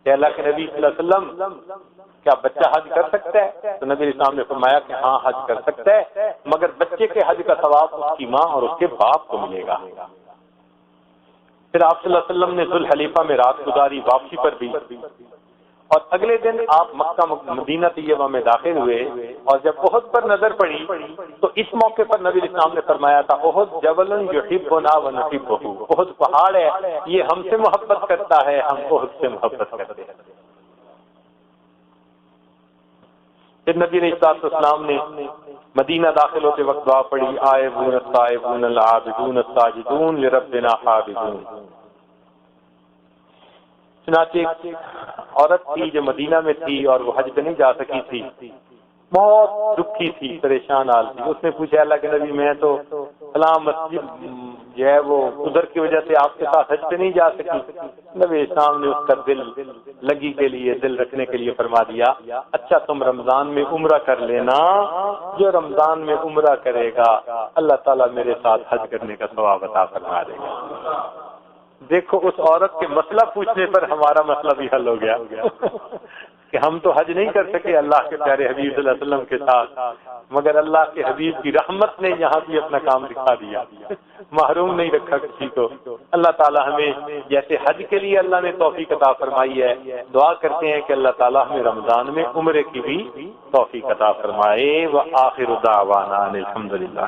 کہ اللہ کے نبی صلی اللہ علیہ وسلم کیا بچہ حج کر سکتا ہے؟ تو نبی اسلام نے فرمایا کہ ہاں حج کر سکتا ہے، مگر بچے کے حج کا ثواب اس کی ماں اور اس کے باپ کو ملے گا. پھر آپ صلی اللہ علیہ وسلم نے ذوالحلیفہ میں رات گزاری، واپسی پر بھی، اور اگلے دن آپ مکہ مدینہ طیبہ میں داخل ہوئے. اور جب احد پر نظر پڑی تو اس موقع پر نبی اسلام نے فرمایا تھا احد جبل یحبنا ونحبہ، احد پہاڑ ہے یہ ہم سے محبت کرتا ہے، ہم احد سے محبت کرتے ہیں. پھر نبی علیہ السلام نے مدینہ داخل ہوتے وقت دعا پڑھی آئبون الطائبون العابدون الساجدون لربنا حامدون. چنانچہ ایک عورت تھی جو مدینہ میں تھی اور وہ حج پہ نہیں جا سکی تھی، بہت دکھی تھی، پریشان حال تھی. اس نے پوچھا اللہ کے نبی میں تو فلاں مسجد جو ہے وہ ادھر کی وجہ سے آپ کے ساتھ حج پہ نہیں جا سکی. نبی اسلام نے اس کا دل لگی کے لیے، دل رکھنے کے لیے فرما دیا اچھا تم رمضان میں عمرہ کر لینا، جو رمضان میں عمرہ کرے گا اللہ تعالیٰ میرے ساتھ حج کرنے کا ثواب عطا فرما دے گا. دیکھو اس عورت کے مسئلہ پوچھنے پر ہمارا مسئلہ بھی حل ہو گیا کہ ہم تو حج نہیں کر سکے اللہ کے پیارے حبیب صلی اللہ علیہ وسلم کے ساتھ، مگر اللہ کے حبیب کی رحمت نے یہاں بھی اپنا کام دکھا دیا، محروم نہیں رکھا کسی کو. اللہ تعالیٰ ہمیں جیسے حج کے لیے اللہ نے توفیق عطا فرمائی ہے، دعا کرتے ہیں کہ اللہ تعالیٰ ہمیں رمضان میں عمرے کی بھی توفیق عطا فرمائے. وآخر دعوانا الحمدللہ.